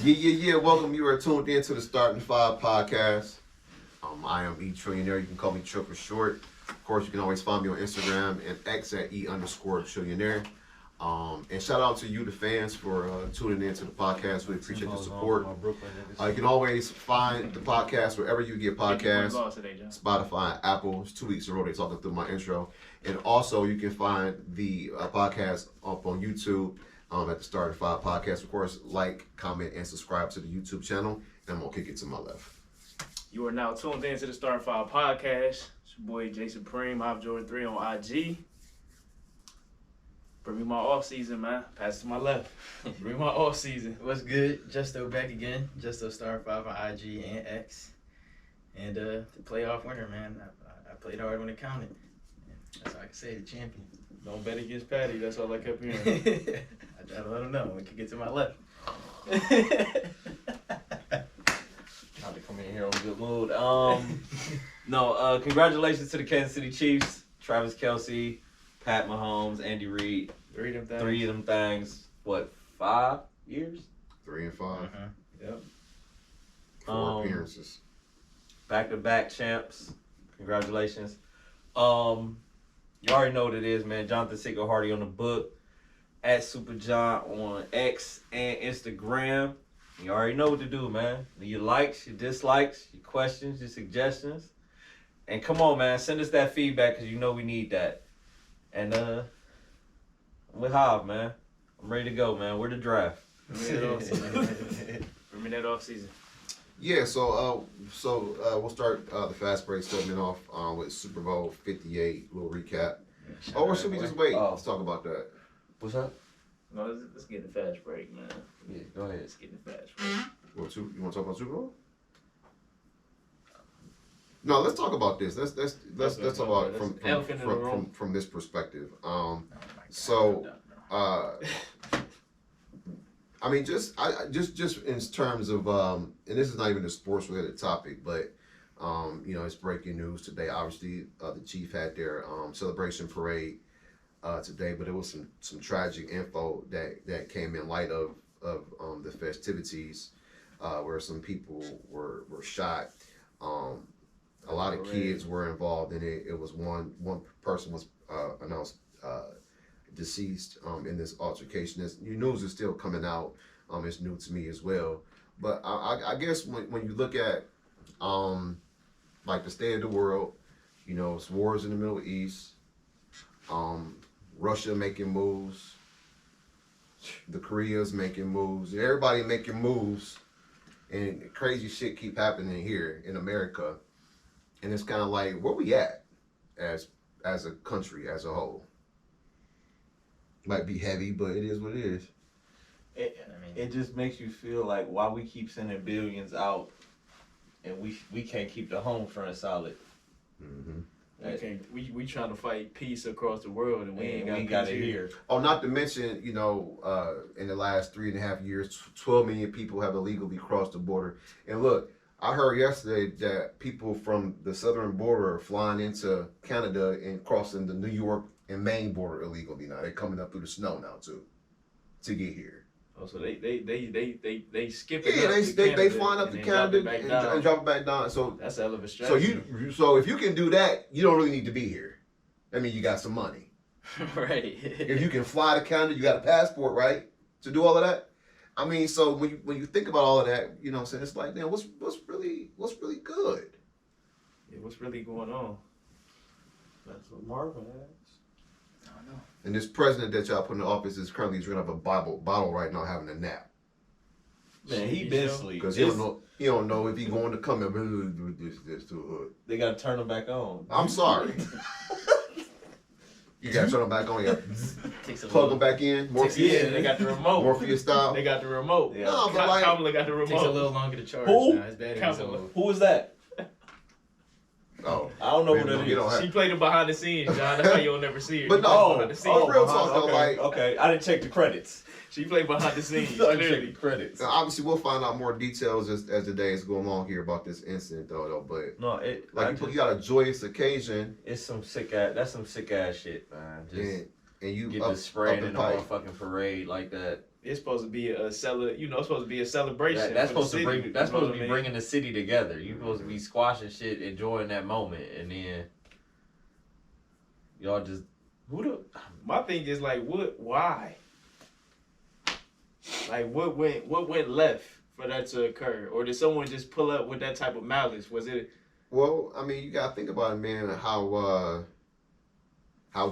Yeah. Welcome. You are tuned in to the Starting Five podcast. I am E Trillionaire. You can call me Trill for short. Of course, you can always find me on Instagram and X at E_Trillionaire. And shout out to you, the fans, for tuning in to the podcast. We appreciate the support. You can always find the podcast wherever you get podcasts. Spotify, Apple. It's 2 weeks in a row. They're talking through my intro. And also, you can find the podcast up on YouTube at the Starting Five podcast. Of course, like, comment, and subscribe to the YouTube channel. And I'm going to kick it to my left. You are now tuned in to the Starting Five podcast. It's your boy Jay Supreme, I've Jordan 3 on IG. Bring me my off season, man. Pass it to my left. Bring my off season. What's good? Justo back again. Justo Star 5 on IG and X. And the playoff winner, man. I played hard when it counted. That's all I can say, the champion. Don't bet against Patty. That's all I kept hearing. I try to let him know. We can get to my left. Trying to come in here on good mood. Congratulations to the Kansas City Chiefs. Travis Kelce, Pat Mahomes, Andy Reid. Three of them things. What, 5 years? 3 and 5. Uh-huh. Yep. 4 appearances. Back-to-back champs. Congratulations. You already know what it is, man. Jonathan Siegel Hardy on the book. At Super John on X and Instagram. You already know what to do, man. Your likes, your dislikes, your questions, your suggestions. And come on, man. Send us that feedback because you know we need that. And I'm with Hav, man. I'm ready to go, man. We're the draft. Bring me that off season. Yeah, so we'll start the fast break segment off with Super Bowl 58, little recap. Or should we just wait? Let's talk about that. What's up? No, let's get the fast break, man. Yeah, go ahead. Let's get the fast break. You want to talk about Super Bowl? No, let's talk about this. Let's talk about it from this perspective. I mean, just in terms of, and this is not even a sports related topic, but it's breaking news today. Obviously, the Chief had their celebration parade today, but there was some tragic info that came in light of the festivities, where some people were shot. A lot of kids were involved in it. It was one person was announced deceased in this altercation. This new news is still coming out. It's new to me as well. But I guess when you look at like the state of the world, it's wars in the Middle East, Russia making moves, the Koreas making moves, everybody making moves, and crazy shit keep happening here in America. And it's kind of like, where we at as a country, as a whole? Might be heavy, but it is what it is. It just makes you feel like why we keep sending billions out and we can't keep the home front solid. Mm-hmm. We trying to fight peace across the world and we ain't got it here. Oh, not to mention, in the last 3.5 years, 12 million people have illegally crossed the border. And look, I heard yesterday that people from the southern border are flying into Canada and crossing the New York and Maine border illegally now. They're coming up through the snow now too, to get here. Oh, so they skip it. Yeah, they flying up to Canada and drop it back down. So that's a hell of a strategy. So if you can do that, you don't really need to be here. I mean, you got some money, right? If you can fly to Canada, you got a passport, right, to do all of that. I mean, so when you think about all of that, what I'm saying, it's like, man, what's really good? Yeah, what's really going on? That's what Marvin asked. I don't know. And this president that y'all put in the office is currently drinking up a bottle right now, having a nap. Man, he been asleep. Because he don't know if he going to come and do this to a hood. They got to turn him back on. I'm sorry. You got to turn them back on, plug them back in. Yeah, they got the remote. Morpheus style. They got the remote. Yeah. No, but like, Kamala got the remote. Takes a little longer to charge. Who? Now. His battery's low. Who was that? Oh, I don't know man, who that is. She played it behind the scenes, John. That's why you'll never see her. But She no, played behind the scenes. real talk though, like, okay, I didn't check the credits. She played behind the scenes. I didn't check Clearly. the credits. obviously we'll find out more details as the days go along here about this incident though. But No, you got a joyous occasion, it's some sick ass. That's some sick ass shit, man. Just and you get up, the spraying up in the pipe. motherfucking parade like that. it's supposed to be a it's supposed to be a celebration. That's for the supposed to city, bring. That's you know supposed what to I be mean? bringing the city together. You're supposed to be squashing shit, enjoying that moment, and then y'all just My thing is like, why? Like, what went left for that to occur, or did someone just pull up with that type of malice? Was it? Well, I mean, you gotta think about it, man. How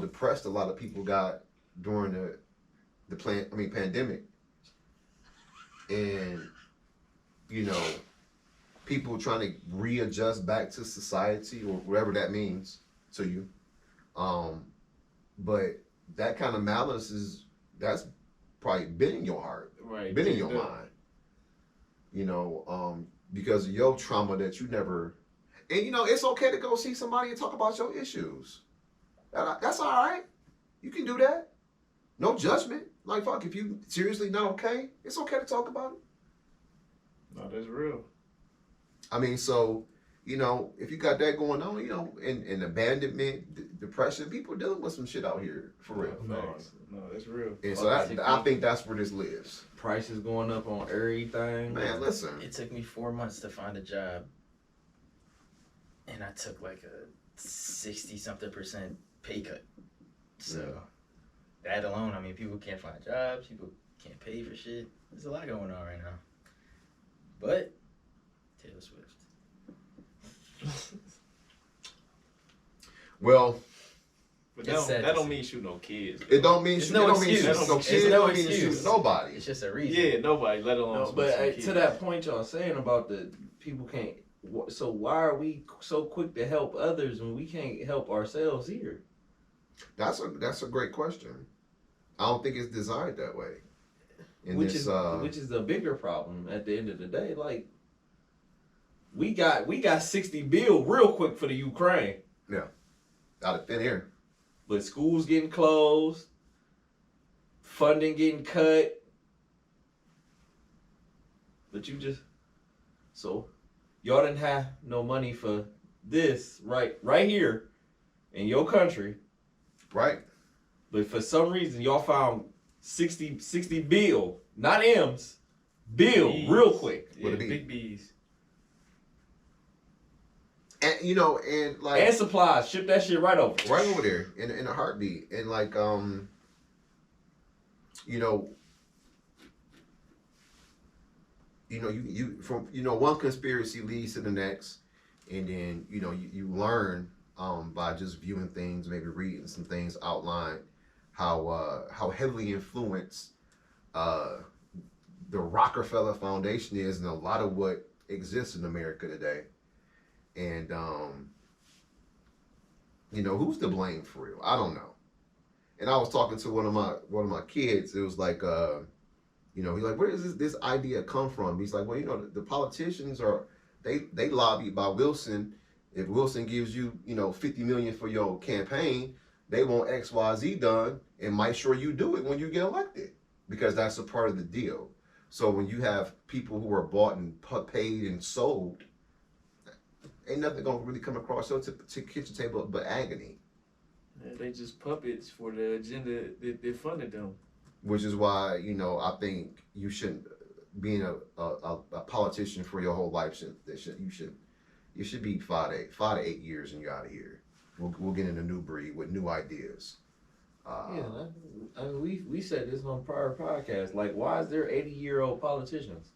depressed a lot of people got during the pandemic, and you know, people trying to readjust back to society or whatever that means to you. But that kind of malice that's probably been in your heart, Right. been in your mind. You know, because of your trauma that you never. And you know, it's okay to go see somebody and talk about your issues. That's all right. You can do that. No judgment. Like, fuck, if you seriously not okay, it's okay to talk about it. No, that's real. I mean, so, you know, if you got that going on, you know, and abandonment, depression, people dealing with some shit out here, for real. No, that's real. And so I think that's where this lives. prices going up on everything. Man, listen. It took me 4 months to find a job, and I took like a 60-something% pay cut. So that alone, I mean, people can't find jobs, people can't pay for shit. There's a lot going on right now. But Taylor Swift. Well, But It's sad that to don't see. mean shoot no kids. it don't mean It's shoot. no It don't mean excuse. shoot no It's kids. It no don't mean to excuse. shoot nobody. It's just a reason. Yeah, nobody, let alone. No, some but kids. to that point y'all saying about the people can't. So why are we so quick to help others when we can't help ourselves here? That's a great question. I don't think it's designed that way. Which is the bigger problem at the end of the day. Like we got 60 bill real quick for the Ukraine, out of thin air. but schools getting closed, funding getting cut. But so y'all didn't have no money for this right here in your country. Right. But for some reason, y'all found 60 bill, not M's, bill, Bees. real quick. Yeah, With a B. big B's. And you know, and like And supplies, ship that shit right over. right over there in a heartbeat. And like you know, you from one conspiracy leads to the next, and then you learn by just viewing things, maybe reading some things outlined, how heavily influenced the Rockefeller Foundation is in a lot of what exists in America today. And who's to blame for real? I don't know. And I was talking to one of my kids. It was like he's like, where does this idea come from? He's like, well, the politicians they lobbied by Wilson. If Wilson gives you, $50 million for your campaign, they want XYZ done and make sure you do it when you get elected, because that's a part of the deal. So when you have people who are bought and paid and sold, ain't nothing gonna really come across your kitchen table but agony. Yeah, they just puppets for the agenda that funded them. Which is why I think you shouldn't, being a politician for your whole life, you should be 5 to 8 years and you're out of here. We'll get in a new breed with new ideas. I mean, we said this on prior podcasts. Like, why is there 80-year-old politicians?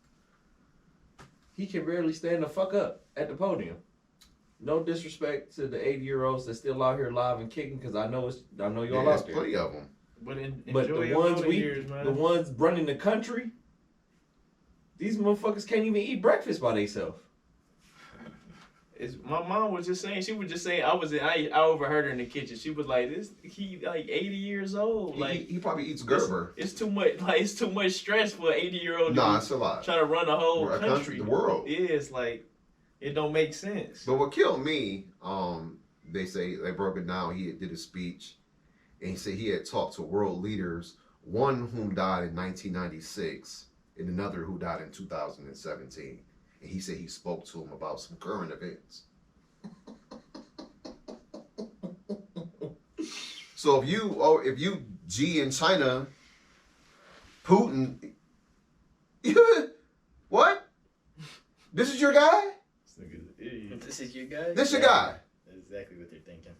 He can barely stand the fuck up at the podium. No disrespect to the 80-year-olds that's still out here live and kicking, because I know y'all There's out there. plenty of them. But But enjoy the your ones voting years, man. the ones running the country, these motherfuckers can't even eat breakfast by themselves. My mom was just saying. She was just saying. I overheard her in the kitchen. She was like, he like 80 years old. Like He probably eats Gerber. It's too much. Like it's too much stress for an 80-year-old. Nah, it's a lot. Trying to run a whole A country, the world. Yeah, it's like it don't make sense. But what killed me, they say they broke it down. He did a speech, and he said he had talked to world leaders, one whom died in 1996, and another who died in 2017. And he said he spoke to him about some current events. So if you G in China Putin. What? This is your guy? This nigga's an idiot. This is your guy. This your guy? That's exactly what they're thinking.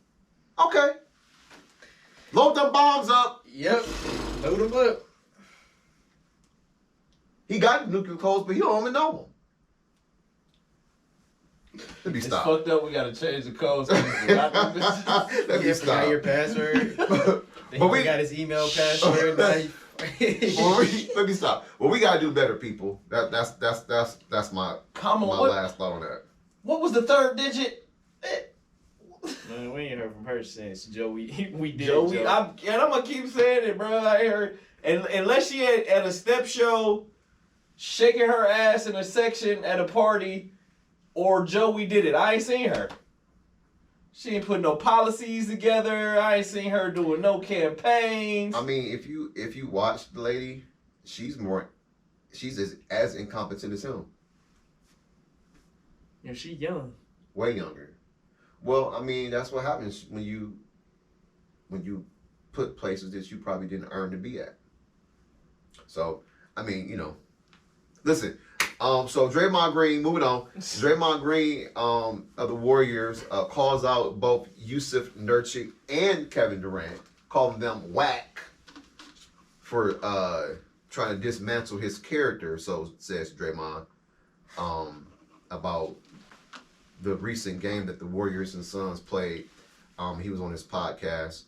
Okay. Load them bombs up. Yep. Load him up. He got nuclear codes, but he don't even know them. Let me It's stop. fucked up. We gotta change the codes. Let me You forgot your stop. password. Then But he we- forgot his email password. Now Let me stop. Well, we gotta do better, people. That's my Come on, my what, last thought on that. what was the third digit? Man, we ain't heard from her since Joey. We did. Joey, Joe. I'm gonna keep saying it, bro. I ain't heard, and unless she at a step show, shaking her ass in a section at a party, or Joey did it. I ain't seen her. She ain't putting no policies together. I ain't seen her doing no campaigns. I mean, if you watch the lady, she's as incompetent as him. Yeah, she young. Way younger. Well, I mean, that's what happens when you put places that you probably didn't earn to be at. So, I mean, listen. So Draymond Green, moving on. Draymond Green of the Warriors calls out both Yusuf Nurkic and Kevin Durant, calling them whack for trying to dismantle his character. So says Draymond about the recent game that the Warriors and Suns played. He was on his podcast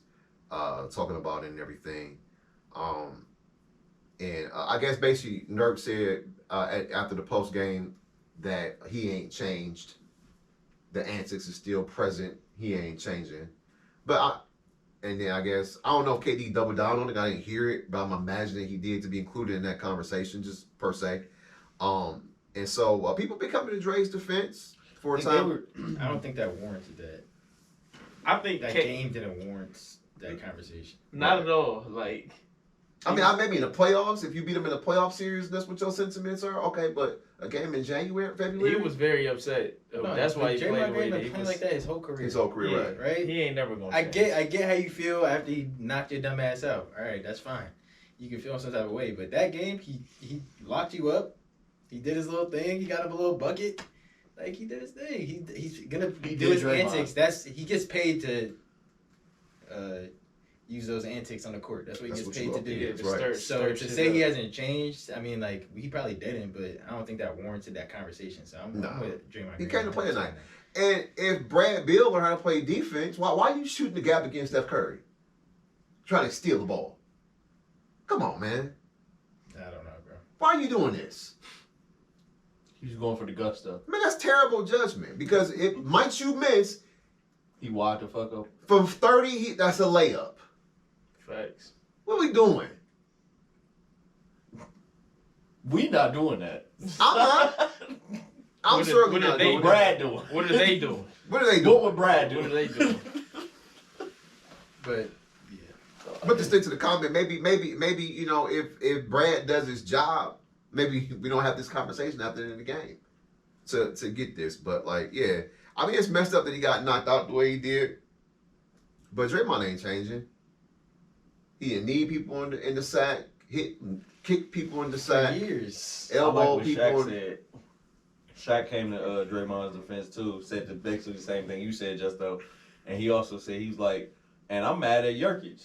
talking about it and everything. And I guess basically Nurk said after the post game that he ain't changed. The antics is still present. He ain't changing. And then I guess, I don't know if KD doubled down on it. I didn't hear it, but I'm imagining he did to be included in that conversation, just per se. And so people been coming to Dre's defense for a time. I don't think that warranted that. I think That game didn't warrant that conversation. not at all. Like, I mean, maybe in the playoffs, if you beat them in a playoff series, that's what your sentiments are. Okay, but a game in January, February, he was very upset. That's why he played the way that he playing was. like that his whole career. his whole career, Yeah. right? Right? He ain't never gonna. I change. get how you feel after he knocked your dumb ass out. All right, that's fine. You can feel some type of way, but that game, he locked you up. He did his little thing. He got him a little bucket. Like he did his thing. He's gonna do his antics. He gets paid to use those antics on the court. That's what he gets paid to do. Yeah, That's just right. stir So to shit say he up. hasn't changed, I mean, like he probably didn't, but I don't think that warranted that conversation. So I'm with Draymond He Green. came to play tonight. And if Brad Beal learned how to play defense, why are you shooting the gap against Steph Curry? Trying to steal the ball. Come on, man. I don't know, bro. Why are you doing this? He's going for the gusto. Man, that's terrible judgment because it might you miss He wired the fuck up. from 30, that's a layup. Facts. What are we doing? We not doing that. I'm not. I'm What did- sure what we're did not they doing do? that. Brad doing. What are they doing? What are they What doing? would Brad What do? are they doing? But But to stick to the comment, maybe if Brad does his job, maybe we don't have this conversation after the end of the game to get this. But like, yeah, I mean, it's messed up that he got knocked out the way he did. But Draymond ain't changing. He didn't need people in the sack, kick people in the for sack, years. I like elbow what people. Shaq said. Shaq came to Draymond's defense too. Said basically the same thing you said, just though, and he also said he's like, and I'm mad at Jokic.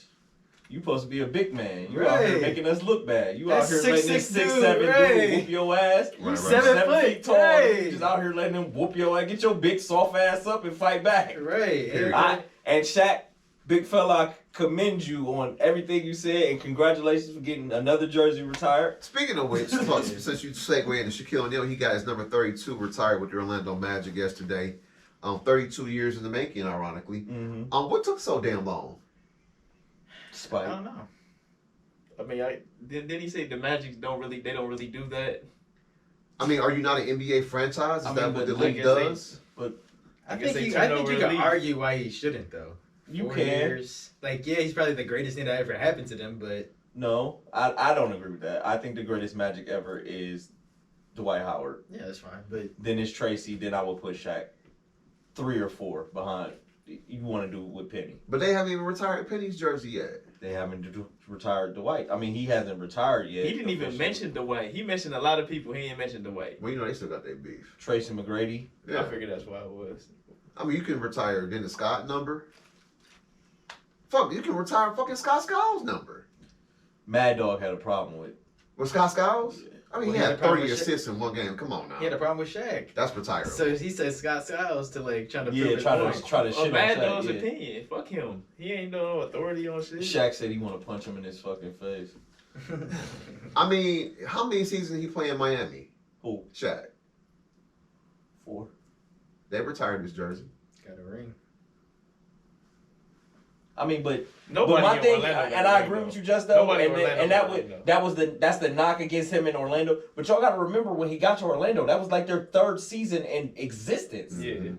You supposed to be a big man. You out here Right. making us look bad. You That's out here letting this 6'6" dude, 6'7" dude right. whoop your ass. Right, right. 7 foot, feet tall. right. You just out here letting him whoop your ass. Get your big soft ass up and fight back. Right. And Shaq, big fella, I commend you on everything you said, and congratulations for getting another jersey retired. Speaking of which, since you segue into Shaquille O'Neal, he got his number 32 retired with the Orlando Magic yesterday. 32 years in the making, ironically. Mm-hmm. What took so damn long? I Spike. don't know. I mean, did he say the Magic don't really do that? I mean, are you not an NBA franchise? Is I that mean, what but the I league guess they- does? I guess think they I turn think over you the can league. argue why he shouldn't though. You 4 can. years. Like, yeah, he's probably the greatest thing that ever happened to them, but No, I don't agree with that. I think the greatest Magic ever is Dwight Howard. yeah, that's fine. But Then it's Tracy. Then I will put Shaq 3 or 4 behind. You want to do with Penny? But they haven't even retired Penny's jersey yet. they haven't retired Dwight. I mean, he hasn't retired yet. He didn't even officially. mention Dwight. He mentioned a lot of people. He ain't mentioned Dwight. Well, you know they still got their beef. Tracy McGrady. Yeah. I figured that's why it was. I mean, you can retire Dennis Scott number. Fuck, you can retire fucking Scott Skiles number. Mad Dog had a problem with. With Scott Skiles? I mean, Well, he he had had a problem 30 with assists in one game. Come on now. He had a problem with Shaq. That's retirable. So he said Scott Skiles to like trying to Yeah, prove his try to point. try to shit on Mad Shaq. Dog's Yeah. opinion. Fuck him. He ain't no authority on shit. Shaq said he want to punch him in his fucking face. I mean, how many seasons he play in Miami? Who? Shaq. 4. They retired his jersey. Got a ring. I mean, but Nobody my in thing, Orlando and got I a ring, agree though. with you, just though, Nobody in and Orlando that got a was ring, though. that's the knock against him in Orlando. But y'all got to remember when he got to Orlando, that was like their 3rd season in existence. Yeah. Mhm.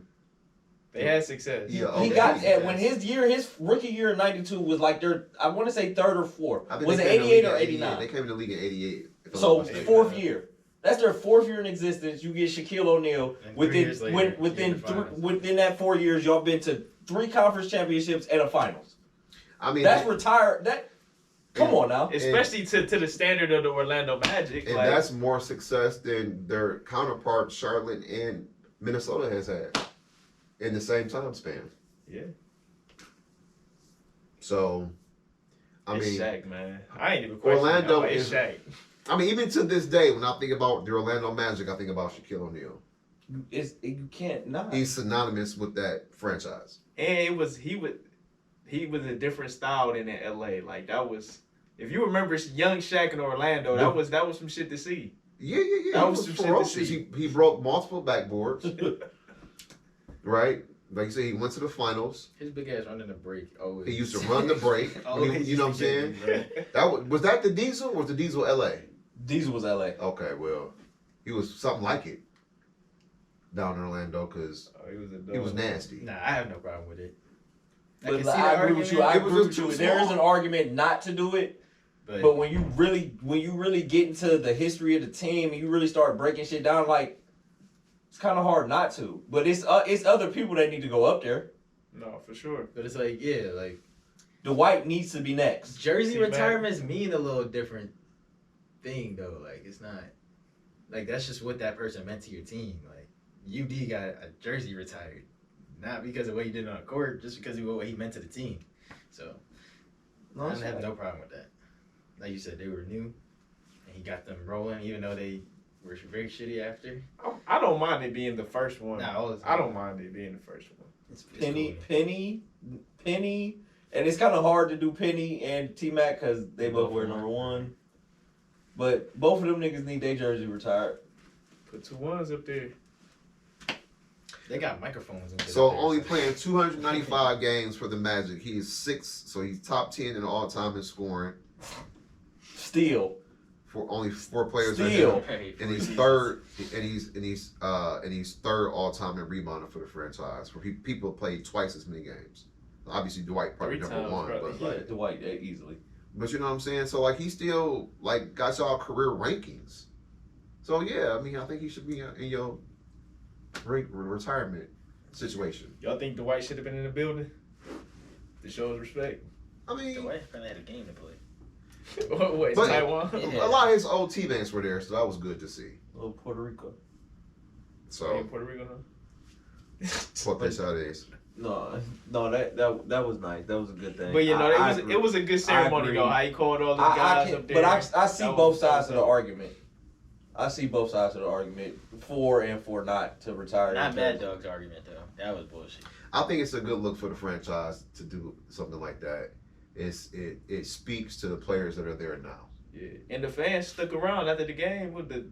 They had success. Yeah, He okay. got when his rookie year in '92 was like their, I want to say 3rd or 4th. I think Was they it came in the 88 league or in '89? They came in the league in 88. if I'm So not mistaken. 4th year. That's their 4th year in existence. You get Shaquille O'Neal And 3 within years later, within in the finals. within that 4 years, y'all been to 3 conference championships and a finals. I mean, That's retired. That come on now. Especially to the standard of the Orlando Magic. and Like, that's more success than their counterpart Charlotte and Minnesota has had in the same time span. yeah. So, I It's mean, Shaq, man. I ain't even questioning Orlando that. It's is- Shaq. I mean, even to this day, when I think about the Orlando Magic, I think about Shaquille O'Neal. You can't not. He's synonymous with that franchise. And he was a different style than in LA. Like that was, if you remember young Shaq in Orlando, that was some shit to see. Yeah. That He was was some shit to ferocious. see. He broke multiple backboards, right? Like you said, he went to the finals. His big ass running the break. Always. He used to run the break. Always You know what I'm used to saying? get me, Was that the Diesel or was the Diesel LA? Diesel was LA. Okay, well, he was something like it down in Orlando because Oh, he was a he was dog. nasty. Nah, I have no problem with it. But can see I the agree with you. I It was agree just with you. too There is small. an argument not to do it, but when you really get into the history of the team and you really start breaking shit down, like it's kind of hard not to. But it's other people that need to go up there. No, for sure. But it's like, yeah, like Dwight needs to be next. jersey See, man. retirements mean a little different thing though. Like it's not like that's just what that person meant to your team. Like UD got a jersey retired, not because of what he did on the court, just because of what he meant to the team. So I it's have like- no problem with that. Like you said, they were new, and he got them rolling, even though they were very shitty after. I don't mind it being the first one. Nah, all the time. I don't mind it being the first one. It's Penny, cool. Penny, and it's kind of hard to do Penny and T Mac because they both wear number 1. But both of them niggas need their jersey retired. Put 2 ones up there. They got microphones. And shit So up there, only playing 295 games for the Magic. He's 6, so he's top 10 in all time in scoring. Still, For only 4 players. are Still. there. Hey, And he's for third, and he's third all time in rebounding for the franchise. For people played twice as many games. Obviously, Dwight probably 3 number times, 1, probably. but yeah, like, Dwight easily. but you know what I'm saying. So like, he still like got y'all career rankings. So yeah, I mean, I think he should be in your retirement situation. Y'all think Dwight should have been in the building to show his respect? I mean, Dwight probably had a game to play. What, it's But- Taiwan? Yeah. a lot of his old teammates were there, so that was good to see. Little Puerto Rico. So, So Puerto Rico now? what this how it is. No, that was nice. That was a good thing. But you know, I it agree. was a good ceremony agree. though. How he called all the I guys can, up there. but I see That was- both that sides was of the dope. argument. I see both sides of the argument for and for not to retire. Not their Mad jersey. Dog's argument though. That was bullshit. I think it's a good look for the franchise to do something like that. It speaks to the players that are there now Yeah. And the fans stuck around after the game with the.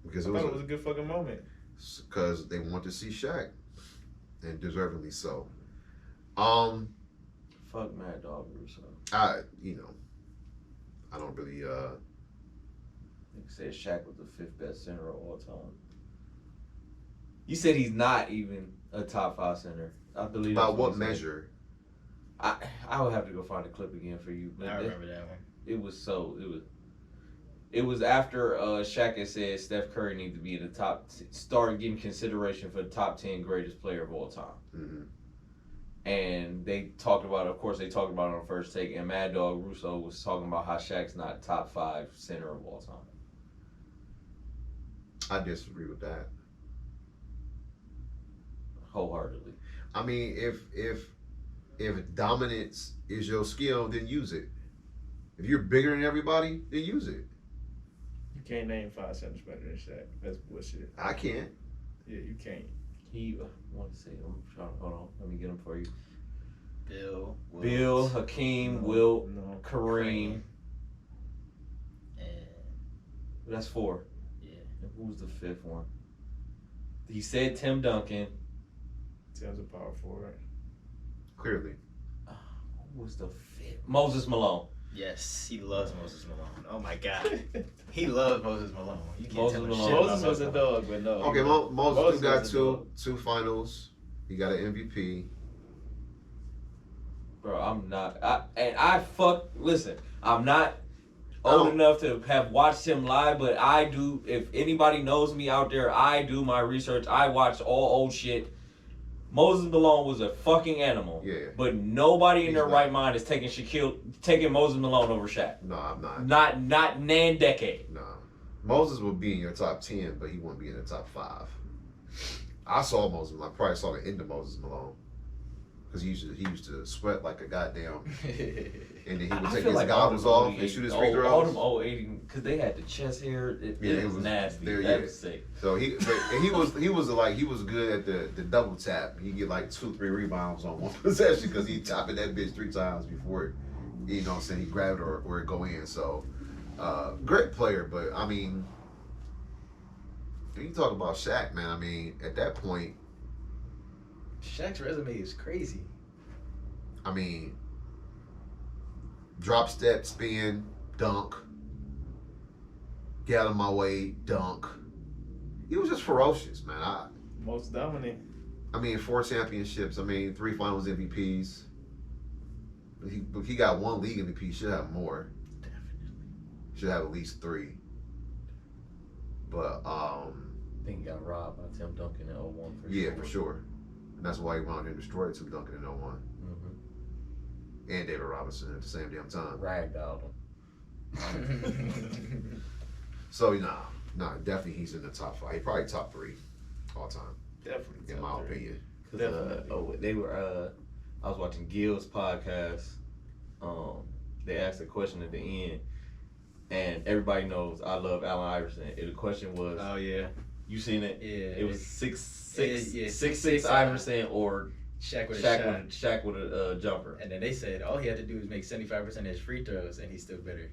because I thought it was a good fucking moment. because they want to see Shaq, and deservedly so. Fuck Mad Dog Russo. I don't really Nigga said Shaq was the 5th best center of all time. You said he's not even a top 5 center. I believe. by that's what he said. measure. I would have to go find a clip again for you. But I remember that one. It was after Shaq had said Steph Curry needs to be in the top, start getting consideration for the top 10 greatest player of all time. Mhm. And they talked about, of course, they talked about it on First Take, and Mad Dog Russo was talking about how Shaq's not top 5 center of all time. I disagree with that. Wholeheartedly. I mean, if dominance is your skill, then use it. If you're bigger than everybody, then use it. You can't name 5 centers better than Shaq. That's bullshit. I can't. Yeah, you can't. He, want to say, I'm trying to, hold on, let me get him for you. Bill, Wilt, Bill, Hakeem, Wilt, Kareem. and That's 4. yeah. And who's the 5th one? He said Tim Duncan. Tim's a power forward. Clearly. Who was the 5th? Moses Malone. Yes, he loves Moses Malone. Oh my God, he loves Moses Malone. You can't Moses tell him Malone. shit about Moses was a dog, but no. Okay, Moses Moses got was a dog. two finals. He got an MVP. Bro, I'm not. Listen, I'm not I old don't- enough to have watched him live, but I do. If anybody knows me out there, I do my research. I watch all old shit. Moses Malone was a fucking animal. Yeah. But nobody in He's their not. right mind is taking Moses Malone over Shaq. No, I'm not. Not nan decade. No. Moses would be in your top 10, but he wouldn't be in the top 5. I saw Moses Malone. I probably saw the end of Moses Malone. Because he used to sweat like a goddamn. And then he would I take feel his like goggles all them off and 08 shoot his free throws. All them 08, because they had the chest hair. It was nasty. there, That yeah. was sick. So he was good at the double tap. He get like 2-3 rebounds on one possession because he tapping that bitch 3 times before, you know what I'm saying, he grabbed it or it go in. So great player, but I mean, when you talk about Shaq, man, I mean, at that point, Shaq's resume is crazy. I mean, drop step, spin, dunk, get out of my way, dunk. He was just ferocious, man. Most dominant. I mean, 4 championships. I mean, 3 finals MVPs. He got 1 league MVP. Should have more. Definitely. Should have at least 3. But I think he got robbed by Tim Duncan in 01 for yeah, for sure. And that's why he went out there and destroyed Tim Duncan in 01. Mm-hmm. And David Robinson at the same damn time. Ragdolled him. So nah, definitely he's in the top 5. He probably top 3 all time, Definitely. in my top 3. opinion. Definitely. I was watching Gil's podcast. They asked a question at the end, and everybody knows I love Allen Iverson. And the question was, Oh yeah, you seen it? yeah. It was 6'6", Yeah, 6'6" Iverson or Shaq with a Shaq shot. with a jumper. And then they said all he had to do was make 75% of his free throws, and he's still better.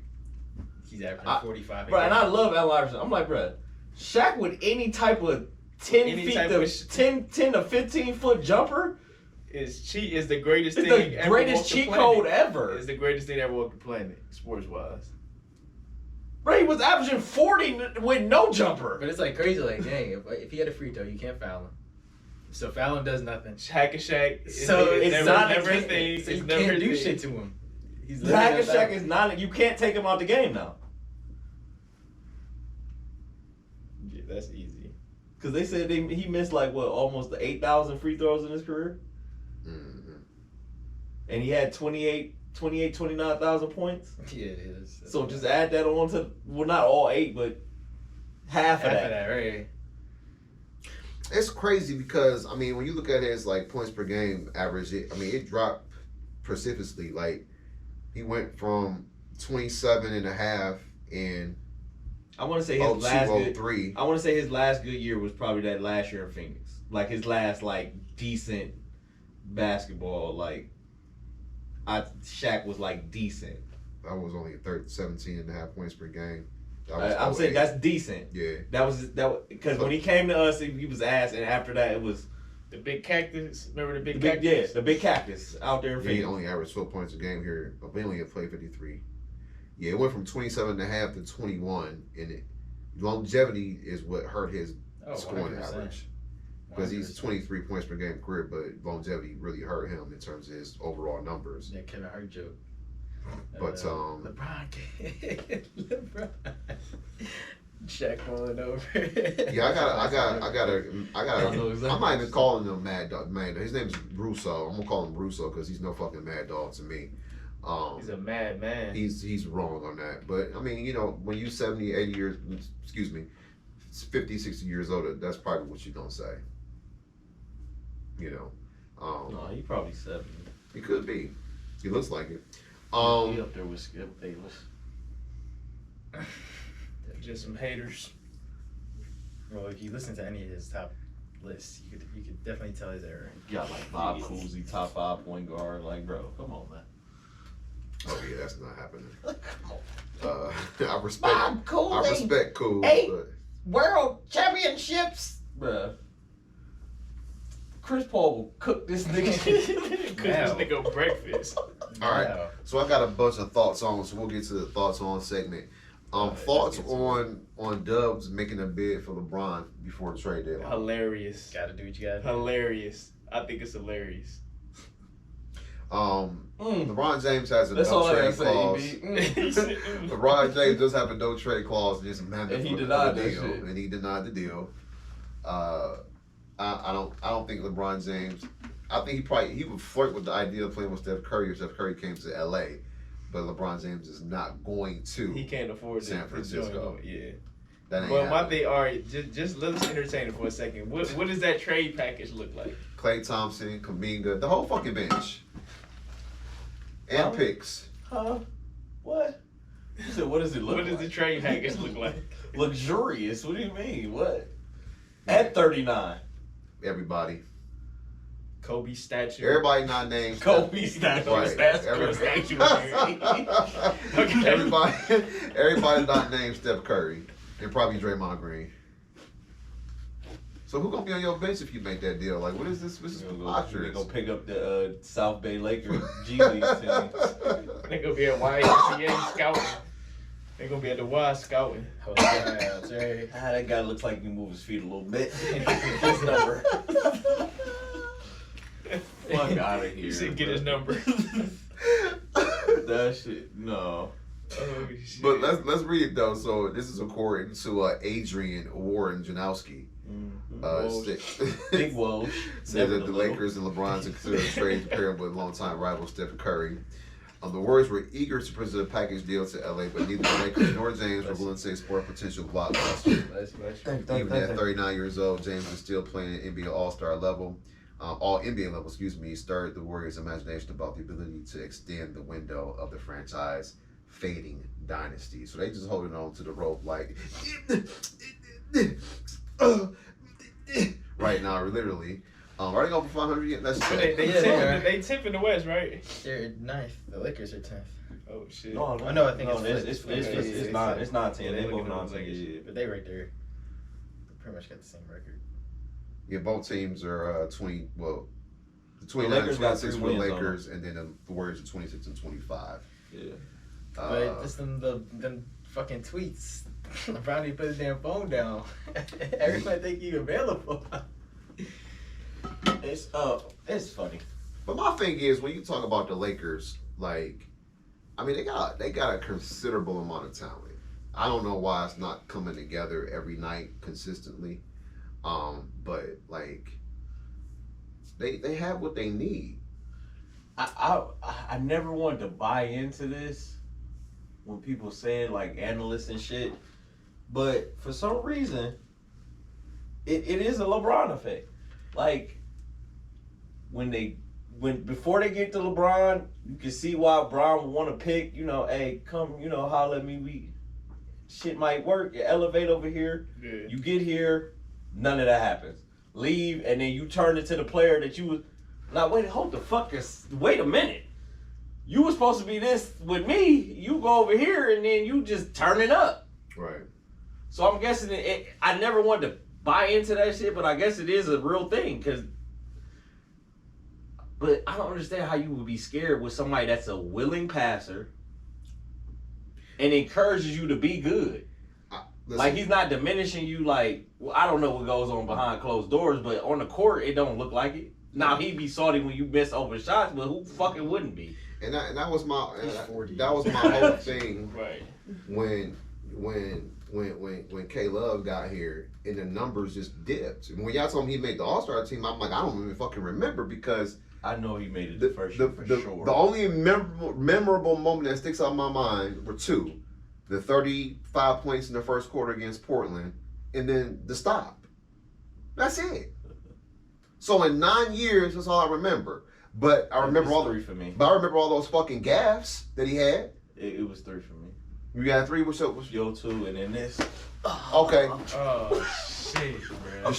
He's averaging I- 45. Bro, and I love Allen Iverson. I'm like, bro, Shaq with any type of 10 Any feet type to of 10 to 15 foot jumper is the greatest is thing the ever greatest walked the cheat planet. code ever. It's the greatest thing ever walked the planet, sports wise. Bro, he was averaging 40 with no jumper. But it's like crazy. Like, dang, if he had a free throw, you can't foul him. So fouling does nothing. Shaq and Shaq. So it's it's never, not never a a thing. So It's you never can't a do thing. shit to him. He's Shaq literally and that Shaq bad. is not. You can't take him out the game now. Yeah, that's easy. Because they said he missed like what, almost 8,000 free throws in his career, Mm-hmm. and he had 29,000 points. Yeah, it is. So just add that on to, well, not all 8, but half of half that. of that, right? It's crazy because I mean, when you look at his like points per game average, it dropped precipitously. Like he went from 27 and a half in I want to say 02, his last good. 03. I want to say his last good year was probably that last year in Phoenix. Like his last like decent basketball. Like Shaq was like decent. That was only 17 and a half points per game. That I'm was saying 08. that's decent. Yeah. That was because when he came to us, he was ass, and after that it was The big cactus. Remember the the big big, cactus? yeah, the big cactus out there in Yeah, he Phoenix. only averaged 12 points a game here. But we only had played 53. Yeah, it went from 27 and a half to 21. And longevity is what hurt his Oh, scoring 100%. average. Because he's 100%. 23 points per game career, but longevity really hurt him in terms of his overall numbers. That Kevin Hart joke. But LeBron. LeBron. Shaq falling over. Yeah, I know exactly I'm not even calling him Mad Dog. His name's Russo. I'm gonna call him Russo because he's no fucking Mad Dog to me. He's a mad man. He's wrong on that. But I mean, you know, when you 70, 80 years, excuse me, 50, 60 years older, that's probably what you're gonna say. You know, No, he probably 70. he could be. He looks like it. He up there with Skip Bayless. Just some haters. Well, if you listen to any of his top lists, you could definitely tell his era. Got like Bob Cousy, top 5 point guard. Like, bro, come on, man. Oh yeah, that's not happening. Come on. I respect. Bob Cooley. I respect Cool. Hey. But World Championships. Bruh. Chris Paul will cook this nigga. Cook this nigga breakfast. all right. So I got a bunch of thoughts on. So we'll get to the thoughts on segment. Thoughts on Dubs making a bid for LeBron before the trade deadline. Hilarious. Gotta do what you gotta do. Hilarious. I think it's hilarious. LeBron James has a That's no all I trade gotta clause. say, B. LeBron James does have a no trade clause and just amended And he for the denied that deal, shit. and he denied the deal. I don't think LeBron James. I think he would flirt with the idea of playing with Steph Curry if Steph Curry came to LA, but LeBron James is not going to. He can't afford San to Francisco. join. Yeah. That ain't But my happening. thing, all right, just let us entertain it for a second. What does that trade package look like? Klay Thompson, Kuminga, the whole fucking bench, and Huh? picks. Huh? What? You said, what does it look What does like? the trade package look like? Luxurious. What do you mean? What? At 39. Everybody, Kobe statue. everybody not named. Kobe statue. Right. That's Everybody- Okay. Everybody not named Steph Curry, and probably Draymond Green. So who gonna be on your bench if you make that deal? Like, what is this? This is We're preposterous. gonna pick up the South Bay Lakers G League team. They gonna be at YMCA scouting. They gonna be at the Y scouting. Oh, yeah, Jerry. That guy looks like he can move his feet a little bit. His number. Fuck out of here. You said get bro. his number. That shit, no. Oh, shit. But let's read it though. So this is according to Adrian Warren Janowski. Big Woj. Said Never that the little. Lakers and LeBron to consider a trade to pair up with longtime rival Stephen Curry. The Warriors were eager to present a package deal to LA, but neither the Lakers nor James were willing to explore a potential blockbuster. Even at 39 years old, James is still playing at NBA All-Star level. All NBA level, excuse me, stirred the Warriors' imagination about the ability to extend the window of the franchise fading dynasty. So they just holding on to the rope like right now, literally. Are they going for 500 yet? That's But they tip in the West, right? They're ninth. The Lakers are 10th. Oh shit. No, Oh, no, I think it's it's not 10. Yeah, They they moving looking on at to the Lakers. the But they right there. They pretty much got the same record. Yeah, both teams are 20. Well, the 29 The and Lakers got 26 3 for the wins on Lakers, and then the Warriors are 26 and 25. Yeah. But just them fucking tweets. LeBron didn't put his damn phone down. Everybody think he available. It's funny. But my thing is, when you talk about the Lakers, like, I mean, they got a considerable amount of talent. I don't know why it's not coming together every night consistently, but like, they have what they need. I never wanted to buy into this when people said like analysts and shit, but for some reason, it is a LeBron effect. Like before they get to LeBron, you can see why Brown would want to pick. You know, hey, come, holler at me. Shit might work. You elevate over here. Yeah. You get here, none of that happens. Leave, and then you turn into the player that you was. Now wait, wait a minute. You was supposed to be this with me. You go over here, and then you just turn it up. Right. So I'm guessing I never wanted to buy into that shit, but I guess it is a real thing. But I don't understand how you would be scared with somebody that's a willing passer and encourages you to be good. Like, he's not diminishing you. Like, well, I don't know what goes on behind closed doors, but on the court, it don't look like it. Now, he'd be salty when you miss open shots, but who fucking wouldn't be? and that was my He's 40. that was my whole thing Right. when when K Love got here and the numbers just dipped. And when y'all told me he made the All-Star team, I'm like, I don't even fucking remember because I know he made it the first year for sure. the only memorable moment that sticks out in my mind were two: the 35 points in the first quarter against Portland, and then the stop. That's it. So in 9 years, that's all I remember. But I remember It's all three for me. But I remember all those fucking gaffes that he had. It was 3 for me. You got 3. What's up? Yo 2 and then this. Okay. Oh shit, bro.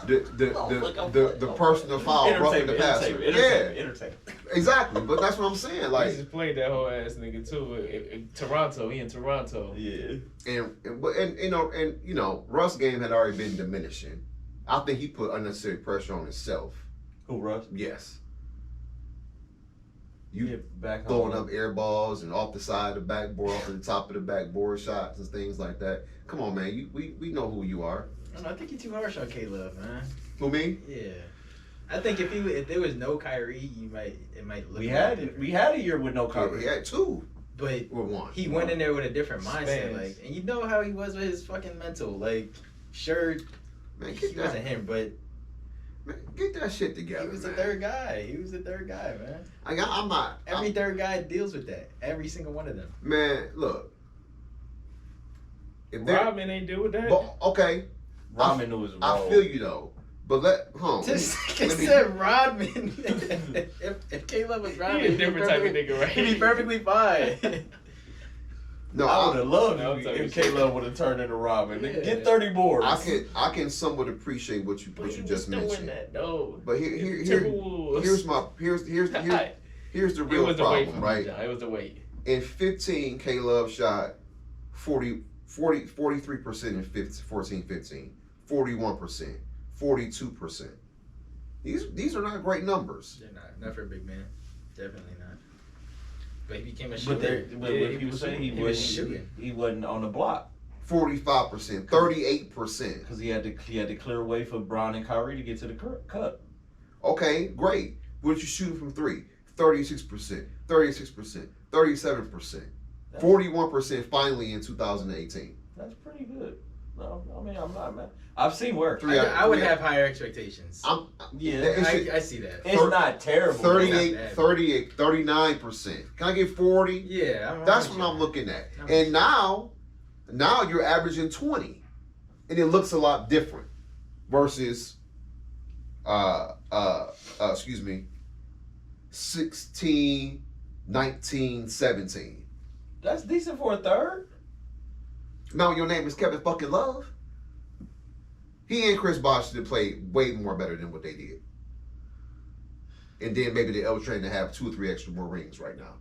The personal foul, roughing the passer. Yeah, Entertainment. exactly. But that's what I'm saying. He Like, just played that whole ass nigga too. In Toronto, he in Toronto. Yeah. and you know, Russ' game had already been diminishing. I think he put unnecessary pressure on himself. Who, Russ? Yes. You Yeah, back throwing home. up air balls and off the side of the backboard, off the top of the backboard shots and things like that. Come on, man. We know who you are. I don't know, I think you're too harsh on K-Love, man. Who, me? Yeah. I think if there was no Kyrie, it might look We a lot had different. we had a year with no He Kyrie. had 2 But or 1. he went in there with a different mindset, Spans. like, and you know how he was with his fucking mental. Like, sure, Man, he get that, wasn't him, but man, get that shit he together, was man. the third guy. He was the third guy, man. I'm not. Every third guy deals with that. Every single one of them. Man, look. If they're, Rodman ain't deal with that. but, okay, Rodman knew his role. I feel you though. But Just let me- said Rodman. if Caleb was Rodman, He a different type of nigga, right? He'd be perfectly fine. no, I would have loved No, I'm if talking K-Love would have turned into Rodman. Yeah. Get 30 boards. I can somewhat appreciate what you just mentioned. That, though. But here's the It real was the weight problem, for me, right? John. It was the weight. In 15, K Love shot 43% in 14-15, 41%, 42%. These are not great numbers. They're not for a big man. Definitely not. But he became a But shooter. what Yeah, people say he was shooting. he wasn't on the block 45%, 38%. because he had to clear way for Brown and Kyrie to get to the cup. Okay, great. What did you shoot from 3? 36%, 36%, 37%, 41% finally in 2018. That's pretty good. No, I mean I'm not mad. I've seen work. I would have higher expectations. Yeah, I see that. it's not terrible. 38, bad. 38, 39%. Can I get 40? Yeah, That's what I'm looking at. I'm And now you're averaging 20. And it looks a lot different versus 16, 19, 17. That's decent for a third. Now your name is Kevin fucking Love. He and Chris Bosh did play way more better than what they did. And then maybe the L train to have 2 or 3 extra more rings right now.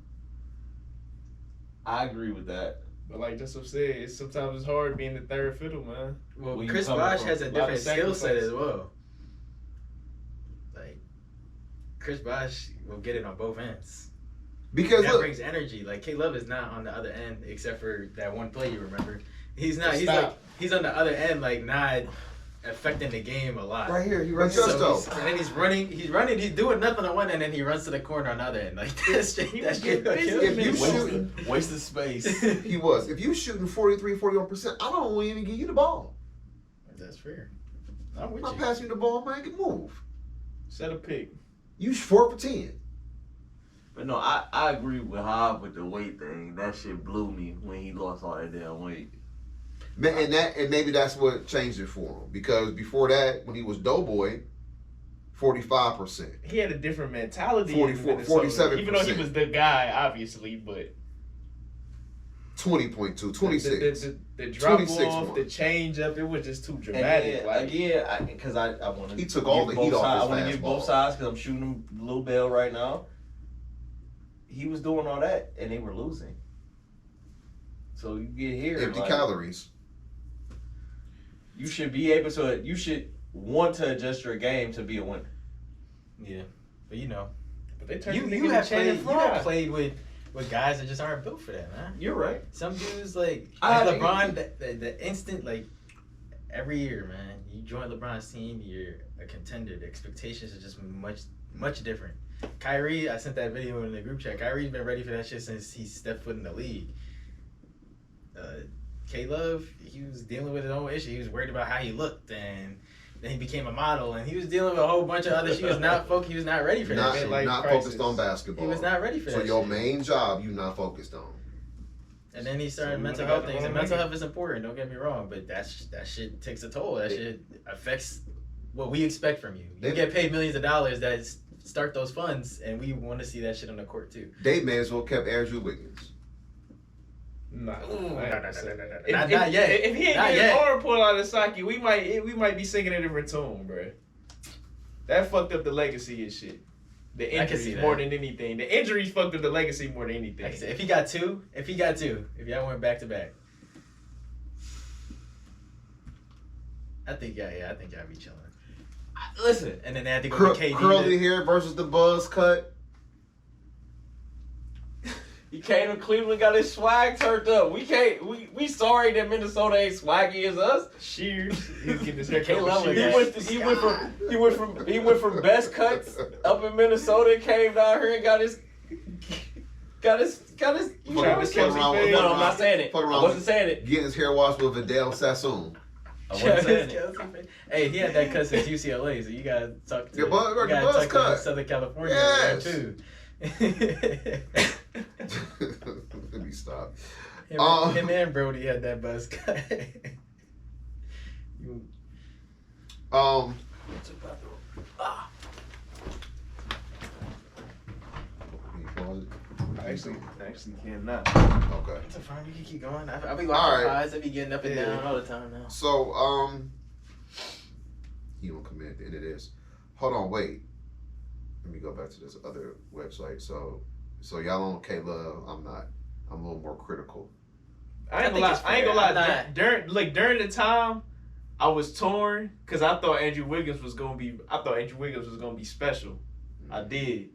I agree with that. But like Joseph said, sometimes it's hard being the third fiddle, man. Well, Where you Chris coming Bosh from? has a A lot different of skill set sacrifice. as well. Like, Chris Bosh will get it on both ends. Because That look, brings energy. Like, K-Love is not on the other end except for that one play you remember. He's not. Stop. He's on the other end, like, not affecting the game a lot. right here, he runs So just and then he's running, he's doing nothing on one end, and then he runs to the corner on the other end. Like, that's just, He that's was getting busy. If you shooting, Wasted space. he was. If you shooting 43, 41%, I don't even give you the ball. That's fair. I'm I'm with not you. passing you the ball, man. Get move. Set a pick. You 4 for 10. But no, I agree with Hobb with the weight thing. That shit blew me when he lost all that damn weight. And maybe that's what changed it for him. Because before that, when he was Doughboy, 45%. He had a different mentality. 44, in Minnesota, 47%. Even though he was the guy, obviously, but 20.2, 26. the drop 26 off, more. the change up, it was just too And dramatic. then, because I want to. He took all the heat off I his want to give both fastball. sides because I'm shooting him Lil Bell right now. He was doing all that and they were losing. So you get here. Empty like, calories. You should be able to. You should want to adjust your game to be a winner. Yeah, but you know, but they turned you the you nigga have to Channing played you have Frye. played with guys that just aren't built for that, man. You're right. Some dudes like I- LeBron, the instant like every year, man. You join LeBron's team, you're a contender. The expectations are just much different. Kyrie, I sent that video in the group chat. Kyrie's been ready for that shit since he stepped foot in the league. K-Love, he was dealing with his own issue. He was worried about how he looked, and then he became a model, and he was dealing with a whole bunch of other shit. He was not ready for Not, that shit. Midlife not crisis. focused on basketball. He was not ready for So that your shit. main job, you not focused on. And then he started So we mental would've health got the things, and wrong mental nigga. health is important. Don't get me wrong, but that shit takes a toll. That shit affects what we expect from you. You They- get paid millions of dollars that start those funds, and we want to see that shit on the court too. They may as well kept Andrew Wiggins. Nah, Ooh, I ain't no, gonna say that. Not If yet. If he ain't Not get his yet. arm pulled out of socket, we might be singing a different tune, bro. That fucked up the legacy and shit. The I can see injuries that. more than anything. The injuries fucked up the legacy more than anything. Like I said, if y'all went back to back, I think y'all be chilling. Listen, And then they had to go to KD. Curly hair versus the buzz cut. he came to Cleveland, got his swag turned up. We sorry that Minnesota ain't swaggy as us. Shears, he's getting his hair cut K-Love with was shears. He went from best cuts up in Minnesota and came down here and got his you know Travis what I'm saying? Kelce No, I'm not saying it. Fuck I around wasn't with- saying it. Getting his hair washed with Vidal Sassoon. I wasn't saying it. Hey, he had that cut since UCLA, so you gotta talk to Yeah, but- you the gotta buzz talk to cut. Southern California Yes. there too. Let me stop. Him and Brody had that buzz cut. Um, can you pause it? Actually cannot. Okay. It's fine, you can keep going. I be watching All right. pies, I be getting up and Yeah. down all the time now. So, he won't come in at the end of this. Hold on, wait. Let me go back to this other website. So y'all on K-Love, I'm not. I'm a little more critical. I ain't I think gonna lie. it's I ain't gonna fair. lie. I'm not- During the time, I was torn because I thought Andrew Wiggins was gonna be special. I did,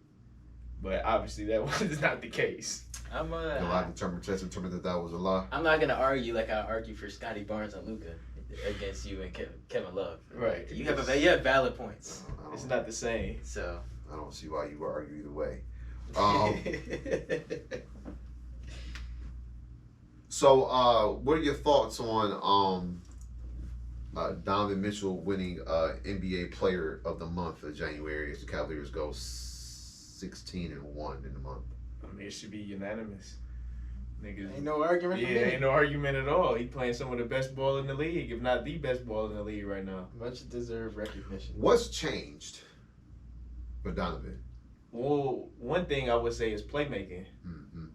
but obviously that was not the case. I'm A lot of determined that was a lie. I'm not gonna argue like I argue for Scotty Barnes and Luka against you and Kevin Love. Right. You have valid points. It's not the same. So. I don't see why you would argue either way. So, what are your thoughts on Donovan Mitchell winning NBA Player of the Month of January as the Cavaliers go 16-1 in the month? I mean, it should be unanimous. Niggas. Ain't no argument Yeah, for me. ain't no argument at all. He playing some of the best ball in the league, if not the best ball in the league right now. Much deserved recognition. What's changed for Donovan? Well, one thing I would say is playmaking. Mm-hmm.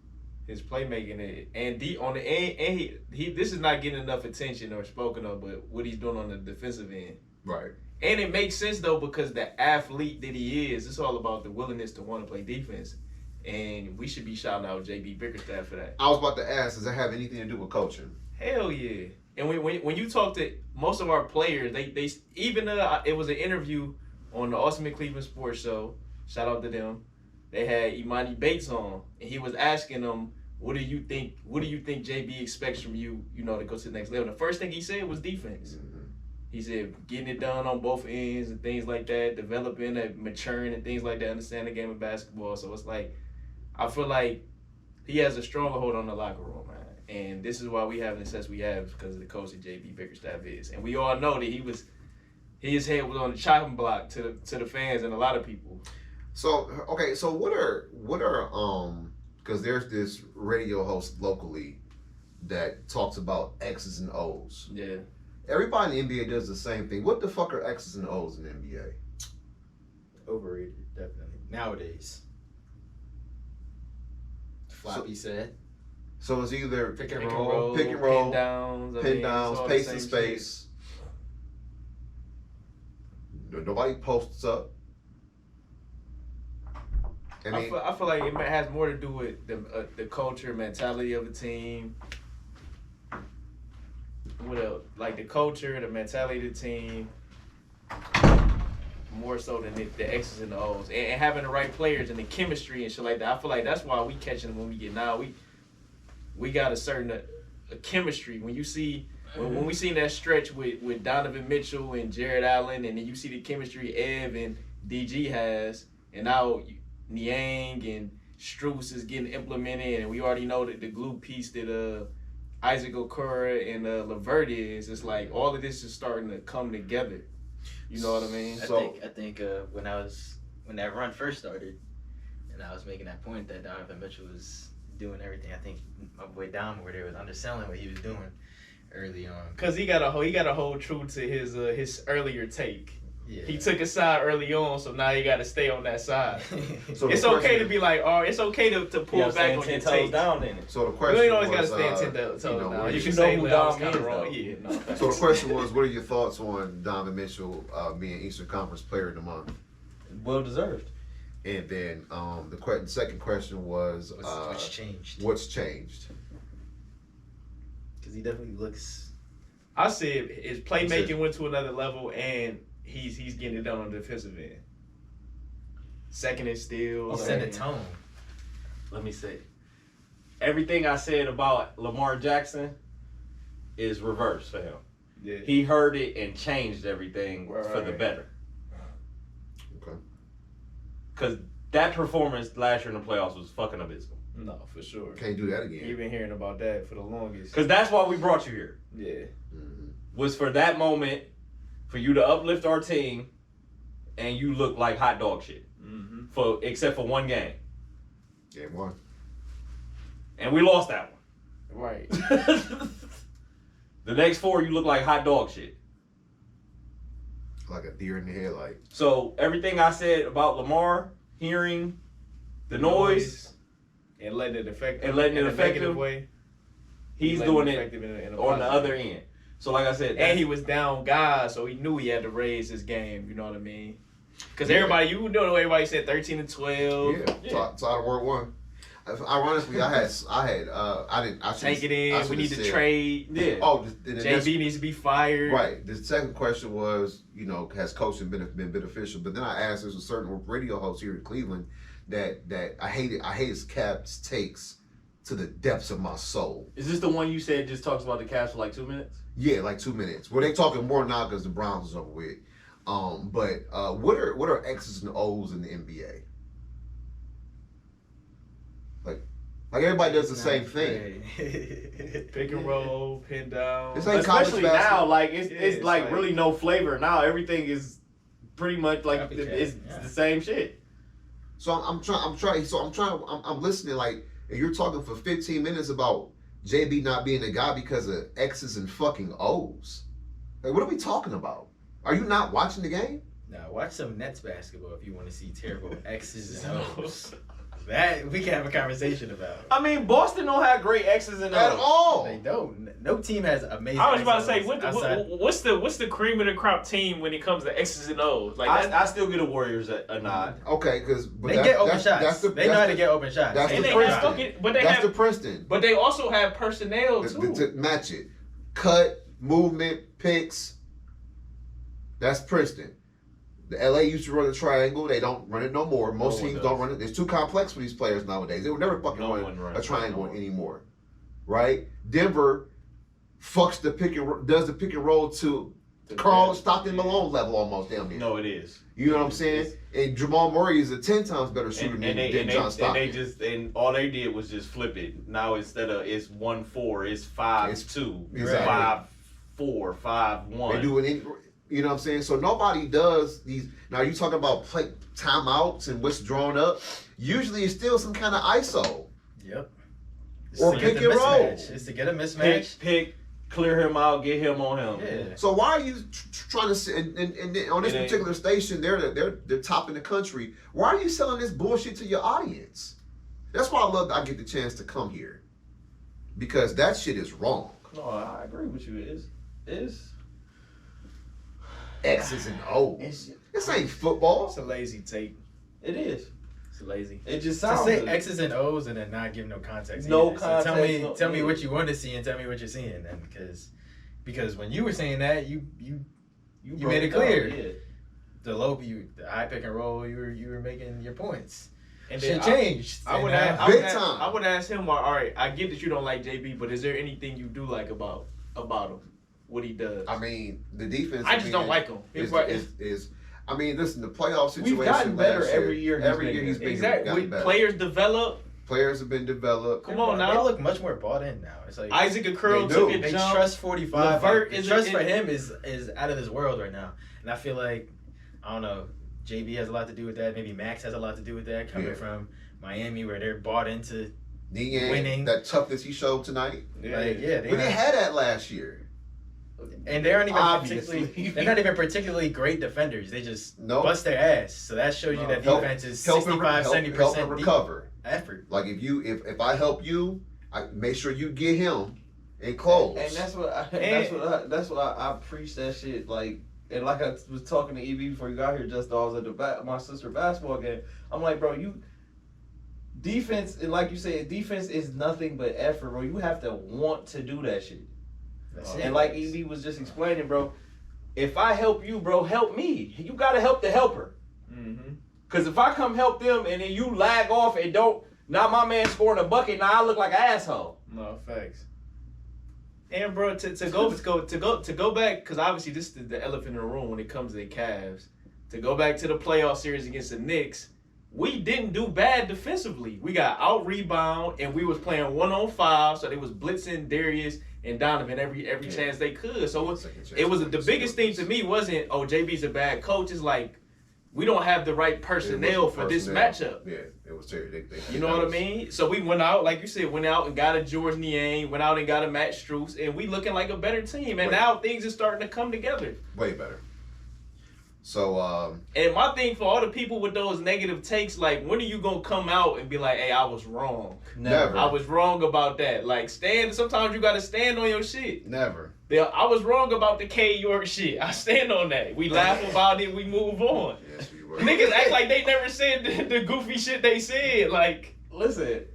His playmaking and he this is not getting enough attention or spoken of, but what he's doing on the defensive end. Right. And it makes sense though because the athlete that he is, it's all about the willingness to want to play defense. And we should be shouting out JB Bickerstaff for that. I was about to ask, does that have anything to do with coaching? Hell yeah. And when you talk to most of our players, they even it was an interview on the Ultimate Cleveland Sports Show. Shout out to them. They had Imani Bates on, and he was asking them, "What do you think? What do you think JB expects from you? You know, to go to the next level?" And the first thing he said was defense. Mm-hmm. He said getting it done on both ends and things like that, developing and maturing and things like that, understand the game of basketball. So it's like, I feel like he has a stronger hold on the locker room, man. And this is why we have the success we have because of the coach that JB Bickerstaff is. And we all know that his head was on the chopping block to the fans and a lot of people. So okay, so what are because there's this radio host locally that talks about X's and O's. Yeah. Everybody in the NBA does the same thing. What the fuck are X's and O's in the NBA? Overrated, definitely. Nowadays. Floppy said. So it's either Pick and Pick roll. pick and roll, pin downs, pin downs, pace and and space. Nobody posts up. I feel like it has more to do with the culture, mentality of the team. What else? Like the culture, the mentality of the team, more so than the X's and the O's, and having the right players and the chemistry and shit like that. I feel like that's why we catching them when we get now. We got a certain a chemistry when you see. When we seen that stretch with Donovan Mitchell and Jared Allen, and then you see the chemistry Ev and DG has, and now Niang and Strus is getting implemented, and we already know that the glue piece that Isaac Okura and Levert is, it's like all of this is starting to come together. You know what I mean? I think when that run first started, and I was making that point that Donovan Mitchell was doing everything. I think my boy Dom over there was underselling what he was doing early on. Cause he got to hold true to his earlier take. Yeah. He took a side early on, so now he got to stay on that side. So It's the okay question- to be like, oh, it's okay to pull back stand on 10 your toes take. down in it. So the You question ain't always got to was, stand 10 toes you know, down. where You you can know say, who well, I was Dom kind of is, wrong. though. Yeah, no. So the question was, what are your thoughts on Donovan Mitchell being Eastern Conference Player of the Month? Well deserved. And then the second question was, What's changed? what's changed? Because he definitely looks. I said his playmaking went to another level, and he's getting it done on the defensive end. Second and steals. He set a tone. Let me say, everything I said about Lamar Jackson is reverse, fam. Yeah. He heard it and changed everything Right. for the better. Okay. Because that performance last year in the playoffs was fucking abysmal. No, for sure. Can't do that again. You've been hearing about that for the longest. Because that's why we brought you here. Yeah. Mhm. Was for that moment, for you to uplift our team, and you look like hot dog shit. Mm-hmm. Except for one game. Game one. And we lost that Right. one. The next 4, you look like hot dog shit. Like a deer in the headlight. So everything I said about Lamar, hearing the noise, and letting it affect And letting it in a affect negative him. way. he's letting doing it effective in a on the positive other way. end. So like I said, And he was down guys, so he knew he had to raise his game. You know what I mean? Because Yeah. everybody, you know, everybody said 13 and 12. Yeah. Tied Word 1. Ironically, I didn't. I Take it I in. We should've need to said- trade. yeah. Oh, the next- JB needs to be fired. Right. The second question was, has coaching been beneficial? But then I asked, there's a certain radio host here in Cleveland that I hate his Cap's takes to the depths of my soul. Is this the one you said just talks about the Cavs for like 2 minutes? Yeah, like 2 minutes. Well, they talking more now because the Browns is over with. But what are X's and O's in the NBA? Like everybody does the same thing. Pick and roll, pin down. It's like college Especially basketball. now, like Yeah, it's it's like like- really no flavor. Now everything is pretty much like Copycat, it's yeah. the same shit. So I'm listening like, and you're talking for 15 minutes about JB not being the guy because of X's and fucking O's. Like, what are we talking about? Are you not watching the game? Now watch some Nets basketball if you want to see terrible X's and O's. That we can have a conversation about. I mean, Boston don't have great X's and At O's. all. They don't. No team has amazing. I was about to X's say, and O's outside- what's the cream of the crop team when it comes to X's and O's? Like I still get the Warriors a nod. Okay, because They get open shots. They know how to get open shots. that's and the they Princeton. have fucking, but they That's the have, Princeton. but they also have personnel too. To match it. Cut, movement, picks. That's Princeton. The LA used to run a triangle. They don't run it no more. Most No one teams does. don't run it. It's too complex for these players nowadays. They would never fucking No run one runs a triangle no more. anymore. Right? Denver fucks the pick and does the pick and roll to Carl Stockton Malone level almost damn near. No, it is. You know what I'm saying? And Jamal Murray is a 10 times better shooter And, than, and, they, than and, John they, and Stockton. and all they did was just flip it. Now instead of it's 1-4, it's 5-2, Exactly. 5-4, 5-1. They do it in, you know what I'm saying? So nobody does these. Now you talking about play timeouts and what's drawn up. Usually it's still some kind of ISO. Yep. Or to get pick the and roll. mismatch. It's to get a mismatch. pick, clear him out, get him on him. Yeah. So why are you trying to? And on this It ain't- particular station, they're top in the country. Why are you selling this bullshit to your audience? That's why I love that I get the chance to come here, because that shit is wrong. No, I agree with you. It's X's and O's. This ain't football. It's a lazy take. it is. It's lazy. It just To sounds say good. X's and O's and then not give no context. No either. context, So tell me no- what you want to see and tell me what you're seeing then, because when you were saying that you broke made it down, clear. yeah. the high pick and roll you were making your points. And Shit then changed. I would And ask, now- Big time. I would ask him. All right, I get that you don't like JB, but is there anything you do like about him? What he does? I mean, the defense. I just don't like him. Is I mean, listen, the playoff situation. We've gotten better last year, every year he's Every been year he's here. been Exactly. gotten When better. players develop, Players have been developed. Come on They now. look much more bought in now. It's like Isaac Curl They took do. a they jump. trust 45. Levert The is trust a- for him is out of this world right now. And I feel like, I don't know, JB has a lot to do with that. Maybe Max has a lot to do with that, coming Yeah. from Miami where they're bought into Niang, winning. that toughness he showed tonight. like they We didn't have, have that last year. and they aren't even Obviously. particularly they're not even particularly great defenders. They just No. bust their ass. So that shows you No. that Help- defense is Help 65, him 70% recover. effort. Like if I help you, I make sure you get him and close. And that's what I preach that shit like. And like I was talking to EV before you got here, just I was at my sister basketball game. I'm like, bro, you defense, and like you said, defense is nothing but effort, bro. You have to want to do that shit. That's it. And like EV was just explaining, bro, if I help you, bro, help me. You gotta help the helper. Mm-hmm. Cause if I come help them and then you lag off and don't, now my man scoring a bucket, now I look like an asshole. No facts. And bro, to go back, because obviously this is the elephant in the room when it comes to the Cavs. To go back to the playoff series against the Knicks, we didn't do bad defensively. We got out rebound and we was playing 1-on-5, so they was blitzing Darius and Donovan every chance they could. So it was the biggest thing to me wasn't, oh, JB's a bad coach. It's like we don't have the right personnel for this matchup. Yeah, it was terrible. You know what I mean? So we went out, like you said, went out and got a George Niang, went out and got a Matt Strus, and we looking like a better team. And Right. now things are starting to come together. Way better. So And my thing for all the people with those negative takes, like, when are you gonna come out and be like, hey, I was wrong. Never. I was wrong about that. Like, sometimes you gotta stand on your shit. never. I was wrong about the K York shit. I stand on that. We laugh about it, we move on. Yes, we were. Niggas act like they never said the goofy shit they said. Like, Listen,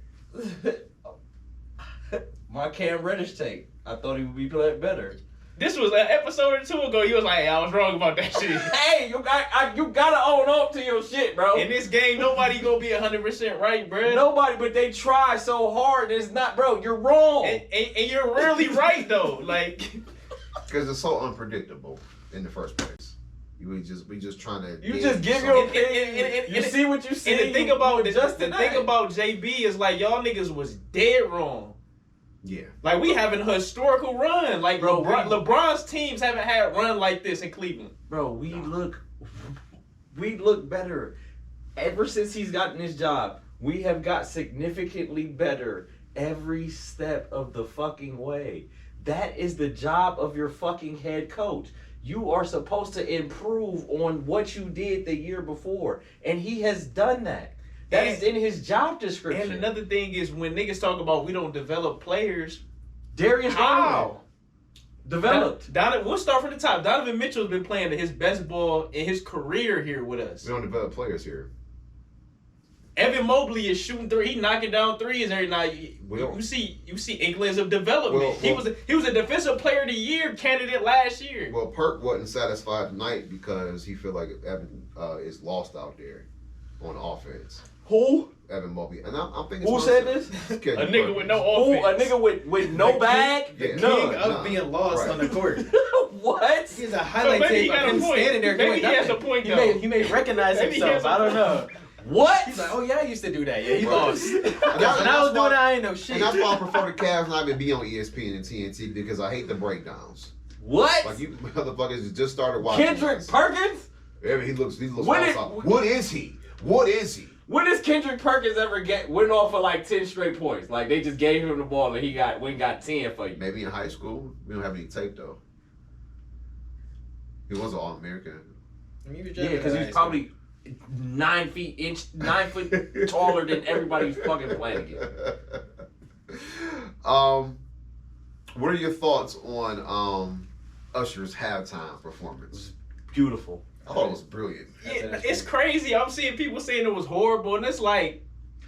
my Cam Reddish take, I thought he would be playing better. this was an episode or two ago. You was like, hey, I was wrong about that shit. Hey, you gotta own up to your shit, bro. In this game, nobody gonna be 100% right, bro. Nobody, but they try so hard. It's not, bro. You're wrong. And you're rarely right though. Like, Because it's so unpredictable in the first place. We just trying to. You gauge just give something. your opinion. You see what you see. and the thing about the JB is like y'all niggas was dead wrong. Yeah. Like we having a historical run. Like Bro, LeBron's teams haven't had a run like this in Cleveland. Bro, we look better. Ever since he's gotten his job, we have got significantly better every step of the fucking way. That is the job of your fucking head coach. You are supposed to improve on what you did the year before. And he has done that. That is in his job description. And another thing is when niggas talk about we don't develop players, Darius Donovan how? developed. We'll start from the top. Donovan Mitchell's been playing his best ball in his career here with us. We don't develop players here. Evan Mobley is shooting three. He knocking down threes every night. Well- You see inklings of development. Well- he was a defensive player of the year candidate last year. Well, Perk wasn't satisfied tonight because he feel like Evan is lost out there on offense. Who? Evan Mobley, and I'm thinking. Who it's said Mercer. this? Kendrick A nigga Perkins. with no Who? A offense. nigga with no The bag? The Yeah. king None. of being lost Right. on the court. What? He's a So highlight maybe he tape of got a him point. standing there Maybe doing he has nothing. a point, He though. may recognize Maybe he himself. has a I don't point. know. What? He's like, oh yeah, I used to do that. Yeah, he Right. lost. And When I was doing why- that, I ain't know shit. And that's why I prefer the Cavs not even be on ESPN and TNT because I hate the breakdowns. What? Like you motherfuckers just started watching. Kendrick this. Perkins? Yeah, he looks When it- awesome. What is he? What is he? When does Kendrick Perkins ever went off for like 10 straight points? Like they just gave him the ball and he got 10 for you. Maybe in high school. We don't have any tape though. He was an All-American. Yeah, because he's probably 9 foot taller than everybody who's fucking playing against. What are your thoughts on Usher's halftime performance? Beautiful. I thought it was brilliant. Yeah, it's crazy. I'm seeing people saying it was horrible, and it's like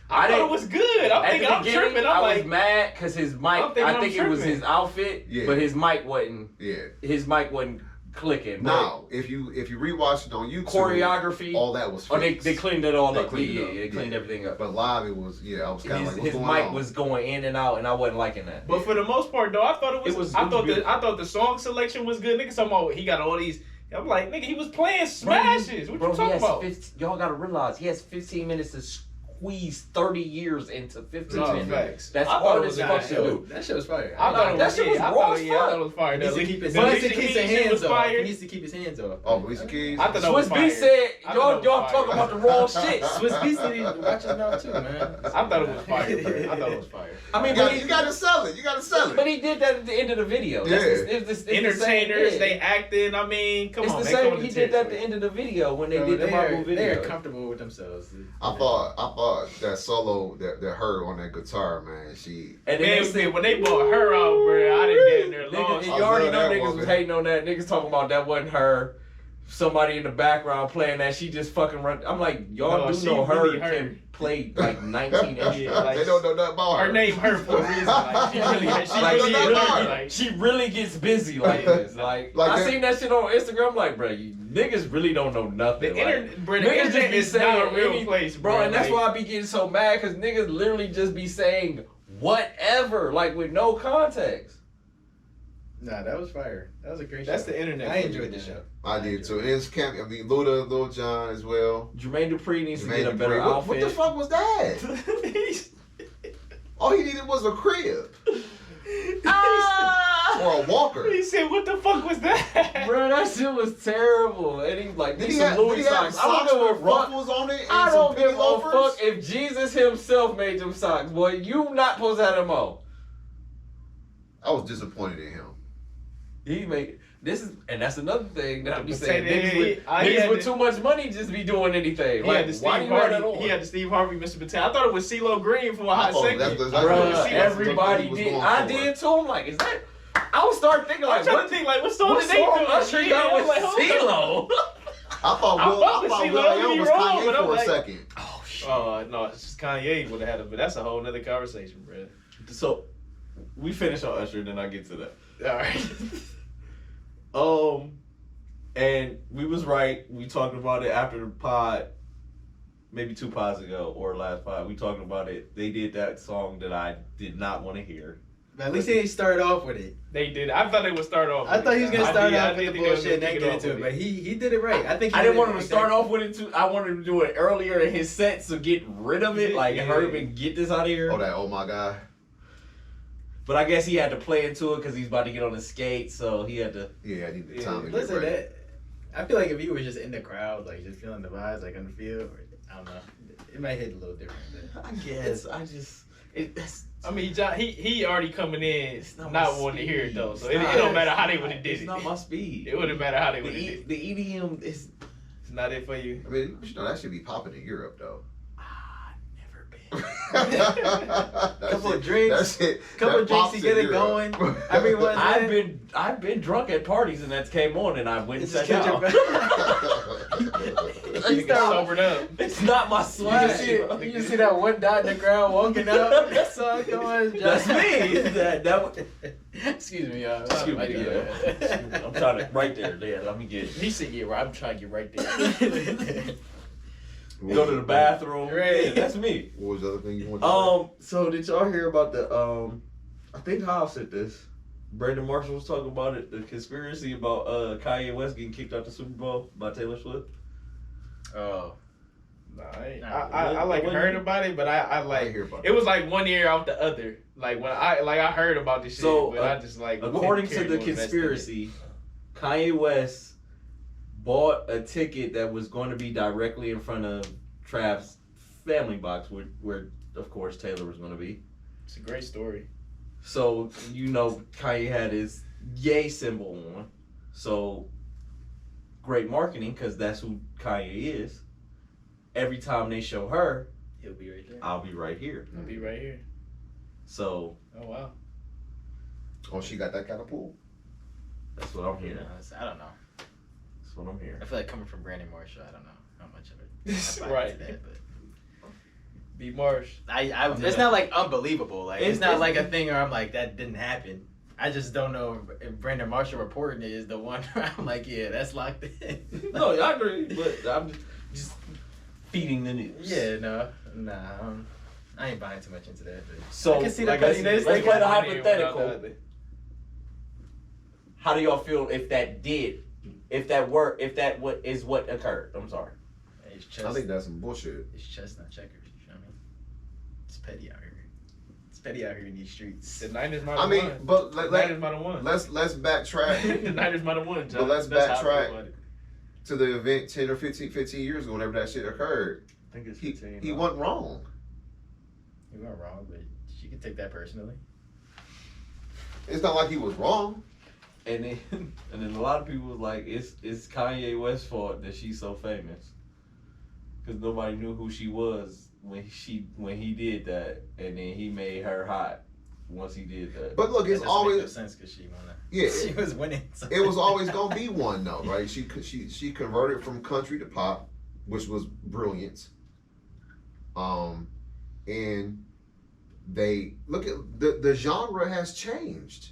I I thought didn't- it was good. I'm At thinking the I'm beginning, tripping. I I'm was like, mad because his mic. I'm thinking I think I'm it was tripping. his outfit, Yeah. but his mic wasn't. Yeah. His mic wasn't clicking. but Now, if you rewatch it on YouTube, choreography. all that was Oh, they fixed. cleaned it all They up. cleaned it Yeah, up, they cleaned yeah. everything up. But live, it was I was kind of like, what's His going mic on? was going in and out, and I wasn't liking that. but for the most part though, I thought it was. I thought beautiful. the song selection was good. Niggas talking about he got all these. I'm like, nigga, he was playing Bro, smashes. What you talking about? Y'all gotta realize he has 15 minutes to squeeze 30 years into 15 No, minutes. facts. That's I thought all it this was fucking nice. do. That shit was fire. I thought it That was, shit was I raw thought, as yeah, I fuck. thought it was fire. He needs to The keep his Alicia hands Keys shit was off. He fire. needs to keep his hands off. Oh, Alicia Keys. I thought that Swiss was B fire. said, I thought y'all that was talking fire. about the wrong shit. Swiss Beats need to watch his mouth too, man. I thought it was fire, bro. I thought it was fire. I mean, You gotta sell it. You gotta sell but it. he did that at the end of the video. Yeah. It's the Entertainers, same, they acting. I mean, come It's on, the they same. coming He to did that at tears, the end of the video when they Bro, did the Bible They're video. comfortable with themselves. I thought that solo that her on that guitar, man. She And then Man, they said, when they bought her out, bro, I didn't get in there long. niggas, I you already love know that niggas woman. was hating on that. Niggas talking about that wasn't her. Somebody in the background playing that. She just fucking run. I'm like, y'all No, do she know her really can play like 19 inches. Yeah, like- they don't know nothing about Her name her for a reason. Like, she really, Like, she really- she really gets busy like this. Like Like I that- seen that shit on Instagram. I'm like, bro, you niggas really don't know nothing. The Like, internet, bro, the niggas just internet be is not saying a real any- place, bro, and that's like, why I be getting so mad because niggas literally just be saying whatever, like with no context. Nah, that was fire. That was a great show. That's the internet. I for enjoyed you, the man. show. I did too. And it's camp. I mean, Lil Jon as well. Jermaine Dupri needs to Jermaine get a better Dupri. What outfit. the fuck was that? All he needed was a crib or a walker. He said, "What the fuck was that?" Bro, that shit was terrible. And he like, Did these he some have, Louis did he have socks. I don't socks give a with fuck. ruffles on it and I some don't penny give a loafers? fuck if Jesus himself made them socks, boy. You not supposed to have them on. I was disappointed in him. He made this is, and that's another thing that I be But saying. say that Niggas he- with, he niggas had with to- too much money just be doing anything. He Like, had the why do Steve you have that Harvey. on? He had the Steve Harvey, Mr. Patel. I thought it was CeeLo Green for a hot Oh, second. that's I what thought it Bruh, was CeeLo everybody was did. going I for. did too. I'm like, is that? I would start thinking I'm like, trying what? to think like, what song What did they do? song Usher Yeah, got I'm with like, hold on. CeeLo? I thought I Will, fuck I with thought CeeLo, Will don't get I.am me was wrong, Kanye but I'm for a like- second. Oh shit. No, it's just Kanye would have had it, but that's a whole nother conversation, bro. So we finish on Usher, then I get to that. All right. And we was right. We talked about it after the pod, maybe 2 pods ago or last pod. We talked about it. They did that song that I did not want to hear. But at least he didn't start off with it. They did. I thought they would start off. I thought he was gonna start off I with did the think they was bullshit and gonna then kick get off into it, with but he did it right. I think he I didn't did want it him to exactly- start off with it too. I wanted him to do it earlier in his set, so get rid of it. Like Yeah. hurry up and get this out of here. Oh, that oh my god. But I guess he had to play into it because he's about to get on the skate, so he had to. Yeah, I need the Yeah. time to get Listen, ready. that I feel like if he was just in the crowd, like just feeling the vibes, like on the field, or, I don't know, it might hit a little different. But I guess I just. That's, I mean, he already coming in not not my wanting to hear it though, so speed. it don't matter how they would have did It's it. not my speed. It wouldn't matter how they The, would have did it. the EDM is. It's not it for you. I mean, you know, that should be popping in Europe though. Never been. Couple of drinks, couple of drinks to get it going. I mean, what? I've been drunk at parties and that came on and I went and It's sat just down. You Get sobered up. It's not my You swag. just see that one dot in the crowd walking out. That song going. That's me. That Excuse me, y'all. Excuse me, yeah. I'm trying to right there. Let me get. He said, "Yeah, right. I'm trying to get right there." Go to the bathroom. Right. Yeah, that's me. What was the other thing you wanted to So did y'all hear about the I think Hobbs said this. Brandon Marshall was talking about it, the conspiracy about Kanye West getting kicked out the Super Bowl by Taylor Swift. Oh, Nah, Nah, I like heard about it, but I I like didn't hear about it was like one ear out the other. Like when I heard about this shit, So, but I just like According didn't to care the to invest in it. conspiracy, Kanye West bought a ticket that was going to be directly in front of Trav's family box, where of course Taylor was going to be. It's a great story. So Kanye had his yay symbol on. So great marketing because that's who Kanye is. Every time they show her, he'll be right there. I'll be right here. I'll be right here. So Oh wow. Oh, she got that kind of pool. that's what I'm You hearing. know, I don't know. That's what I'm hearing. I feel like coming from Brandon Marshall, I don't know how much of it. I buy Right. into that, but B Marsh. it's not like unbelievable. Like it's not It's- like a thing where I'm like that didn't happen. I just don't know if Brandon Marshall reporting it is the one where I'm like, yeah, that's locked in. No, I agree, but I'm just feeding the news. Yeah, no, nah. I ain't buying too much into that. But So I can see like that I because said, it's let's like play the One ear without hypothetical. the other. How do y'all feel if that is what occurred? I'm sorry. it's I chest. think that's some bullshit. It's chestnut checkers. You know what I mean? petty out here. It's petty out here in these streets. The Niners might I have mean, won. but The Niners might have won. let's backtrack The Niners might have won, John. But let's That's how I feel backtrack. about it. to the event 10 or 15 years ago, whenever that shit occurred. I think it's He 15. he wasn't wrong. You weren't wrong, but she could take that personally. It's not like he was wrong. And then and then a lot of people was like, it's Kanye West's fault that she's so famous, because nobody knew who she was when he did that, and then he made her hot once he did that. But look, That it's doesn't make no always sense because she won. yeah. She was winning. So. It was always gonna be one though, right? She converted from country to pop, which was brilliant. And they look at the genre has changed.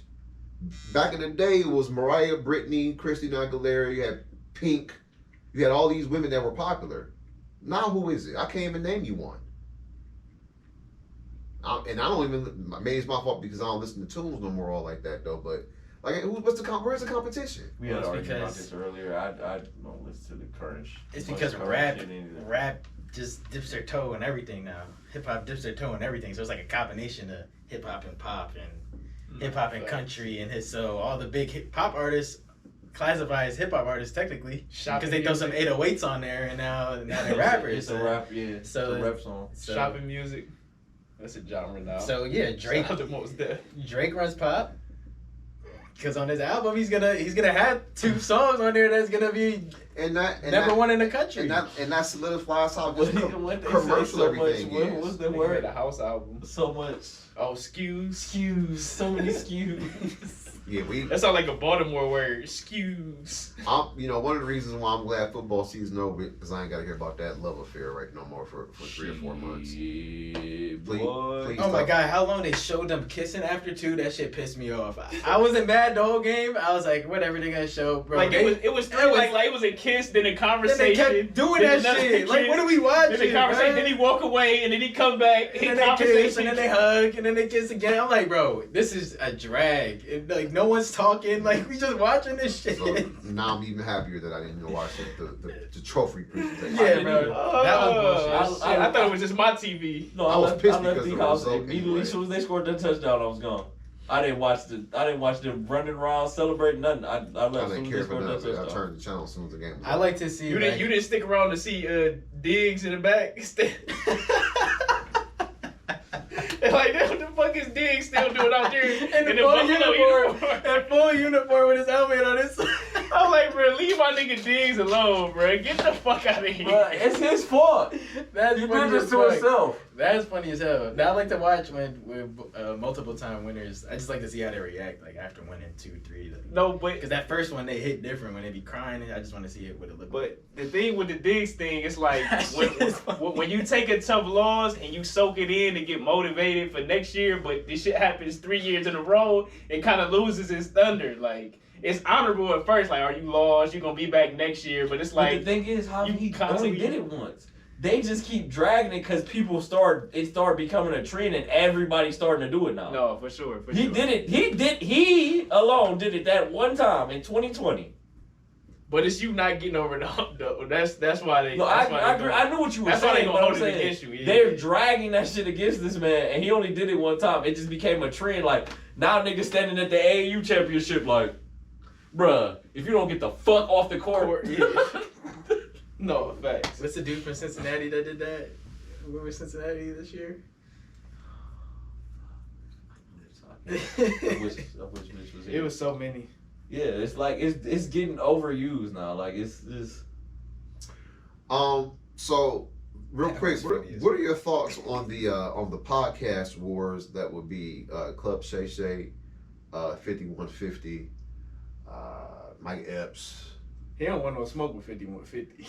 Back in the day, it was Mariah, Britney, Christina Aguilera. You had Pink. You had all these women that were popular. Now, who is it? I can't even name you one. And I don't even. Maybe it's my fault because I don't listen to tunes no more, all like that though. But like, where's the competition? We had It's argued about because- this earlier. I don't listen to the current. It's much because current rap shit either. rap just dips their toe in everything now. Hip hop dips their toe in everything. So it's like a combination of hip hop and pop and hip hop and country and his. So all the big hip hop artists classify as hip hop artists technically because they throw some 808s on there and now they're rappers. It's a rap, yeah. So- it's a rap song. So, Shopping music. That's a genre now. so yeah, Drake Shout out to Mos Def. Drake runs pop. Cause on his album he's gonna have 2 songs on there that's gonna be And that number one in the country. and that solidifies how What just they say commercial so much, everything what is. was the They word? made a house album. So much Oh, skews. skews, so many skews. Yeah, That sounds like a Baltimore word. Skews. one of the reasons why I'm glad football season over because I ain't got to hear about that love affair right no more for 3 or 4 months. Yeah, Please- boy. please. Oh my god, how long they showed them kissing after 2? That shit pissed me off. I wasn't mad the whole game. I was like, whatever they gonna show, bro. Like They- it was 3 it was- like it was a kiss, then a then they conversation. kept doing then that another shit. Like, kiss, what are we watching? Then the conversation, bro? then he walk away, and then he come back. And then they kiss, and then they hug, and then they kiss again. I'm like, bro, this is a drag. Like, no one's talking. Like, we just watching this shit. So now I'm even happier that I didn't know watch the trophy presentation. Yeah, bro. That was bullshit. I thought it was just my TV. No, I was pissed I left because the the house result immediately anyway. as soon as they scored that touchdown. I was gone. I didn't watch them running around celebrating nothing. I left I as soon didn't as care they for scored that nothing. I touchdown. turned the channel as soon as the game was I over. like to see. You didn't stick around to see Diggs in the back. Like, what the fuck is Diggs still doing out there in the in the full Buffalo uniform, in full uniform with his helmet on his. I'm like, bro, leave my nigga Diggs alone, bro. Get the fuck out of here. Bruh, it's his fault. That's He funny did as this to fuck. himself. That's funny as hell. Now I like to watch when multiple time winners. I just like to see how they react, like after winning 2, 3. Like, No, but because that first one they hit different when they be crying. I just want to see it what it look like. But the thing with the Diggs thing, it's like when, Shit is funny. when you take a tough loss and you soak it in and get motivated for next year, but this shit happens 3 years in a row, it kind of loses its thunder. Like, it's honorable at first, like, are you lost? You're gonna be back next year, but it's But the like, thing is, how you he constantly- only did it once. They just keep dragging it because people started becoming a trend and everybody's starting to do it now. no, for sure. He sure. did it. He alone did it that one time in 2020. But it's you not getting over the hump, though. That's why they. No, that's why I they agree. gonna- I knew what you were That's why they saying, gonna but I'm hold it saying against you. Yeah. they're dragging that shit against this man, and he only did it one time. It just became a trend. Like now, niggas standing at the AAU championship, like, bruh, if you don't get the fuck off the court, Yeah. No, facts. What's the dude from Cincinnati that did that? Who was Cincinnati this year? I wish Mitch was here. It was so many. Yeah, it's like it's getting overused now. Like it's just. So real That quick, was what, funny as what are your thoughts on the podcast wars that would be Club Shay Shay, 5150, Mike Epps, He don't want no smoke with 5150.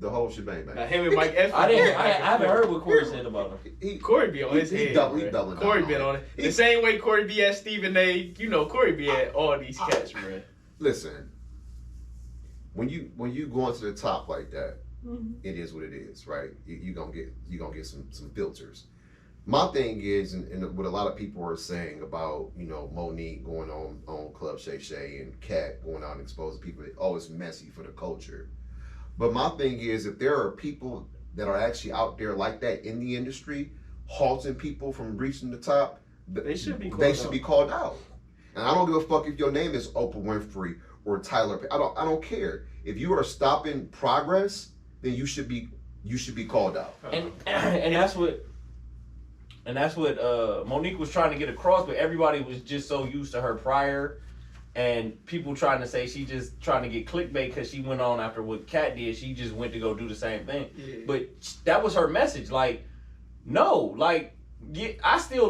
the whole shebang Now bang. him and Mike Epps. I haven't heard what Corey said about him. He, Corey be on his he head. doubling bruh. down Corey on been it. on it. He- The same way Corey be at Stephen A. You know, Corey be at all these cats, bro. listen, when you go into the top like that, it is what it is, right? You gonna get some filters. My thing is, and what a lot of people are saying about Monique going on Club Shay Shay and Kat going out and exposing people, it's messy for the culture. But my thing is, if there are people that are actually out there like that in the industry, halting people from reaching the top, They should be called they should out. be called out. And I don't give a fuck if your name is Oprah Winfrey or Tyler. I don't care. If you are stopping progress, then you should be called out. And that's what Monique was trying to get across, but everybody was just so used to her prior, and people trying to say she just trying to get clickbait because she went on after what Kat did. She just went to go do the same thing. Yeah. But that was her message. Like, no, like, I still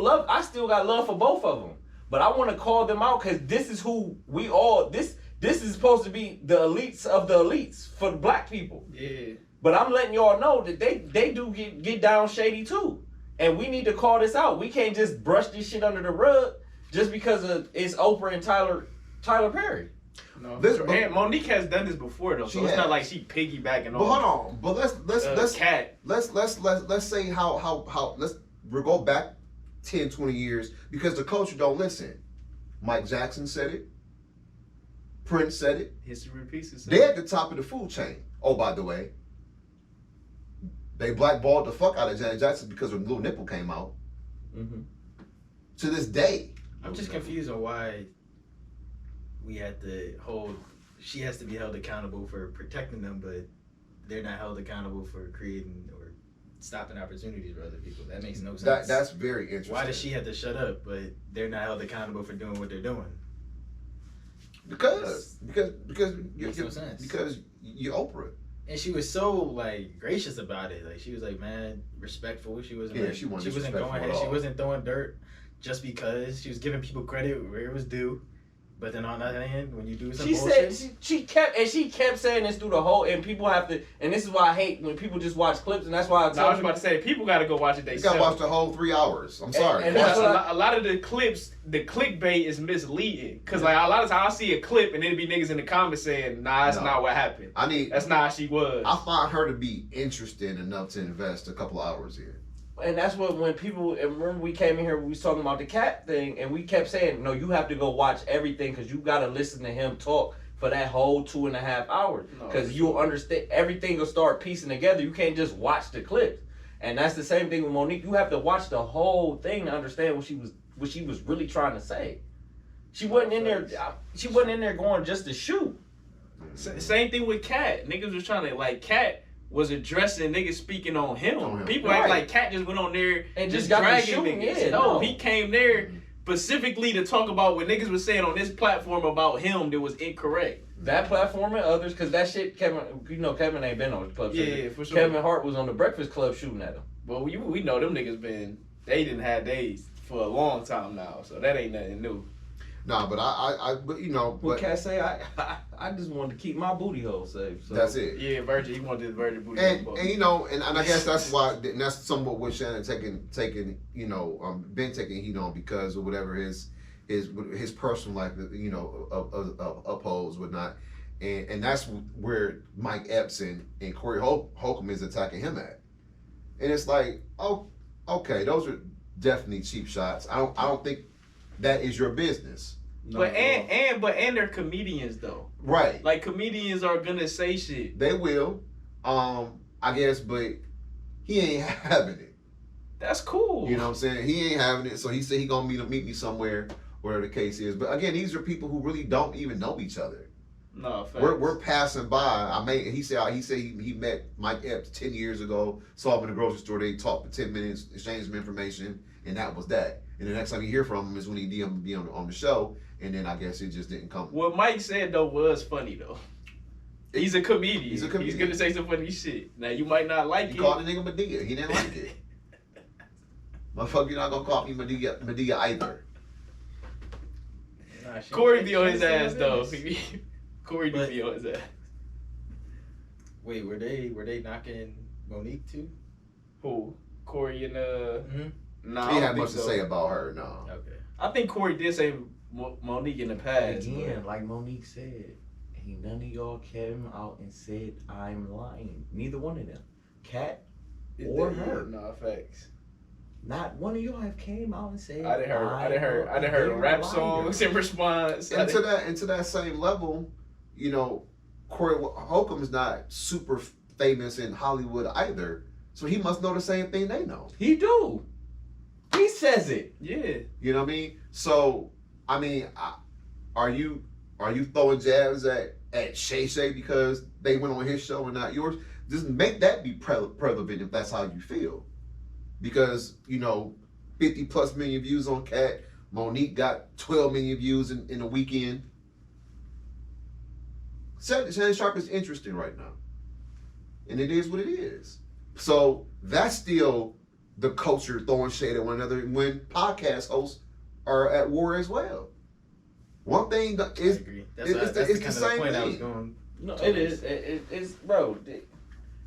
got love for both of them, but I want to call them out because this is who we all. This is supposed to be the elites of the elites for the black people. Yeah. But I'm letting y'all know that they do get down shady too. And we need to call this out. We can't just brush this shit under the rug just because it's Oprah and Tyler Perry. No, This- for sure. And Monique has done this before though, She so it's has. not like she piggybacking But hold on. on. But let's Cat. let's say how we'll go back 10, 20 years because the culture don't listen. Mike Jackson said it. Prince said it. History repeats itself. They're at the top of the food chain. Oh, by the way, they blackballed the fuck out of Janet Jackson because her little nipple came out. Mm-hmm. To this day, I'm just confused on why we had to hold. She has to be held accountable for protecting them, but they're not held accountable for creating or stopping opportunities for other people. That makes no sense. that's very interesting. Why does she have to shut up, but they're not held accountable for doing what they're doing? Because Makes no sense. because you're Oprah. And she was so like gracious about it. Like she was like mad, respectful. She wasn't. Yeah, like, she wasn't wasn't disrespectful going. at She all. wasn't throwing dirt just because. She was giving people credit where it was due. But then on the other hand, when you do some She bullshit, said she kept saying this through the whole, and people have to, and this is why I hate when people just watch clips, and that's why I No, I tell was you. about to say people got to go watch it. They You gotta watch the whole 3 hours. I'm sorry. and Because that's what a lot of the clips, the clickbait is misleading. Cause like a lot of times I see a clip and it'd be niggas in the comments saying, "Nah, that's No. not what happened. I need. That's not how she was." I find her to be interested enough to invest a couple hours in. And that's what when people, and remember we came in here, we was talking about the Cat thing, and we kept saying, no, you have to go watch everything because you got to listen to him talk for that whole 2.5 hours. No, Because for you'll sure. understand, everything will start piecing together. You can't just watch the clips. And that's the same thing with Monique. You have to watch the whole thing to understand what she was really trying to say. She wasn't in there. She wasn't in there going just to shoot. Same thing with Cat. Niggas was trying to like Cat was addressing niggas speaking on him. On him. People Right. act like Cat just went on there And just got to dragging shooting. niggas. Yeah, No, no. he came there specifically to talk about what niggas was saying on this platform about him that was incorrect. That platform and others, because that shit, Kevin ain't been on the club. Yeah, for sure. Kevin Hart was on the Breakfast Club shooting at him. Well, we know them niggas they didn't have days for a long time now, so that ain't nothing new. Nah, but but you know, What but Cat say? I just wanted to keep my booty hole safe. So. that's it. Yeah, Virgin, he wanted this Virgin booty. And you know, and I guess that's why, and that's somewhat what Shannon taking you know, been taking heat on because of whatever his personal life, you know, upholds whatnot, and that's where Mike Epps and Corey Holcomb is attacking him at, and it's like, oh, okay, those are definitely cheap shots. I don't think that is your business, No, but they're comedians though. right? Like comedians are gonna say shit. They will, I guess, but he ain't having it. That's cool. You know what I'm saying? He ain't having it, so he said he gonna meet me somewhere, whatever the case is. But again, these are people who really don't even know each other. No, facts. We're passing by. He said he met Mike Epps 10 years ago, saw him in the grocery store. They talked for 10 minutes, exchanged some information, and that was that. And the next time you hear from him is when he DM be on the show, and then I guess it just didn't come. What Mike said though was funny though. He's a comedian. He's a comedian. He's gonna say some funny shit. Now you might not like He it. called the nigga Medea. He didn't like it. Motherfucker, you're not gonna call me Medea either. Nah, she Corey was- be on she his was ass saying though. business. Corey do But- be on his ass. Wait, were they knocking Monique too? Who? Corey and Mm-hmm. Nah, He I had don't much think to so. say about her. No. Okay. I think Corey did say Monique in the past. Again, like Monique said, ain't none of y'all came out and said I'm lying. Neither one of them. Cat, but or her. Nah, facts. not one of y'all have came out and said I didn't heard rap songs in response. And to that same level, you know, Corey Holcomb is not super famous in Hollywood either, so he must know the same thing they know. He do. He says it. Yeah. You know what I mean? So, I mean, are you throwing jabs at Shay because they went on his show and not yours? Just make that be relevant if that's how you feel. Because, 50+ million views on Cat. Monique got 12 million views in a weekend. Shannon Sharpe is interesting right now. And it is what it is. So that's still the culture throwing shade at one another when podcast hosts are at war as well. One thing I is agree. it's That's the kind of same the point I was thing. going. No, it is. It's bro.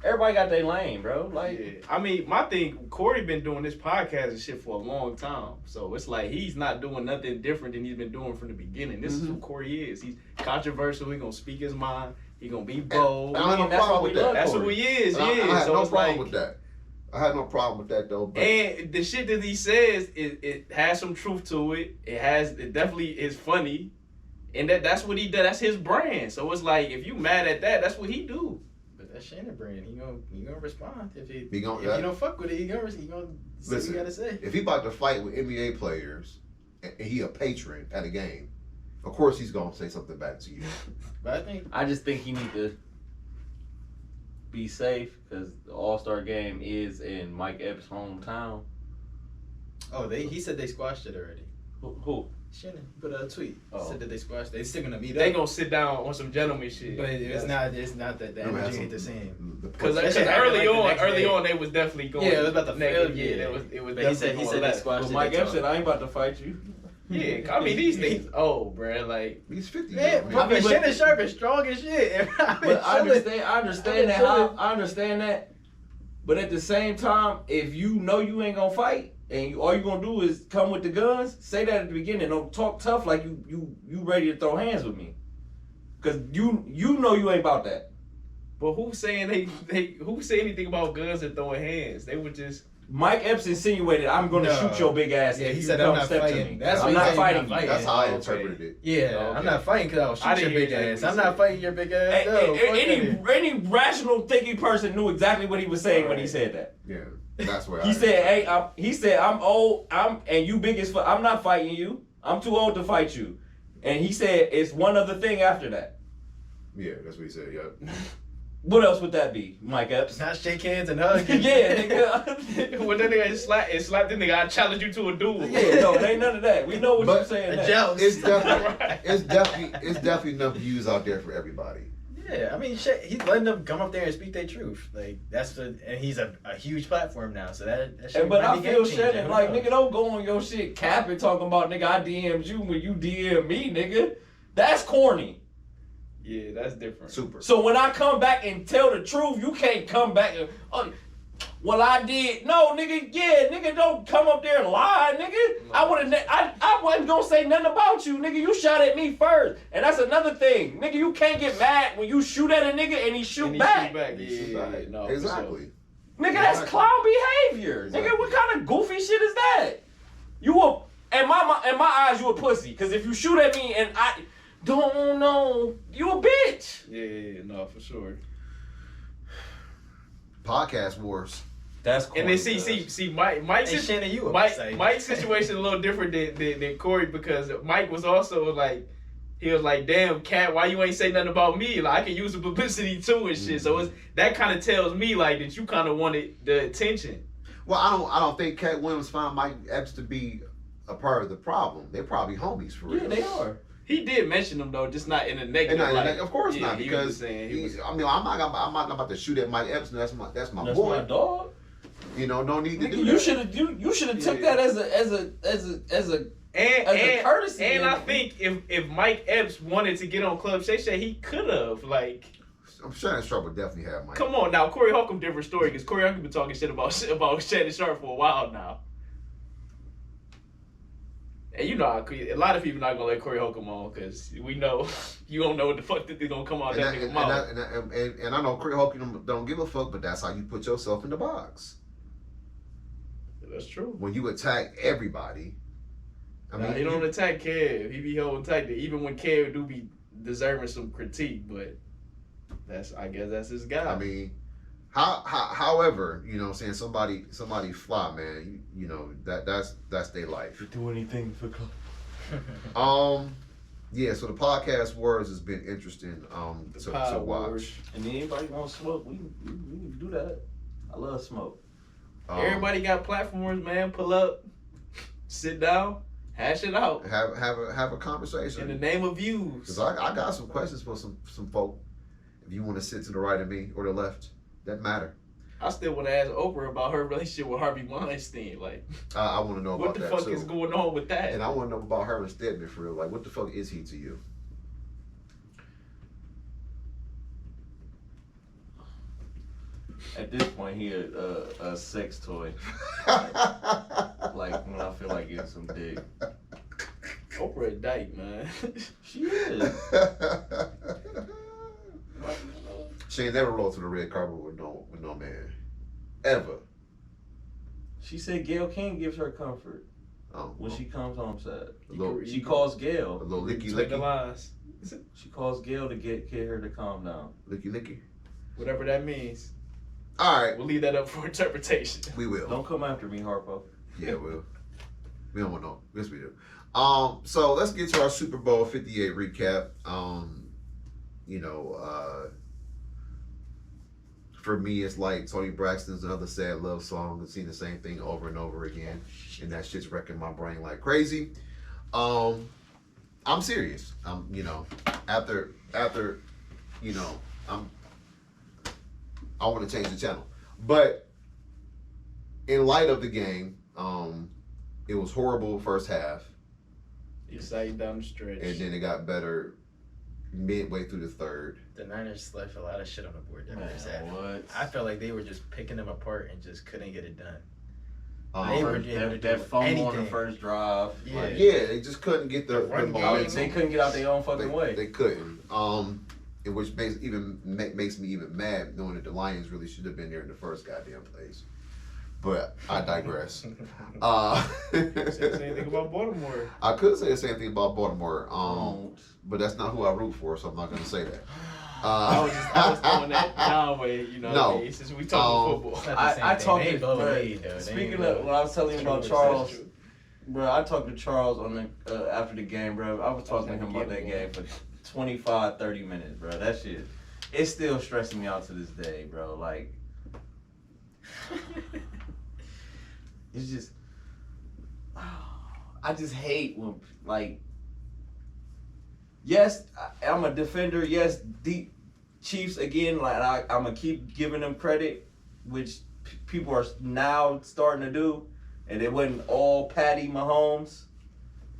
Everybody got their lane, bro. Like, Yeah. I mean, my thing, Corey been doing this podcast and shit for a long time. So it's like he's not doing nothing different than he's been doing from the beginning. This is who Corey is. He's controversial. He gonna speak his mind. He gonna be bold. And I have no that's problem why with we that. love That's Corey. who he is. I Yeah. had So no it's problem like, with that. I had no problem with that though. But and the shit that he says, it has some truth to it. It definitely is funny. And that's what he does. That's his brand. So it's like, if you mad at that, that's what he do. But that's Shannon brand. He gonna respond if He if gonna- you don't fuck with it. He gonna say what Listen, you gotta say. if he about to fight with NBA players and he a patron at a game, of course he's gonna say something back to you. But I just think he need to be safe because the All-Star game is in Mike Epps' hometown. he said they squashed it already. Who? Shannon put out a tweet. Oh. Said that they squashed. They still gonna meet They up. gonna sit down on some gentleman shit. But it's not that the Remember, energy had ain't the some- same. Because That shit happened early like the next early day. on, they was definitely going. Yeah, it was about to negative. fail, Yeah, yeah. it was But he said definitely they going left. squashed But it. Mike they Epps talked. said, I ain't about to fight you. Yeah, I mean these niggas old, bruh. Like He's 50. Man, though, I mean, but- Shannon Sharpe is strong as shit. But I understand that. chilling. I understand that. But at the same time, if you know you ain't gonna fight and all you gonna do is come with the guns, say that at the beginning. Don't talk tough like you ready to throw hands with me. Cause you know you ain't about that. but who saying who say anything about guns and throwing hands? They were just Mike Epps insinuated, I'm gonna No. shoot your big ass Yeah, if he you said, come I'm not step fighting. to me. That's I'm what he not said, fighting he's not you. That's how I Okay. interpreted it. Yeah, Okay. I'm not fighting because I'll shoot I your didn't big hear ass. that I'm he not said. fighting your big ass. No, fuck Any rational thinking person knew exactly what he was saying when he said that. Yeah, that's where He said, "Hey, I'm old. And you big as fuck. I'm not fighting you. I'm too old to fight you." And he said, "It's one other thing after that." Yeah, that's what he said. Yeah. What else would that be, Mike Epps? Not shake hands and hug. Yeah, nigga. when that nigga slapped the nigga, I challenge you to a duel. Yeah, no, it ain't none of that. We know what But- you're saying. A now. joust. It's definitely, Right. it's definitely enough views out there for everybody. Yeah, I mean, shit, he's letting them come up there and speak their truth. Like and he's a huge platform now, so that shit But might I be feel game-changing. Shannon Who like, knows? nigga, don't go on your shit capping talking about, nigga, I DM'd you when you DM me, nigga. That's corny. Yeah, that's different. Super. So when I come back and tell the truth, you can't come back and, oh, well, I did. No, nigga, yeah, nigga, don't come up there and lie, nigga. I wasn't gonna say nothing about you, nigga. You shot at me first. And that's another thing. Nigga, you can't get mad when you shoot at a nigga and he shoot And he back. shoot back. It's Yeah, right. no, for Exactly. Nigga, that's clown behavior. Exactly. Nigga, what kind of goofy shit is that? You a, in my eyes, you a pussy. Cause if you shoot at me and I don't know, you a bitch. Yeah, no, for sure. Podcast wars. That's And then see, Mike's Hey, Shannon, you Mike's situation a little different than Corey because Mike was also like, he was like, damn, Cat, why you ain't say nothing about me? Like, I can use the publicity too and shit. So it's, that kind of tells me like that you kind of wanted the attention. Well, I don't think Cat Williams found Mike Epps to be a part of the problem. They're probably homies for real. Yeah, they are. He did mention them though, just not in a And negative light. of course Yeah, not, he was because just saying he was. I mean, I'm not about to shoot at Mike Epps. That's my That's boy. my dog. You know, no need to Nigga, do you that. should have took Yeah. that as a And a courtesy, and man. I think if Mike Epps wanted to get on Club Shay Shay, he could have. Like, I'm Shannon Sharpe would definitely have Mike. come on now, Corey Holcomb, different story because Corey Holcomb been talking shit about Shannon Sharpe for a while now. And you know, a lot of people not gonna let Corey Holcomb on because we know you don't know what the fuck that they gonna come out that nigga mouth. And I know Corey Holcomb don't give a fuck, but that's how you put yourself in the box. That's true. When you attack everybody, I Nah, mean, he don't attack Kev. He be holding tight. Even when Kev do be deserving some critique, but I guess that's his guy. I mean, However, you know what I'm saying, somebody fly, man. You know, that's their life. Do anything for club. Yeah, so the podcast wars has been interesting to Pod watch. Wars. And then anybody want to smoke, we can do that. I love smoke. Everybody got platforms, man. Pull up, sit down, hash it out have a conversation. in the name of views. Because I got some questions for some folk. If you want to sit to the right of me or the left, doesn't matter. I still want to ask Oprah about her relationship with Harvey Weinstein. Like, I want to know what about the that fuck too. is going on with that? And I want to know about her and Stedman for real. Like, what the fuck is he to you? At this point, he a sex toy. Like when I feel like getting some dick. Oprah a dyke, man. She is. She ain't never rolled to the red carpet with no man, ever. She said Gail King gives her comfort when Oh, she comes home sad. a little, She calls a Gail. little licky Between the licky, lines. She calls Gail to get her to calm down. licky licky. Whatever that means. All right, We'll leave that up for interpretation. we will. Don't come after me, Harpo. Yeah, we'll. We don't want to know. Yes, we do. So let's get to our Super Bowl 58 recap. You know, for me, it's like Tony Braxton's Another Sad Love Song. I've seen the same thing over and over again, and that shit's wrecking my brain like crazy. I'm serious. You know, after, you know, I want to change the channel, but in light of the game, it was horrible first half, Excited down the stretch. and then it got better midway through the third. The Niners left a lot of shit on the board that Man, first half. what? I felt like they were just picking them apart and just couldn't get it done. Um, They were First- able to that do fumble on the anything. first drive. Yeah. Like, yeah, they just couldn't get the run game. momentum. they couldn't get out their own fucking way. They couldn't. And which makes me even mad knowing that the Lions really should have been there in the first goddamn place. But I digress. Say the same thing about Baltimore. I could say the same thing about Baltimore. Don't. But that's not who I root for, so I'm not gonna say that. I was throwing that down way, you know. No. What I mean? Since we talking It's football. not the same I thing. talked They to ain't blowing bruh, the lead, though. They ain't Speaking blowing of, when I was telling you about True, Charles, that's true. bro, I talked to Charles on the after the game, bro. I was talking to him about that game for 25, 30 minutes, bro. That shit, it's still stressing me out to this day, bro. Like, it's just, I just hate when, like, yes, I'm a defender. Yes, deep Chiefs again. Like, I'm gonna keep giving them credit, which people are now starting to do. And it wasn't all Patty Mahomes.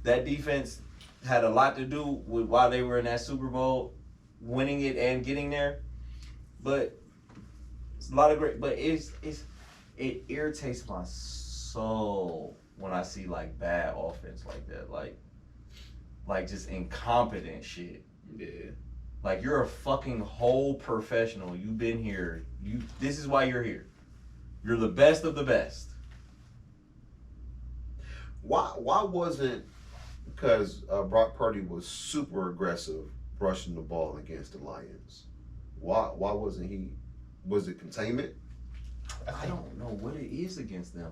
That defense had a lot to do with why they were in that Super Bowl, winning it and getting there. But it's a lot of great. But it irritates my soul when I see like bad offense like that, like just incompetent shit. Yeah. Like, you're a fucking whole professional. You've been here. This is why you're here. You're the best of the best. Why wasn't, because Brock Purdy was super aggressive rushing the ball against the Lions. Why wasn't he? Was it containment? I don't know what it is against them.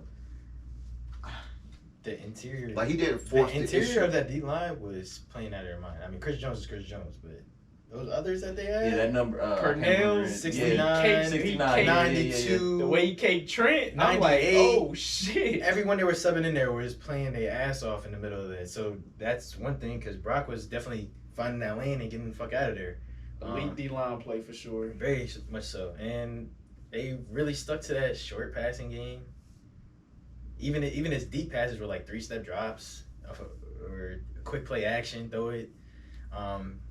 The interior. Like, he didn't force The the interior issue. of that D line was playing out of their mind. I mean, Chris Jones is Chris Jones, but those others that they had. Yeah, that number. Purnell, 69, 69, 92. The way he caked Trent, and I'm like, 98. oh shit. Everyone they were subbing in there was playing their ass off in the middle of it. So that's one thing, because Brock was definitely finding that lane and getting the fuck out of there. Elite D line play for sure. Very much so. And they really stuck to that short passing game. Even his deep passes were like 3-step drops or quick play action, throw it.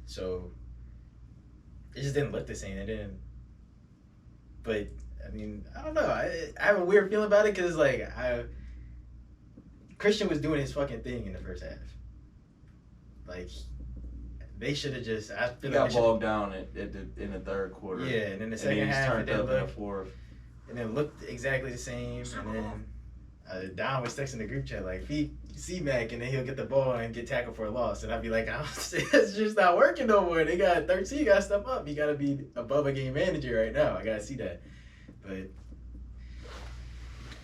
So it just didn't look the same. It didn't. But I mean, I don't know. I have a weird feeling about it because it's like Christian was doing his fucking thing in the first half. Like, they should have just. I He feel got like they should- bogged down in the third quarter. Yeah, and then the And second then he's half, it turned didn't up in the look. fourth. And it looked exactly the same. And then Don was texting the group chat like, feed C-Mac, and then he'll get the ball and get tackled for a loss. And I'd be like, it's just not working no more. They got 13, you got to step up. You got to be above a game manager right now. I got to see that. But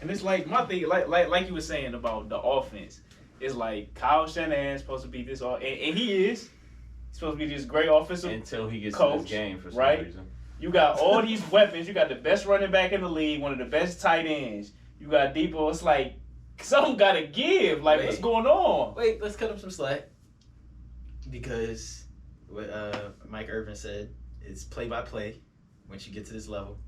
And it's like my thing, like you were saying about the offense. It's like Kyle Shanahan's supposed to be this all, and he is. He's supposed to be this great offensive. Until he gets coach, in this game for some right? reason. You got all these weapons. You got the best running back in the league, one of the best tight ends. You got Debo. It's like something got to give. Like, what's going on? wait, let's cut him some slack. Because what Mike Irvin said is play by play. Once you get to this level,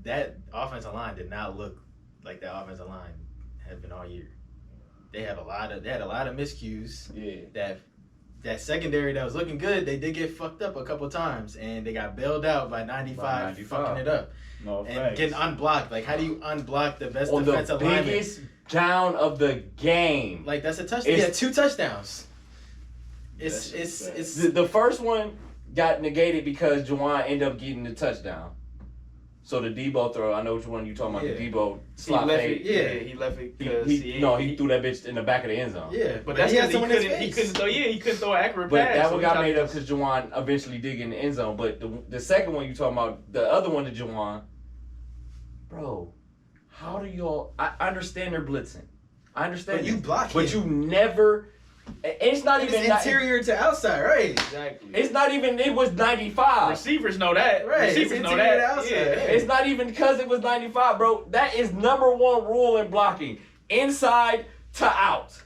that offensive line did not look like that offensive line has been all year. They had a lot of miscues. Yeah. That secondary that was looking good, they did get fucked up a couple times, and they got bailed out by 95, fucking it up. No, And facts. getting unblocked. Like, how do you unblock the best On the defensive lineman? biggest down of the game. Like, that's a touchdown. It's- Yeah, 2 touchdowns. That's The first one got negated because Juwan ended up getting the touchdown. So the Debo throw, I know which one you talking about. Yeah. The Debo he slot left fade. it. Yeah, he left it because He threw that bitch in the back of the end zone. Yeah, But that's he had because someone in his he face. couldn't throw. Yeah, he couldn't throw an accurate But pass. that so one he got tried made to up because Juwan eventually did get in the end zone. But the second one you talking about, the other one to Juwan, bro, how do y'all? I understand they're blitzing. I understand. But you this, block but him. you never. It's not It's even interior to outside, right? Exactly. It's not even. It was 95. Receivers know that. Right, Receivers it's know interior that. to outside, Yeah. yeah. It's not even because it was 95, bro. That is number one rule in blocking. Inside to out.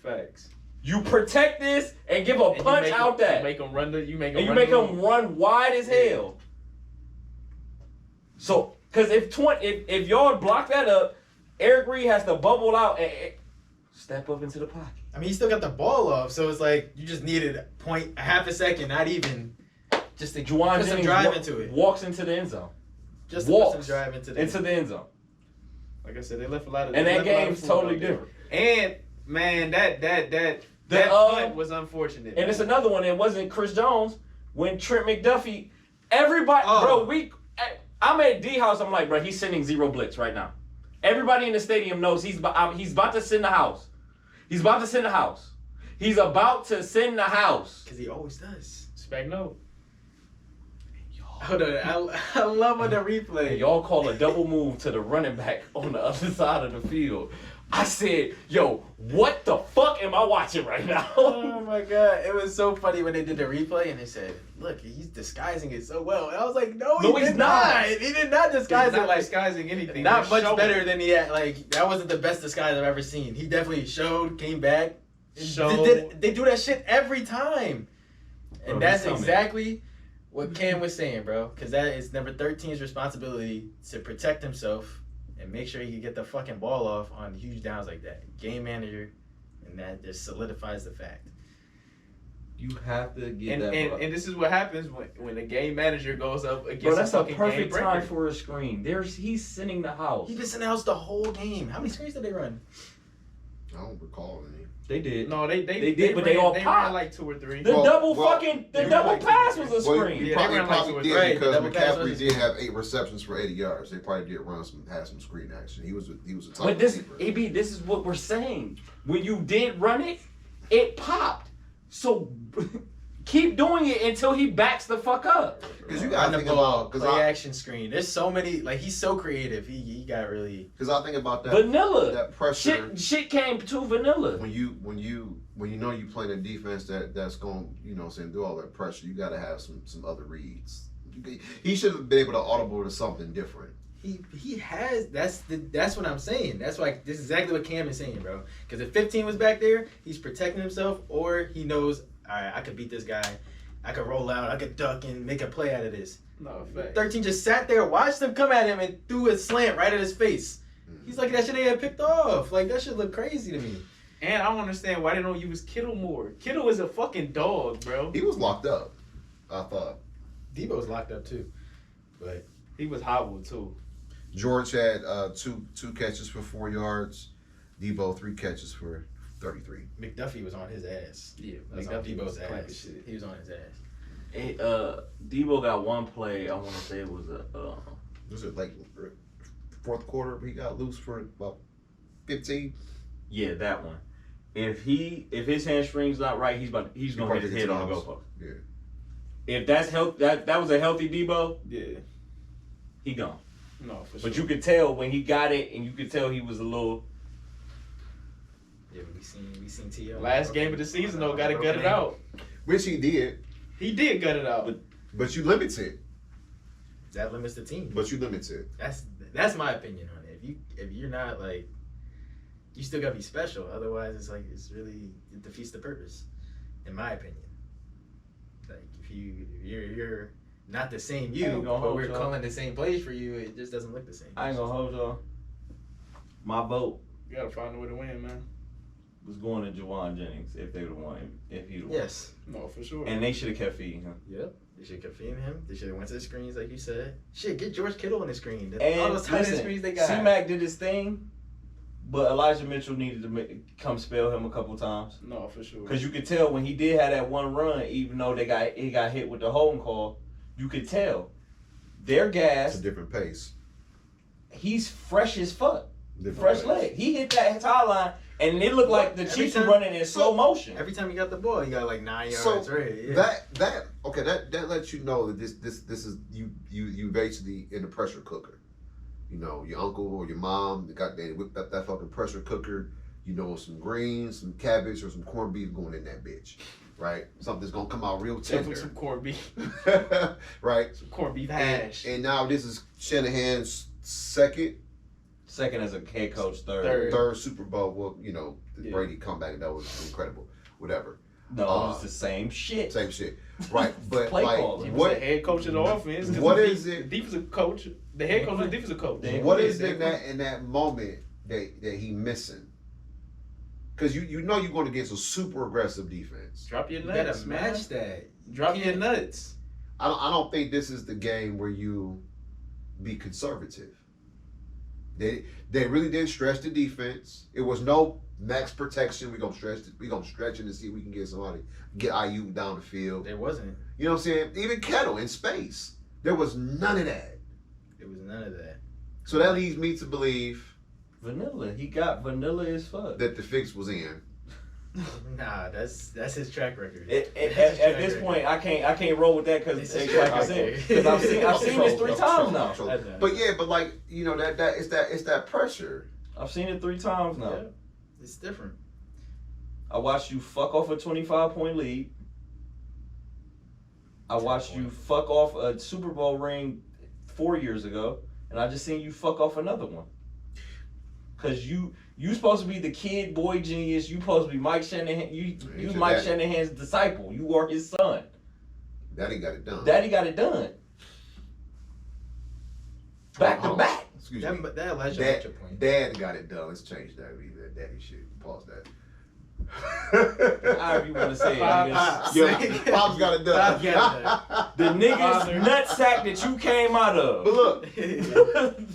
Facts. You protect this and give a And you punch make out them, that. You make them run the. You make them. And you run make the them run wide as hell. So, because if y'all block that up, Eric Reed has to bubble out and step up into the pocket. I mean, he still got the ball off, so it's like you just needed a half a second, not even, just to Juwan put some Jennings drive into it. walks into the end zone. Just to put walks some drive into the Into the end zone. Like I said, they left a lot of. And they that left a lot of game's food totally out there. different. And man, that The, punt was unfortunate. And it's another one. It wasn't Chris Jones when Trent McDuffie. Everybody, Oh. bro. I'm at D house. I'm like, bro. He's sending zero blitz right now. Everybody in the stadium knows he's about to send the house. He's about to send the house. He's about to send the house. Because he always does. Spagno. Hold on, I love on the replay. And y'all call a double move to the running back on the other side of the field. I said, yo, what the fuck am I watching right now? Oh my god, it was so funny when they did the replay and they said, "Look, he's disguising it so well." And I was like, "No, No, he's he's not. not. He did not disguise He's not it like disguising anything. not They're much showing. better than he had. Like that wasn't the best disguise I've ever seen. He definitely showed, came back. Showed. They do that shit every time, and Bro, that's he's coming. exactly what Cam was saying, bro. Because that is number 13's responsibility to protect himself and make sure he can get the fucking ball off on huge downs like that. Game manager, and that just solidifies the fact. You have to get And this is what happens when the game manager goes up against Bro, that's a a fucking perfect game time breaker. for a screen. He's sending the house. He just announced the whole game. How many screens did they run? I don't recall any. They did. No, they did, but they all ran popped. like 2 or 3. The Well, double well, the you double like- pass was a Well, screen. you Yeah, probably, they ran like two or did three. Right, because double pass McCaffrey was- did have 8 receptions for 80 yards. They probably did have some screen action. He was a top But this, receiver. AB, this is what we're saying. When you did run it, it popped. So keep doing it until he backs the fuck up. Because you Run gotta the think ball, about because play I action screen. There's so many. Like he's so creative. He got really. think about that Vanilla. that pressure Shit came to vanilla. when you know you playing a defense that's going do all that pressure. You got to have some other reads. He should have been able to audible to something different. He has. That's what I'm saying. That's why this is exactly what Cam is saying, bro. Because if 15 was back there, he's protecting himself, or he knows, all right, I could beat this guy. I could roll out. I could duck and make a play out of this. No, fact. 13 just sat there, watched him come at him, and threw a slant right at his face. He's like, that shit ain't picked off. Like, that shit look crazy to me. And I don't understand why they don't use Kittle more. Kittle is a fucking dog, bro. He was locked up, I thought. Debo's locked up, too. But He was hobbled too. George had two catches for 4 yards. Debo 3 catches for 33. McDuffie was on his ass. Yeah, That's on McDuffie was Debo's clapping ass. shit. He was on his ass. Hey, Debo got one play. I want to say it was Was it like fourth quarter? He got loose for about 15. yeah, that one. If his hamstring's not right, he's gonna hit his head on the goalpost. Yeah. If that's that was a healthy Debo, Yeah. he gone. No, for sure. But you could tell when he got it, and you could tell he was a little. Yeah, we seen T.O. Last game of the season though, gotta gut it out. Which he did, He did gut it out. but you limited. That limits the team. But you limited. That's my opinion on it. If you're not like, you still gotta be special. Otherwise, it defeats the purpose, in my opinion. Like if you're not the same I you, ain't gonna but hold we're y'all. calling the same plays for you, it just doesn't look the same. I ain't gonna hold y'all. My vote You gotta find a way to win, man. was going to Jawan Jennings if they would have won him, if he'd have won. Yes. No, for sure. And they should have kept feeding him. Yep. They should have feeding him. They should have went to the screens like you said. Shit, get George Kittle on the screen. And All those tight end listen, screens they got. C-Mac did his thing, but Elijah Mitchell needed to come spell him a couple times. No, for sure. Because you could tell when he did have that one run, even though he got hit with the holding call, you could tell. They're It's a gassed. different pace. He's fresh as fuck. Different Fresh pace. leg. He hit that tie line, and it looked like the Every Chiefs were time- running in slow motion. Every time he got the ball, he got like 9 So, yards. Right? Yeah. That lets you know that this is you basically in the pressure cooker. You know, your uncle or your mom they whipped up that fucking pressure cooker. You know, some greens, some cabbage, or some corned beef going in that bitch, right? Something's gonna come out real Definitely tender, some corned beef. right? Some corned beef And, hash. and now this is Shanahan's second, Second as a head coach, Third. third Super Bowl. Well, you know, the Yeah. Brady comeback, that was incredible. Whatever, No, it was the same shit. same shit, right? But Play like, caller. He was what the head coach of the offense. 'Cause what the is de- it- The defensive coach. The head coach was the defensive coach. They- What Yeah, is they- in that moment that he missing? Because you know you're going against a super aggressive defense. Drop your You nuts, gotta man. match that. Drop You your can't- nuts. I don't think this is the game where you be conservative. They really didn't stretch the defense. It was no max protection. We gonna stretch it and see if we can get IU down the field. There wasn't. You know what I'm saying? Even Kettle in space. There was none of that. It was none of that. So that leads me to believe Vanilla. He got vanilla as fuck. that the fix was in. Nah, that's his track record. At That's his track this record. point, I can't roll with that because, It's like his I track said, record. because I've seen this 3 times now. But yeah, but like you know that it's that pressure. I've seen it 3 times now. Yeah. It's different. I watched you fuck off a 25-point lead. I watched you fuck off a Super Bowl ring 4 years ago, and I just seen you fuck off another one. Cause you supposed to be the kid boy genius. You supposed to be Mike Shanahan. You Ain't Mike that. Shanahan's disciple. You are his son. Daddy got it done. Daddy got it done. Back to Hold on. back. Excuse me. That Elijah Dad, Mitchell point. Dad got it done. Let's change that. Read that daddy shit. Pause that. However you want to say it. Pops. Yeah, Pop's got it done. Pops got The nigga's Father. nutsack that you came out But of. look,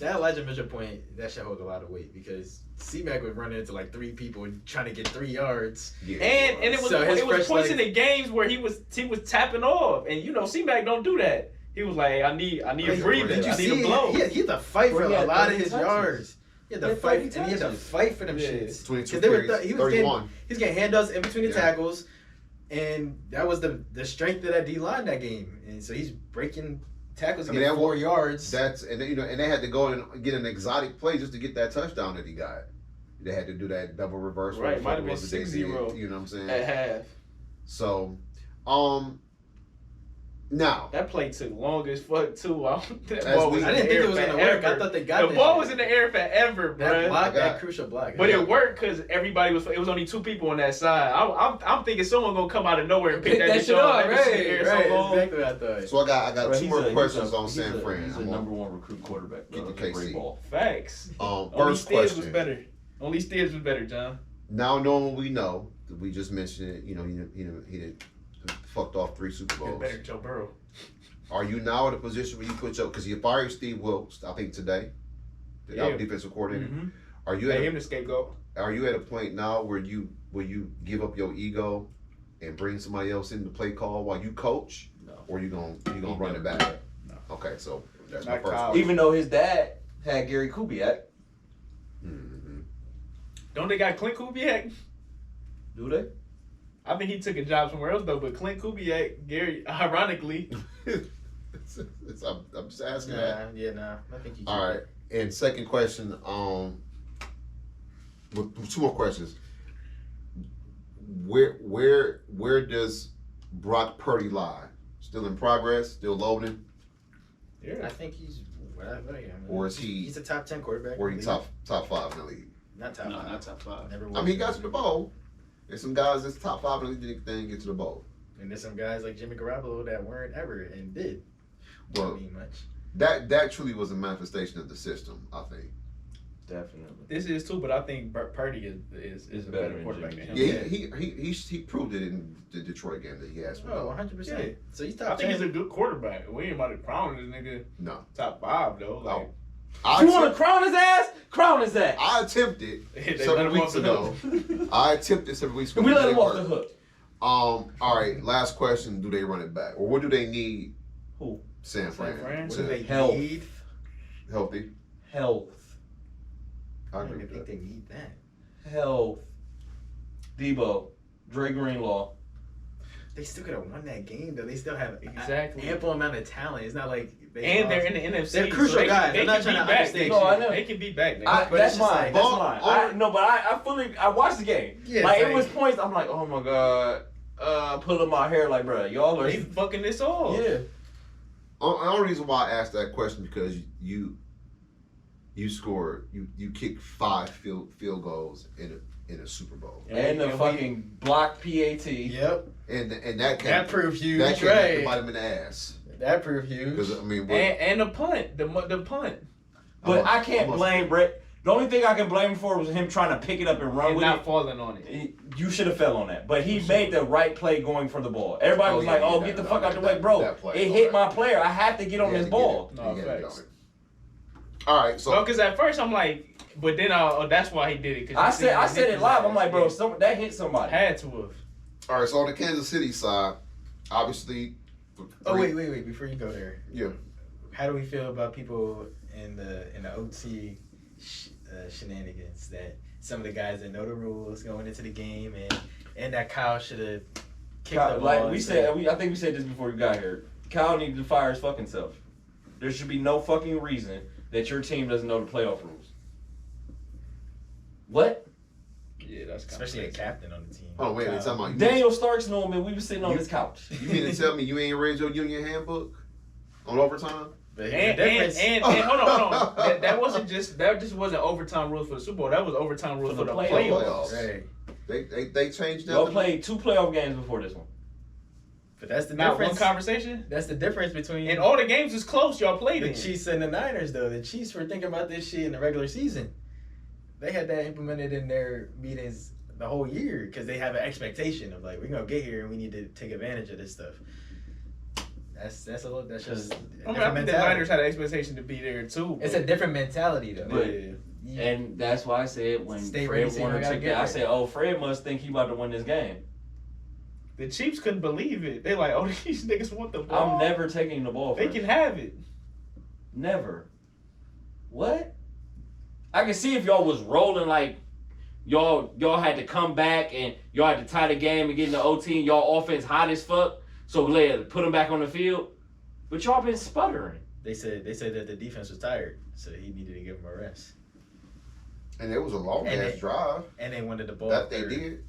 That Elijah Mitchell point, that should hold a lot of weight because C-Mac was running into like 3 people trying to get 3 yards. yeah, And it was So his it was fresh points in legs- the games where he was tapping off, and you know C-Mac don't do that. He was like, I need a breather. Did you I need see? a blow. He had to fight for Bro, he a had lot of 30 his touches. yards. He had to He had fight, 30 and he had to touches. fight for them Yeah. shits. 22 'Cause they were carries, he was getting 31. he's getting handoffs in between the Yeah. tackles, and that was the strength of that D line that game. And so he's breaking tackles to I mean, get that 4 was- yards. That's and you know, and they had to go and get an exotic play just to get that touchdown that he got. They had to do that double reverse. Right, whatever might have it been was that they 6-0 did, you know what I'm saying? At half. So, now That play took long as fuck too. That As ball we- was I in didn't the think air it was gonna forever. work. I thought they got the that ball shit. was in the air forever, that bruh. block, I got- that crucial block. But it worked because everybody was. It was only 2 people on that side. I'm thinking someone gonna come out of nowhere and pick that shit up. That shit in the air so long. Exactly what I thought. so I got Bro, 2 he's more a- questions he's a- on he's San a- Fran. He's a I'm on- number 1 recruit quarterback. Get the Great KC. ball. Facts. Only First Steers was question. better. Only Steers was better, John. Now knowing what we know, we just mentioned it. You know, he did fucked off 3 Super Good Bowls. better than Joe Burrow. Are you now in a position where you put your because you fired Steve Wilkes, I think today, the Yeah. defensive coordinator. Mm-hmm. Are you Made at him the scapegoat. a point now where you give up your ego and bring somebody else in to play call while you coach, No. or you gonna run it never back? No. Okay, so that's Not my first Kyle. question. Even though his dad had Gary Kubiak. Mhm. Don't they got Clint Kubiak? Do they? I think he took a job somewhere else though. But Clint Kubiak, Gary, ironically, I'm just asking that. I think you. All right. And second question, with two more questions. Where does Brock Purdy lie? Still in progress? Still loading? I think he's whatever. Or is he? He's a top 10 quarterback. Or in he the league. top 5 in the league? Not top No, 5. not top 5. Never I was. mean, he got to the bowl. There's some guys that's top 5 in the league that didn't get to the bowl. And there's some guys like Jimmy Garoppolo that weren't ever and did. Well, I mean much. that truly was a manifestation of the system, I think. Definitely. This is too, but I think Purdy is a better better than quarterback than Jimmy. him. Yeah, he proved it in the Detroit game that he asked for. Oh, 100%. Yeah. So he's I top think 10. he's a good quarterback. We ain't about to crown this nigga No. top 5 though. Like, I You want to attempt- crown his ass? Crown his ass. I attempted they let several him weeks off the ago. hook. I attempted several weeks ago. We let It him off the worked. hook. All right, last question. Do they run it back? Or what do they need Who? San Fran Fran? What to do they Health. need? healthy? Health. I I agree don't with even think that. they need that. Health. Debo. Dre Greenlaw. They still could have won that game though. They still have Exactly. ample amount of talent. It's not like they And they're lost. in the NFC. They're crucial so they, guys. They I'm not can trying beat to back. understate They, you. No, I know. they can beat back. Nigga. But That's it's just mine. like- That's Ball- mine. all- I watched the game. Yeah, like it's it was points. I'm like, oh my god. Pulling my hair like, bro, y'all are. They fucking this off. Yeah. The only reason why I asked that question because you scored you kicked 5 field goals in a Super Bowl, And the we- fucking block PAT. Yep. and that That can proved huge, that can right? bite him in the ass That proved huge. because I mean what, And the punt, the punt, But I can't must- blame Brett. The only thing I can blame him for was him trying to pick it up and run and with not it. falling on it. You should have fell on that. But he made the right play going for the ball. Everybody Oh, was yeah, like, yeah, oh, that- get the no, fuck out that- the way, bro. that play, It all hit right. my player. I have to get on He had this to get ball. it. No, He had to get facts. on it. All right, so No, because at first I'm like, but then that's why he did it. 'Cause I you said see I him said hit it his live. I'm ass. like, bro, Yeah. that hit somebody. Had to have. all right, so on the Kansas City side, obviously. Oh wait, before you go there, Yeah. how do we feel about people in the OT shenanigans that some of the guys that know the rules going into the game and that Kyle should have kicked the ball. Like we instead. said, I think we said this before you got here. Kyle needs to fire his fucking self. There should be no fucking reason that your team doesn't know the playoff rules. What? Yeah, that's kinda especially a crazy. captain on the team. Oh wait, Kyle. it's talking about you. Daniel Starks knew him, and we were sitting on You- his couch. You mean to tell me you ain't read your union handbook on overtime? But And the difference, hold on. That wasn't just wasn't overtime rules for the Super Bowl. That was overtime rules For for the the playoffs. playoffs. right? They changed Y'all that. played 2 playoff games before this one. But that's the Not one difference. conversation. That's the difference between And all the games is close. Y'all played the in. Chiefs and the Niners, though. The Chiefs were thinking about this shit in the regular season. They had that implemented in their meetings the whole year because they have an expectation of like we're gonna get here and we need to take advantage of this stuff. That's just. I mean, I different think the mentality. Niners had an expectation to be there too. It's a different mentality though. But- yeah. And that's why I said when Stay Fred ready, Warner I gotta took get that, I ready. said, oh, Fred must think he about to win this game. The Chiefs couldn't believe it. They like, oh, these niggas want the ball. I'm never taking the ball They first. can have it. Never. What? I can see if y'all was rolling like y'all had to come back and y'all had to tie the game and get in the OT and y'all offense hot as fuck. So put them back on the field. But y'all been sputtering. They said that the defense was tired, so he needed to give them a rest. And it was a long And ass they- drive And they wanted the ball. that they third. did.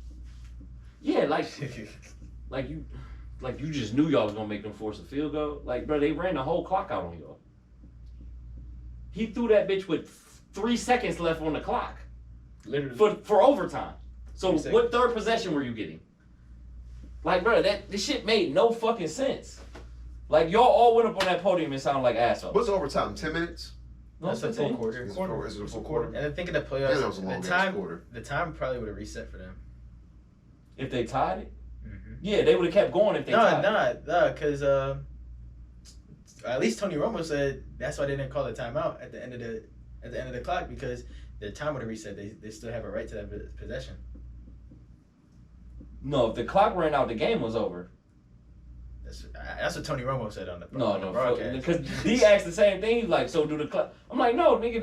Yeah, like you just knew y'all was gonna make them force a field goal. Like, bro, they ran the whole clock out on y'all. He threw that bitch with 3 seconds left on the clock Literally. for overtime. So 3 what third possession were you getting? Like, bro, this shit made no fucking sense. Like, y'all all went up on that podium and sounded like assholes. What's overtime? 10 minutes? No, That's a full 15. quarter. Is it a full quarter? And I think in the Yeah, playoffs, that was a long the ass time quarter. the time probably would have reset for them. If they tied it, Mm-hmm. yeah, they would have kept going if they tied it. Because at least Tony Romo said that's why they didn't call a timeout at the end of the clock because their time would have reset. They still have a right to that possession. No, if the clock ran out, the game was over. That's what Tony Romo said on the No, broadcast. because D asked the same thing. He's like, so do the clock? I'm like, no, nigga.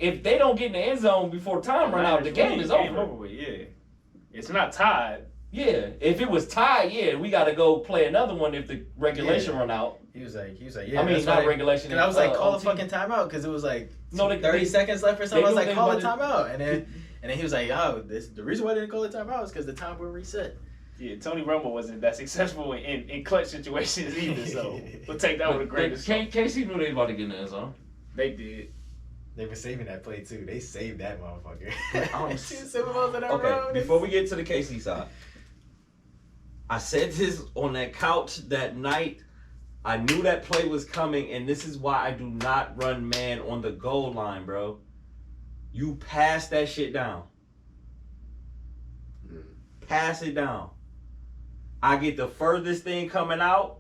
If they don't get in the end zone before time run out, the game is over. with, yeah. It's not tied. Yeah, if it was tied, yeah, we got to go play another one if the regulation run out. He was like, yeah. I mean, that's not why- regulation. And I was like, call a OT. fucking timeout because it was like No, they- 30 they- seconds left or something. I was knew like, they call a wanted- timeout, and then he was like, oh, the reason why I didn't call a timeout is because the time will reset. Yeah, Tony Romo wasn't that successful in clutch situations either, so we'll take that with a grain of salt. KC knew they was about to get in the end zone. They did. They were saving that play too. They saved that motherfucker. I'm 2 Super Bowls in a Okay, row. before we get to the KC side, I said this on that couch that night. I knew that play was coming, and this is why I do not run man on the goal line, bro. You pass that shit down. Pass it down. I get the furthest thing coming out.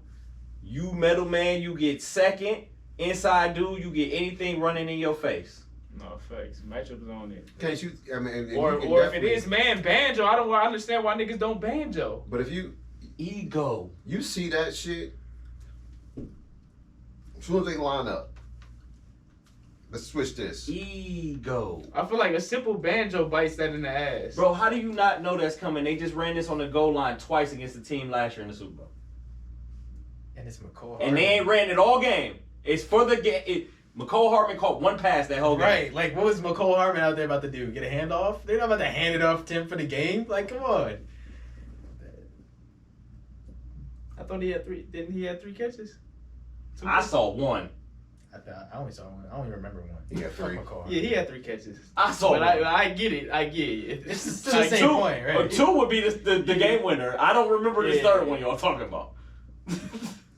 You middleman, you get second. Inside dude, you get anything running in your face. No facts. Matchup is on it. Can't you? I mean, and Or you can if it definitely- is man banjo, I don't understand why niggas don't banjo. But if you Ego. see that shit, as soon as they line up, let's switch this. Ego. I feel like a simple banjo bites that in the ass. Bro, how do you not know that's coming? They just ran this on the goal line twice against the team last year in the Super Bowl. And it's McCall. And they ain't ran it all game. It's for the game. McCole Hartman caught one pass that whole game. Right, like what was McCole Hartman out there about to do? Get a handoff? They're not about to hand it off to him for the game. Like, come on. I thought he had three. Didn't he have 3 catches? Two I catches? saw one. I only saw one. I don't even remember one. He had 3. Fuck McCall Yeah, Hartman. he had 3 catches. I saw But one. I get it. I get it. It's It's still the same point, right? Or two would be the game winner. I don't remember this Yeah. third one y'all talking about.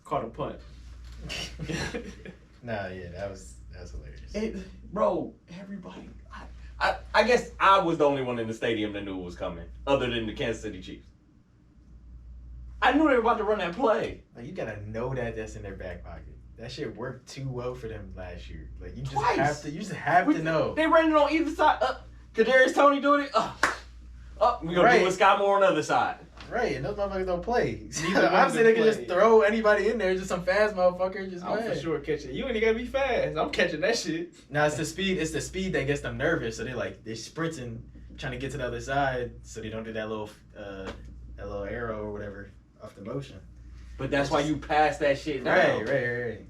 Caught a punt. Nah, yeah, that was hilarious. Bro, everybody. I guess I was the only one in the stadium that knew it was coming, other than the Kansas City Chiefs. I knew they were about to run that play. Like, you gotta know that that's in their back pocket. That shit worked too well for them last year. Like, you just Twice. have to know. They ran it on either side. Kadarius Toney doing it. We gonna Right. do with Sky Moore on the other side. Right, and those motherfuckers don't play. Neither one Obviously, of they them can just play. throw anybody in there, just some fast motherfucker. Just go I'm for ahead. sure catching. You ain't gotta be fast. I'm catching that shit. Now it's the speed. It's the speed that gets them nervous. So they're sprinting, trying to get to the other side, so they don't do that little arrow or whatever off the motion. But that's why you pass that shit down. Right.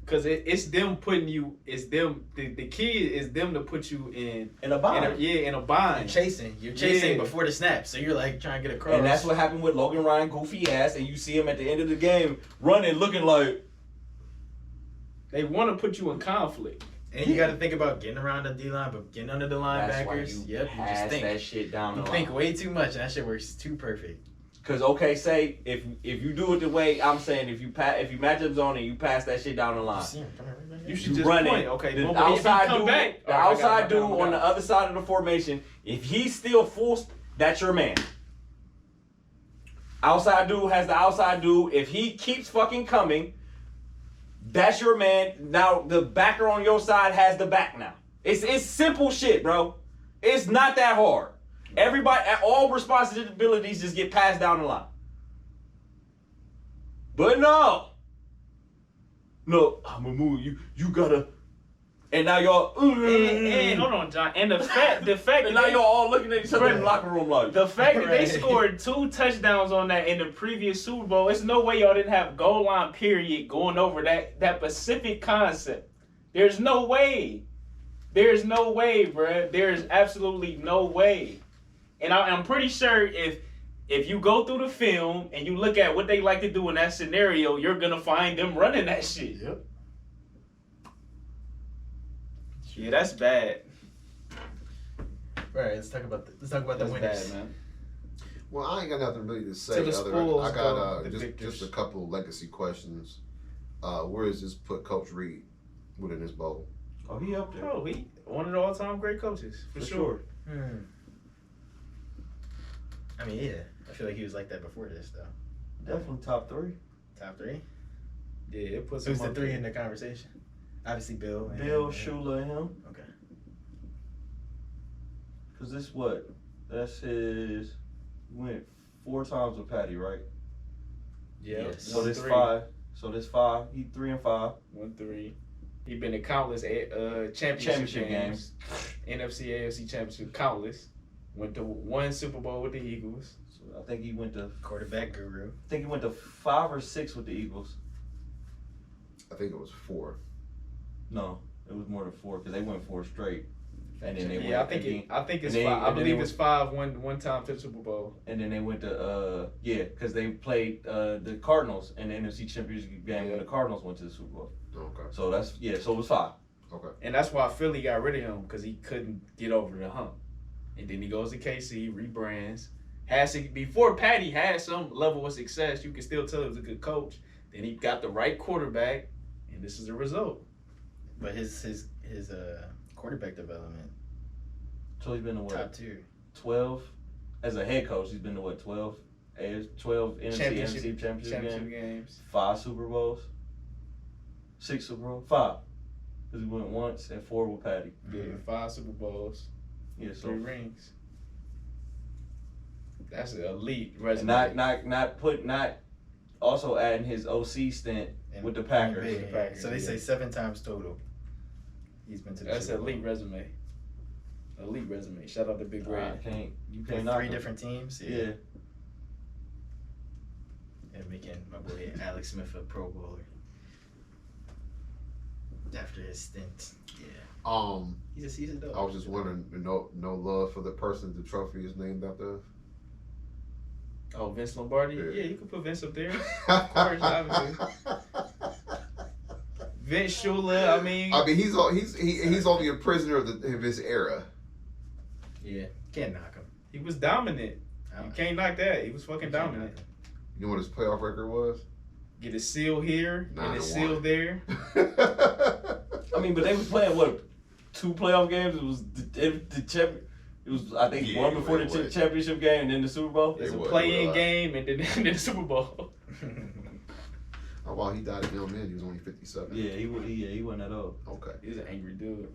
Cause it's them putting you. It's them. The key is them to put you in In a bind. in a You're bind. chasing Yeah. before the snap, so you're like trying to get across. And that's what happened with Logan Ryan, goofy ass, and you see him at the end of the game running, looking like. They want to put you in conflict. And you got to think about getting around the D line, but getting under the That's why linebackers. you You pass just think. that shit down You the think line. way too much, and that shit works too perfect. Cause okay, say if you do it the way I'm saying, if you match up zone and you pass that shit down the line, You should you just run point. it. Okay, The boom, but if he outside come dude, back, the all right, I got outside it, dude I got it. on the other side of the formation, if he's still full, that's your man. Outside dude has the outside dude. If he keeps fucking coming, that's your man. Now the backer on your side has the back now. It's simple shit, bro. It's not that hard. Everybody, all responsibilities just get passed down the line. But no, I'm gonna move you. You gotta. And now y'all. And hold on, John. And the fact And that now they, y'all all looking at each other in the locker room like. the fact that they Right. scored 2 touchdowns on that in the previous Super Bowl, it's no way y'all didn't have goal line period going over that Pacific concept. There's no way. There's no way, bruh. There's absolutely no way. And I'm pretty sure if you go through the film and you look at what they like to do in that scenario, you're gonna find them running that shit. Yep. Yeah, that's bad. Right. Let's talk about the That's winners. bad, man. Well, I ain't got nothing really to say. To the other than spoils I got go the just victors. a couple legacy questions. Where does this put Coach Reed within this bowl? Oh, he up there. Oh, he one of the all-time great coaches for, sure. I mean, yeah. I feel like he was like that before this, though. Definitely top 3. Top 3. Yeah, it puts Who's him the up 3 there. in the conversation? Obviously, Bill. and- Bill, Shula, and him. Okay. Cause this what? That's his. Went 4 times with Patty, right? Yeah, Yes. So this 5. So this 5. He 3 and 5. 1-3. He been to countless championship games. NFC, AFC championship, countless. Went to 1 Super Bowl with the Eagles. So I think he went to. Quarterback guru. I think he went to 5 or 6 with the Eagles. I think it was 4. No, it was more than 4 because they went 4 straight. And then they Yeah, went again, I think it's and then- 5. I and then believe they it's 5 one time to the Super Bowl. and then they went to because they played the Cardinals in the NFC Championship game when the Cardinals went to the Super Bowl. Okay. So so it was 5. Okay. And that's why Philly got rid of him, because he couldn't get over the hump. And then he goes to KC, rebrands. Before Patty had some level of success, you can still tell he was a good coach. Then he got the right quarterback, and this is the result. But his quarterback development So he's been to what? top tier. 12 as a head coach. He's been to what? 12 NFC championship games. Games. 5 Super Bowls. 6 Super Bowls. 5. Because he went once and 4 with Patty. Yeah, 5 Super Bowls, Yeah, 3 so rings. That's an elite resume. not also adding his OC stint And with the Packers. Green Bay. The Packers, So they yeah. say 7 times total. He's been to the That's Super an Bowl. elite resume. Elite resume. Shout out to Big Red. You With can't knock 3 him. different teams. Yeah. And making my boy Alex Smith a Pro Bowler after his stint. Yeah, he's a seasoned dog. I was just wondering, no love for the person the trophy is named after. Oh, Vince Lombardi? Yeah. Yeah, you could put Vince up there. Of course, obviously. Vince Shula, I mean, he's only a prisoner of his era. Yeah, can't knock him. he was dominant. You can't knock that. He was fucking dominant. You know what his playoff record was? Get a seal here and a 9-1. seal there. I mean, but they was playing what 2 playoff games. It was the champ. It was I think Yeah, one before it the was. championship game and then the Super Bowl. It's a was, play-in it was. game and then the Super Bowl. Oh wow, he died a young man. He was only 57. Yeah, he wasn't that old. Okay. He was an angry dude.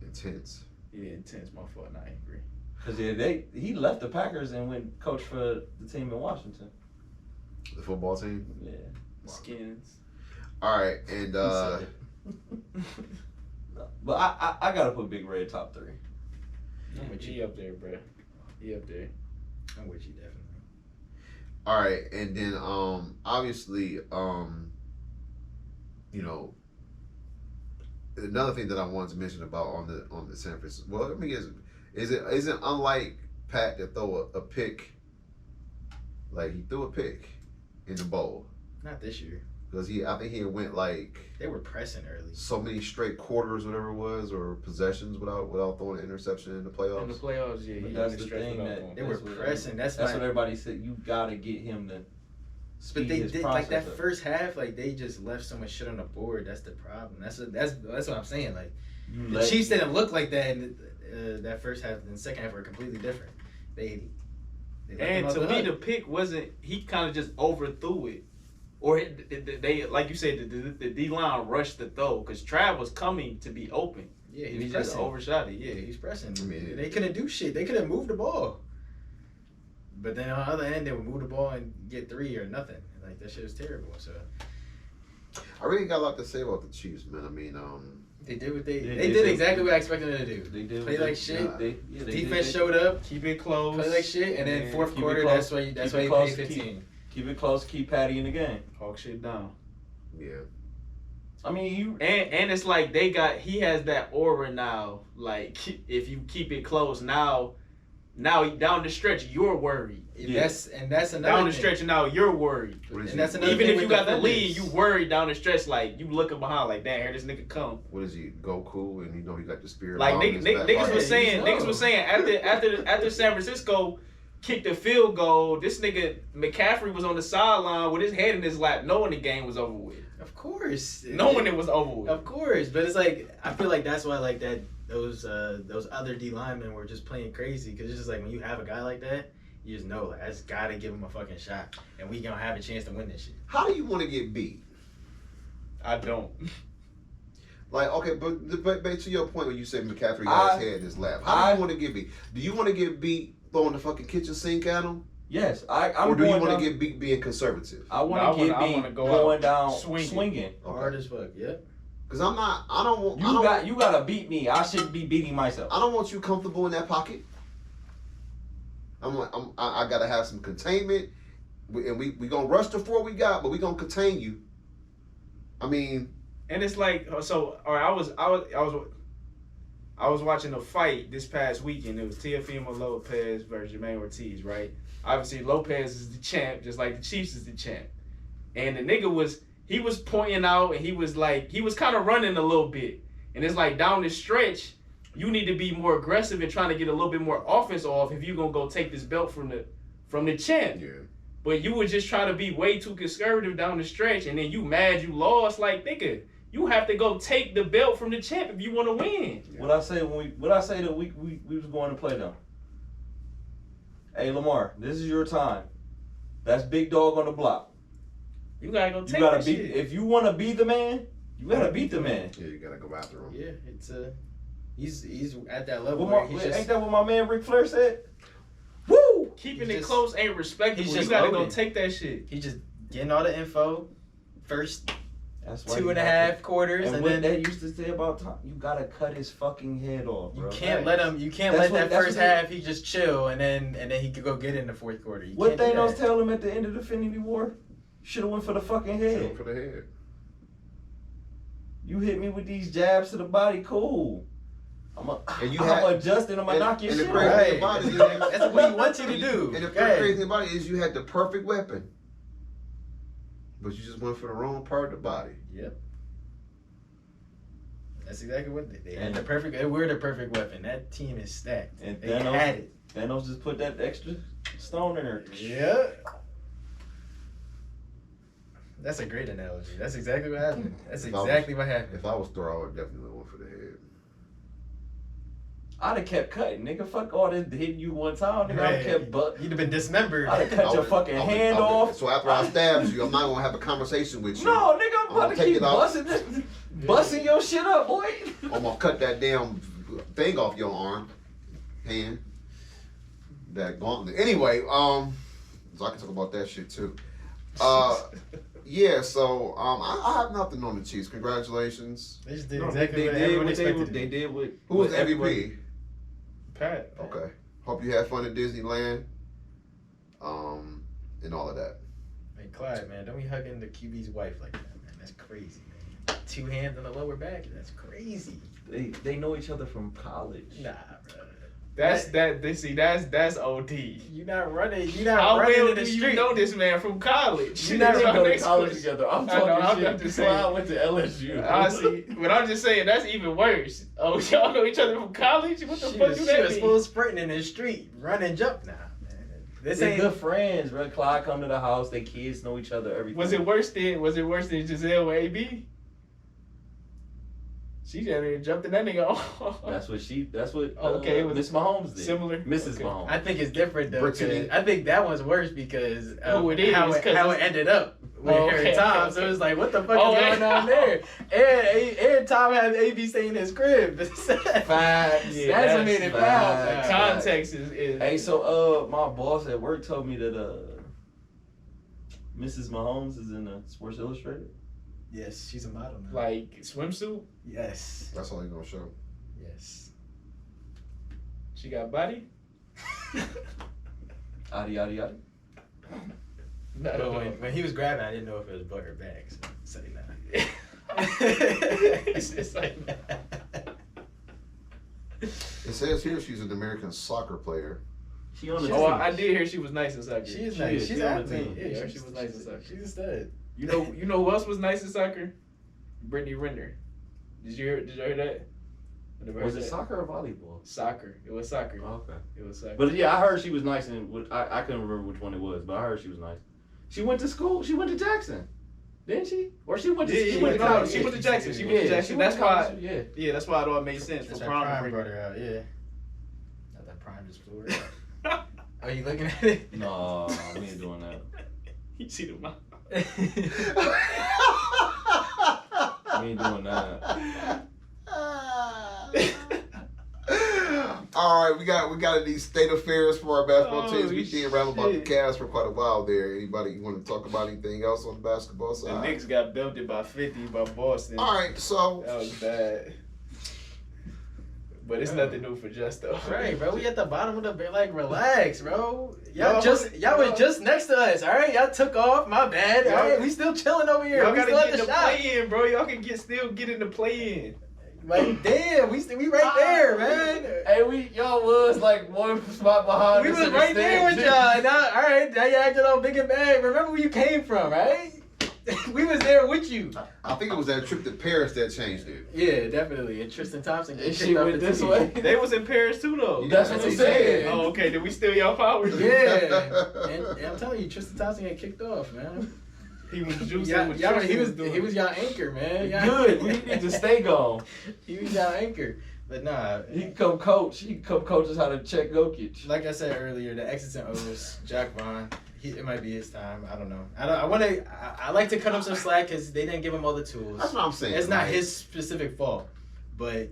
Intense. Yeah, intense, my fault, not angry. Cause he left the Packers and went coach for the team in Washington. The football team. Yeah. Skins. All right, and He said it. But I gotta put Big Red top 3. I'm with you. He up there, bro. He up there. I'm with you definitely. all right, and then obviously you know, another thing that I wanted to mention about on the San Francisco. Well, I mean, is it unlike Pat to throw a pick? Like he threw a pick in the bowl Not this year. because I think he went like They were pressing early. so many straight quarters, whatever it was, or possessions without throwing an interception in the In playoffs. the playoffs, yeah. But he that's went the straight thing without that- going. They were That's what- pressing. That's what not. everybody said. You gotta get him to. But speed they his did like that process up. first half. Like they just left so much shit on the board. That's the problem. That's what I'm saying. Like You the let- Chiefs didn't look like that in that first half. And the second half were completely different. They let them And off to the me, hook. the pick wasn't. He kind of just overthrew it, or they like you said, the D line rushed the throw because Trav was coming to be open. Yeah, He he was just pressing. overshot it. Yeah, Yeah, he's pressing. I mean, They couldn't do shit. They couldn't move the ball. But then on the other end, they would move the ball and get 3 or nothing. Like that shit was terrible. So I really got a lot to say about the Chiefs, man. I mean, they did what they They they did did they- exactly what I expected them to do. They did Play what like they- shit. They Defense did- showed up, keep it close. play like shit, and then Yeah, fourth keep it quarter, close. that's why Keep you it close, pay 15. Keep it close. Keep Patty in the game. Hawk shit down. yeah. I mean, you. And it's like he has that aura now. Like if you keep it close now down the stretch you're worried. Yeah. That's another Down the thing. stretch now you're worried. What is And that's he? another Even thing if you with got the lead, defenders. you worried down the stretch like you looking behind like damn here this nigga come. What is he? Goku, and you know he got the spirit. Like bomb in his back niggas pocket. was saying Yeah, you niggas know. was saying after San Francisco kicked the field goal, this nigga McCaffrey was on the sideline with his head in his lap, knowing the game was over with. Of course, Knowing it was over with. Of course, but it's like I feel like that's why like that those other D linemen were just playing crazy because it's just like when you have a guy like that, you just know like I just gotta give him a fucking shot and we gonna have a chance to win this shit. How do you want to get beat? I don't. Like, okay, but back to your point when you said McCaffrey got his head in his lap. How do you want to get beat? Do you want to get beat throwing the fucking kitchen sink at him? Yes, I'm Or do you going want down- to get beat being conservative? I want No, to get I beat wanna go going out down swinging. swinging. Hard as fuck, yep. Because I don't want You gotta beat me. I shouldn't be beating myself. I don't want you comfortable in that pocket. I gotta have some containment, and we gonna rush the 4 we got, but we gonna contain you. I mean, And it's like, so, or I was watching a fight this past weekend. It was Teofimo Lopez versus Jermaine Ortiz, right? Obviously, Lopez is the champ, just like the Chiefs is the champ. And the nigga was pointing out, and he was kind of running a little bit. And it's like down the stretch, you need to be more aggressive and trying to get a little bit more offense off if you're gonna go take this belt from the champ. yeah. But you were just trying to be way too conservative down the stretch, and then you mad you lost. Like, nigga, you have to go take the belt from the champ if you want to win. What I say that we was going to play them. Hey Lamar, this is your time. That's big dog on the block. You gotta go take You gotta that beat. shit. If you want to be the man, you gotta beat the man. Yeah, you gotta go after him. Yeah, it's he's at that level. What Where my, he's just, ain't that what my man Ric Flair said? Woo! Keeping he's it just- close ain't respectable. he's You just gotta go loading. take that shit. he's just getting all the info. First That's why 2.5 quarters, And and what then they used to say about Tom, you gotta cut his fucking head off, you bro. can't let him. You can't That's let what- that that's first what they- half. He just chill, and then he could go get it in the fourth quarter. You What can't do Thanos that. tell him at the end of the Infinity War? Should have went for the fucking Shoot him head. for the head. You hit me with these jabs to the body, cool. I'm And you had- adjusting. I'm gonna knock your and the shit crazy out. thing about it is That's what he wants you to do. And the Okay. crazy thing about it is you had the perfect weapon, but you just went for the wrong part of the body. Yep. That's exactly what they had. And- The perfect. We're the perfect weapon. That team is stacked. And They Thanos- had it. Thanos just put that extra stone in there. Yeah. That's a great analogy. That's exactly what happened. That's If I was- exactly what happened. If I was Thor, I would definitely went for the head. I'd have kept cutting, nigga. Fuck all this hitting you one time, nigga. I'd Right. have kept butt. You'd have been dismembered. I'd have cut your fucking hand off. So after I stab you, I'm not gonna have a conversation with you. No, nigga, I'm I'm about gonna to take keep it off. busting your shit up, boy. I'm gonna cut that damn thing off your arm, hand, that gauntlet. Anyway, so I can talk about that shit too. Yeah, so I have nothing on the Chiefs. Congratulations. They just did No, exactly they what did everyone what expected. they did with Who was with the everyone. MVP? Pat. Okay. Hope you had fun at Disneyland. And all of that. Hey, Clyde, man, don't be hugging the QB's wife like that, man. That's crazy, man. 2 hands on the lower back. That's crazy. They know each other from college. Nah, bro. That's OD. You're not running. You're not How running well in do the you street. know this man from college? You never That's my go to next college question. together. I'm I know, I'm talking just shit. saying. I went to LSU. I see, but I'm just saying that's even worse. Oh, y'all know each other from college? What the She fuck was, do she that was mean? full sprinting in the street, run and jump. Nah, man. This They ain't. good friends, bro. Clyde come to the house. They kids know each other. Everything. Was it worse than Giselle with AB? She just jumped in that nigga off. That's what. Okay, it was Miss Mahomes did. similar. Mrs. Okay. Mahomes. I think it's different though. Brittany. 'Cause I think that one's worse because of Oh, it is, how 'cause it ended up with Oh, her okay, and Tom. okay, So okay. it was like, what the fuck Oh, is yeah. going on there? And Tom had AB staying in his crib. Facts. Yeah, That's what made it foul. facts. The context is Hey, so my boss at work told me that Mrs. Mahomes is in Sports Illustrated. Yes, she's a model now. like swimsuit. Yes. That's all you're gonna show. Yes. She got body. Yada yada yada. No, But when he was grabbing, I didn't know if it was butt or back. So say nah. it's just like It says here she's an American soccer player. She on the Oh, team. I did hear she was nice in soccer. She is She nice. is. She's She on an the athlete. team. Yeah, she was nice in soccer. She's a stud. You know who else was nice in soccer? Brittany Renner. Did you hear that? I never Was heard it that. soccer or volleyball? Soccer. It was soccer. Oh, okay. It was soccer. But yeah, I heard she was nice, and I couldn't remember which one it was, but I heard she was nice. She went to school. She went to Jackson, didn't she? Or she went to Yeah, she went to no, college. she went to Jackson. She Yeah, went to Jackson. she went That's to why. college, Yeah. Yeah, that's why it all made sense That's for her prom. prime break. brought her out. Yeah. Not that prime is Florida. Are you looking at it? No, we ain't doing that. You see the mouth. We ain't doing that. All right, we got these state affairs for our basketball teams. We Holy did rap about the shit. Cavs for quite a while there. Anybody you want to talk about anything else on the basketball The side? Knicks got belted by 50 by Boston. All right, so That was bad. But it's nothing new for Just though. Right, bro. We at the bottom of the bed. Like, relax, bro. Y'all Y'all was just next to us. All right, y'all took off. My bad. All right, we still chilling over here. Y'all We gotta still get at in the the shop. play-in, bro. Y'all can still get in the play-in. Like, damn, we right there, man. Hey, y'all was like one spot behind We us was in the right there with stands. y'all. Now, all right, now you acting all big and bad. Remember where you came from, right? We was there with you. I think it was that trip to Paris that changed it. Yeah, definitely. And Tristan Thompson And kicked she off went the this team. way. They was in Paris too, though. That's what I'm saying. Oh, okay. Did we steal y'all powers? Yeah, and I'm telling you, Tristan Thompson got kicked off, man. He was juicing Yeah, with he Tristan was doing. he was y'all anchor, man. Y'all- Good. We need to stay gone. He was y'all anchor, but nah. He can come coach. He can come coach us how to check Jokic. Like I said earlier, the X's and O's, Jack Vaughn. It might be his time. I don't know. I like to cut him some slack because they didn't give him all the tools. That's what I'm saying. It's not like, his specific fault, but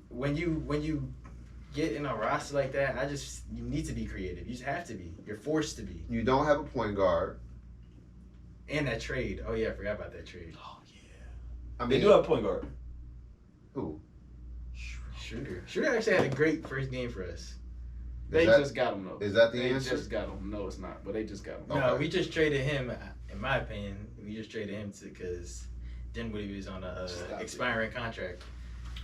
when you get in a roster like that, you need to be creative. You just have to be. You're forced to be. You don't have a point guard. And that trade. Oh yeah, I forgot about that trade. Oh yeah. I They mean, do have a point guard. who? Shooter actually had a great first game for us. They Is that- just got him though. Is that the They answer? just got him. No, it's not. But they just got him. Okay. No, we just traded him. In my opinion, we just traded him because Dinwiddie was on a Stop it. expiring contract.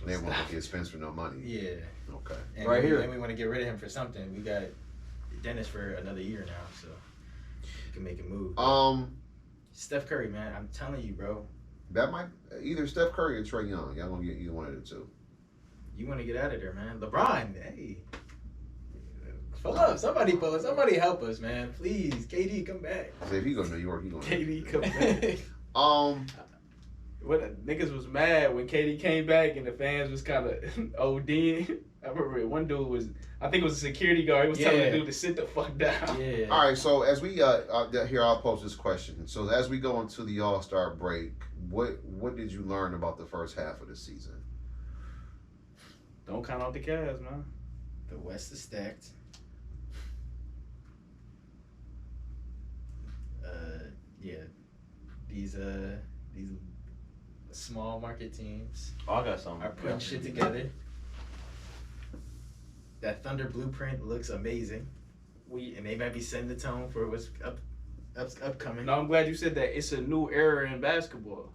They won't get Spence for no money. Yeah. Okay. And Right here. And we want to get rid of him for something. We got Dennis for another year now, so we can make a move. Steph Curry, man, I'm telling you, bro. That might either Steph Curry or Trae Young. Y'all gonna get either one of the two. You want to get out of there, man. LeBron, hey. Pull up. Somebody pull up. Somebody help us, man. Please. KD, come back. Say if he go to New York, he going. KD come back. What niggas was mad when KD came back and the fans was kind of ODing. I remember one dude was, I think it was a security guard. He was telling the Yeah. dude to sit the fuck down. Yeah. All right. So as we here, I'll pose this question. So as we go into the All-Star break, what did you learn about the first half of the season? Don't count out the Cavs, man. The West is stacked. Yeah. These small market teams Oh, I got something. are putting shit together. That Thunder blueprint looks amazing. And they might be setting the tone for what's upcoming. No, I'm glad you said that. It's a new era in basketball.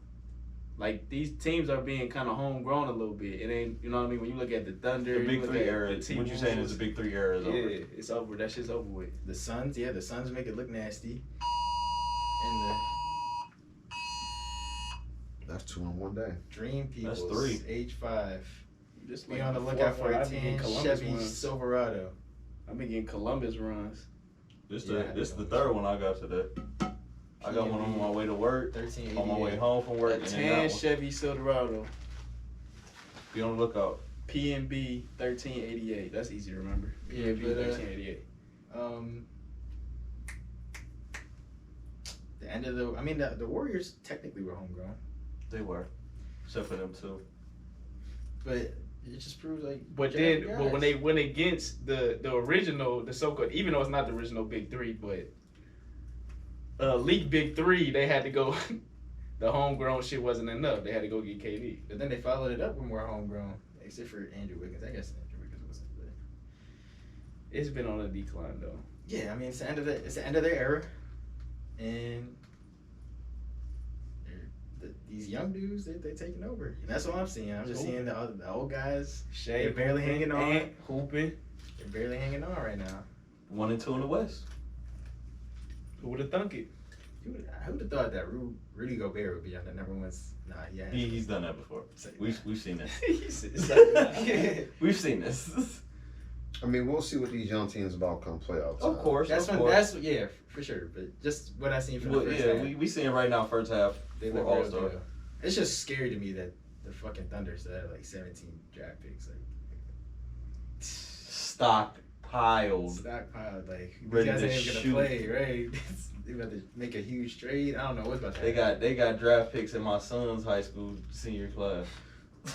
Like, these teams are being kind of homegrown a little bit. It ain't, you know what I mean? When you look at the Thunder, The you Big look Three at era. the What T-Wolves. you saying is the Big Three era is over. Yeah, it's over. That shit's over with. The Suns make it look nasty. And That's 2 in one day. the Dream People, That's 3. age 5. Just Be on the lookout for a I've been getting 10 Columbus Chevy runs. Silverado. I've been getting Columbus runs. This Yeah, the third one I got today. I got one on my way to work, 1388. on my way home from work, A and then 10 that one. Chevy Silverado. Be on the lookout. PNB 1388. That's easy to remember. Yeah, PNB but, 1388. The end of the Warriors technically were homegrown, They were, except for them two. but it just proves like. But Jack then, guys. but when they went against the original, the so-called, even though it's not the original Big Three, but League Big Three, they had to go. The homegrown shit wasn't enough. They had to go get KD. But then they followed it up with more homegrown, except for Andrew Wiggins. I guess Andrew Wiggins wasn't. But It's been on a decline though. yeah, I mean it's the end of their era, and these young dudes they're taking over. And that's all I'm seeing. I'm just seeing the old guys. Shea They're barely hanging on. Ant hooping. They're barely hanging on right now. 1 and 2 in the West. Who would have thunk it? Who would have thought that Rudy Gobert would be on the number one? Nah, yeah. He's done that before. We've seen this. He said, We've seen this. I mean, we'll see what these young teams about come playoff time. Of course. That's of when. course. That's yeah, for sure. But just what I seen from the Well, first yeah, half, we seeing right now first half they for look All real Star. good. It's just scary to me that the fucking Thunder still have like 17 draft picks, like Stockpiled. stockpiled. Like these Ready guys to ain't gonna shoot. play, right? They about to make a huge trade. I don't know what's about to They happen. got draft picks in my son's high school senior class.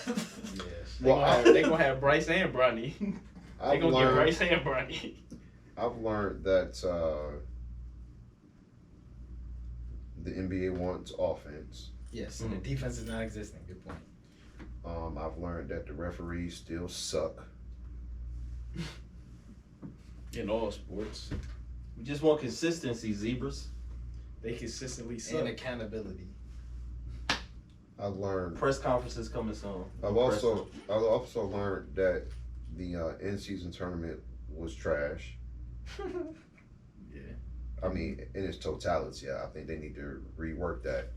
Yes. they gonna have Bryce and Bronny. They I've gonna get learned, Bryce and Bronny. I've learned that the NBA wants offense. Yes. And the defense is not existing. Good point. I've learned that the referees still suck. In all sports, We just want consistency, zebras. they consistently And suck. accountability. I've learned. Press conferences coming soon. I've also learned that the in-season tournament was trash. Yeah. I mean, in its totality, I think they need to rework that.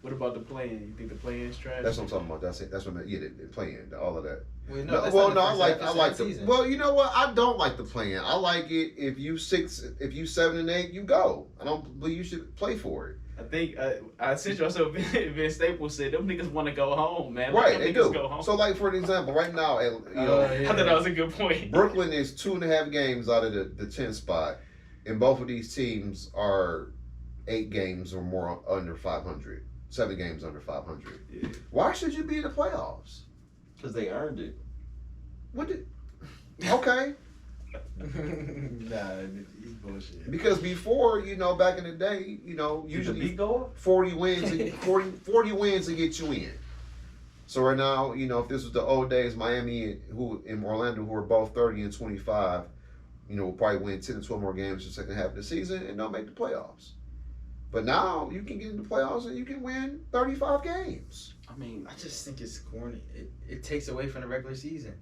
What about the playing? You think the playing is trash? That's what I'm talking about. That's what they're playing all of that. Well, No, that's well, not no, the I first like half of the. season. Well, you know what? I don't like the playing. I like it if you 7 and 8, you go. I don't believe you should play for it. I think I sent you also. Vince Staples said them niggas want to go home, man. Right, Let they them niggas do. Go home. So, like for an example, right now, I thought that was a good point. Brooklyn is 2.5 games out of the 10 spot, and both of these teams are 8 games or more under 500. 7 games under 500. Yeah. Why should you be in the playoffs? Because they earned it. What did? Okay, Nah, he's bullshit. because before, back in the day, Did the usually beat go up? 40 wins, 40 wins to get you in. So right now, if this was the old days, Miami and Orlando, who are both 30 and 25, will probably win 10 to 12 more games in the second half of the season and don't make the playoffs. But now you can get in the playoffs and you can win 35 games. I mean, I just think it's corny. It takes away from the regular season.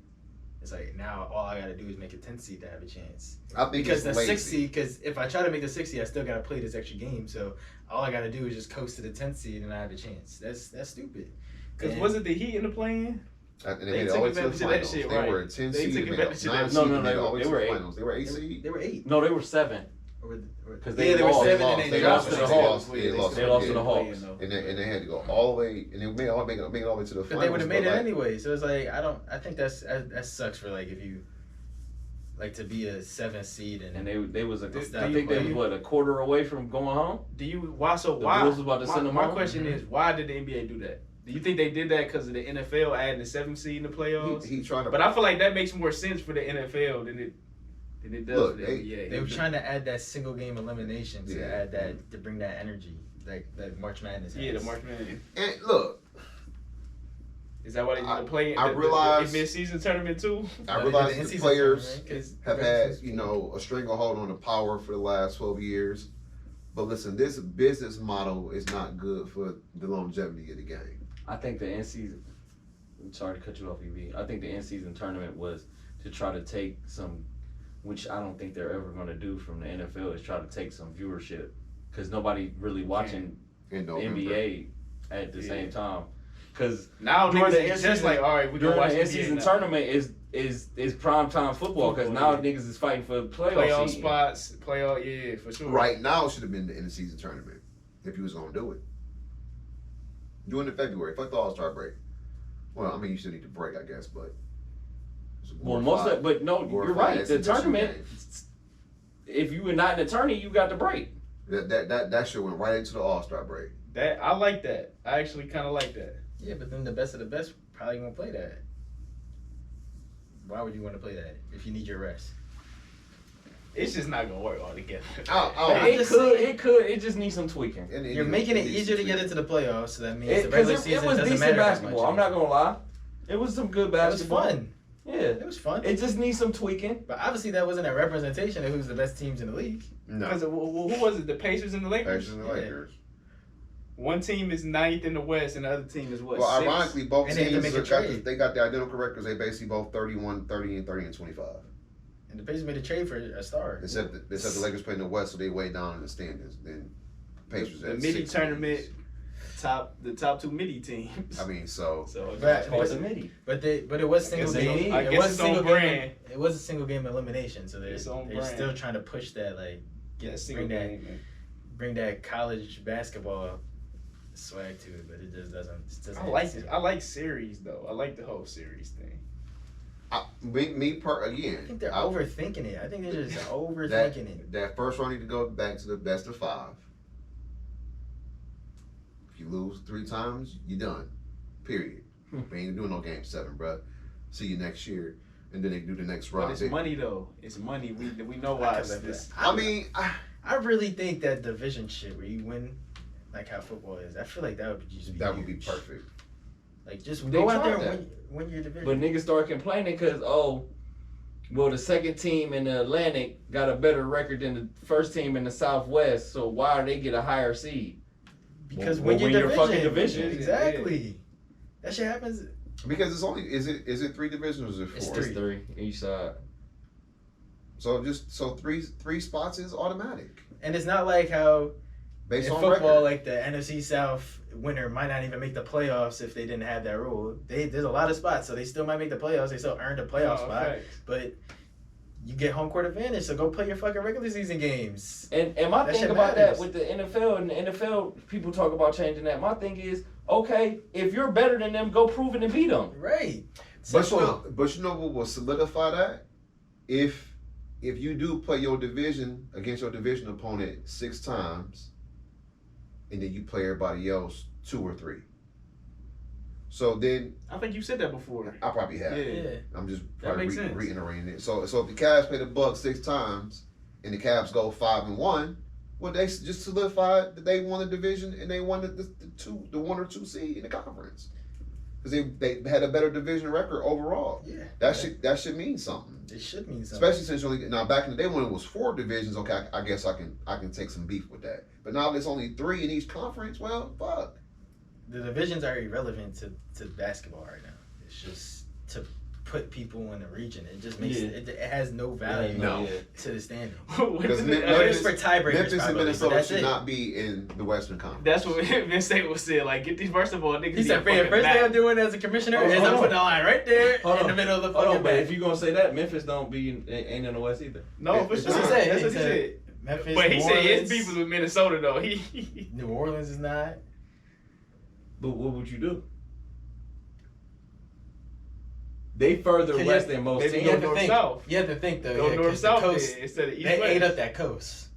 It's like now all I gotta do is make a 10th seed to have a chance. I think Because the it's lazy. 6th seed, because if I try to make the 6th seed, I still gotta play this extra game. So all I gotta do is just coast to the 10th seed and I have a chance. That's stupid. Because And- wasn't the Heat in the playing? And They they made it took all the way to the advantage of that finals. shit, They right. were a 10 They seed. took They made advantage of 9 that. seed. No, They made it all the way they to were the 8. finals. They were 8 seed. They were 8. no, they were 7. Because they they were lost. 7 and They they lost dropped to it. the Hawks. They They lost to to the Hawks. And they had to go all the way, and they made it all the way to the finals. But they would have made it like, anyway. So it's like I think that sucks for like if you like to be a 7th seed and And they was Do I think they was what, a quarter away from going home? Do you why so The why? Bulls was about to send them my home? question is why did the NBA do that? Do you think they did that because of the NFL adding the 7th seed in the playoffs? he trying to. But I feel like that makes more sense for the NFL than it does Look, for the they- NBA. they were trying to add that single game elimination to Yeah. add that to bring that energy that March Madness has. Yeah, the March Madness. And look, Is that why they did the play? I realize- the mid-season tournament too. I realize the the in-season players tournament, 'cause have the had, regular season- a stranglehold on the power for the last 12 years. But listen, this business model is not good for the longevity of the game. I think the in-season, I'm sorry to cut you off, EV. I think the in-season tournament was to try to take some, which I don't think they're ever going to do from the NFL, is try to take some viewership. Because nobody really watching In the November. NBA at the same time. Because Now During niggas the is just in-season- like, all right, we can during watch the the in-season now. tournament is prime time football. Because Football, now yeah. niggas is fighting for playoff Playoff seeding. spots, playoff, yeah, for sure. Right now, it should have been the in-the-season tournament if you was going to do it. Do it in February. Fuck the All-Star break. Well, I mean, you still need to break, I guess, but. it's a Well, most of but no, glorified you're right. The exhibition tournament, game. if you were not in the tourney, you got the break. That shit went right into the All-Star break. That I like that. I actually kind of like that. Yeah, but then the best of the best probably won't play that. Why would you want to play that if you need your rest? It's just not gonna work all together. I'm It just could, saying. it could, it just needs some tweaking. You're making it easier to get into the playoffs, so that means the Because regular it season was doesn't decent matter as much. basketball. I'm not gonna lie. It was some good It was basketball. fun. Yeah. It was fun. It just needs some tweaking. But obviously that wasn't a representation of who's the best teams in the league. No. Because who was it? The Pacers and the Lakers. Pacers and the Yeah. Lakers. One team is 9th in the West, and the other team is what? Well, 6th? ironically, both And they had to teams make a got trade. they got the identical records. They basically both 31, 30, and 30 and 25. And the Pacers made a trade for a star. Except the Lakers play in the West, so they way down in the standings. Then Pacers the at midi 6 tournament, games. the top 2 midi teams. I mean, so so But- Called the midi. But it was single guess game. I It guess was it's single on game. brand. It was a single game elimination, so It's on they're brand. still trying to push that like yeah, single bring that game. Man. bring that college basketball swag to it, but it just doesn't. It doesn't I hit like the it. same. I like series though. I like the whole series thing. again. I think they're I- overthinking it. I think they're just overthinking it. That first round need to go back to the best of 5. If you lose 3 times, you're done. Period. We ain't doing no game 7, bro. See you next year, and then they do the next But round. it's money though. It's money. We know why it's this. I mean, I really think that division shit where you win, like how football is, I feel like that would just be that would be huge. perfect. Like, just They go out there tried and win your division. But niggas start complaining because, the second team in the Atlantic got a better record than the first team in the Southwest, so why do they get a higher seed? Because Well, win your win your division. fucking division. Exactly. That shit happens. Because it's only is it 3 divisions or is it 4? It's It's three each side. So three spots is automatic And it's not like how based in on football, record. like the NFC South winner might not even make the playoffs if they didn't have that rule. There's a lot of spots, so they still might make the playoffs. They still earned a playoff spot, facts. but you get home court advantage. So go play your fucking regular season games. And my That thing shit about matters. that with the NFL, and the NFL, people talk about changing that. My thing is, okay, if you're better than them, go prove it and beat them. Right. But Simple. you know what will solidify that? If you do play your division against your division opponent 6 times, and then you play everybody else 2 or 3. So then I think you said that before. I probably have. Yeah. I'm just That probably makes sense. reiterating it. So if the Cavs play the Bucks 6 times and the Cavs go 5-1, well, they just solidified that they won the division and they won the 1 or 2 seed in the conference because they had a better division record overall. Yeah. That should mean something. It should mean something. Especially since you only now back in the day when it was 4 divisions. Okay, I guess I can take some beef with that. But now there's only 3 in each conference. Well, fuck. The divisions are irrelevant to basketball right now. It's just to put people in the region. It just makes it has no value No. to the standing. Because It's for tiebreakers. Memphis and probably, but Minnesota that's should it. not be in the Western Conference. That's what Vince Staples was saying. Like, get these first of all niggas. He said, fucking first back. thing I'm doing as a commissioner Hold is on. I'm putting a line right there Hold in on. the middle of the Hold fucking on, but back. if you're gonna say that, Memphis ain't in the West either. No, for That's sure. what he said. That's He what he said- said. Memphis, But he New said his Orleans, beef was with Minnesota though. He New Orleans is not. But what would you do? They further Can west you- than most maybe You teams. have to north, think. south. You have to think though. go yeah, north 'cause the south coast, then instead of east they west. ate up that coast.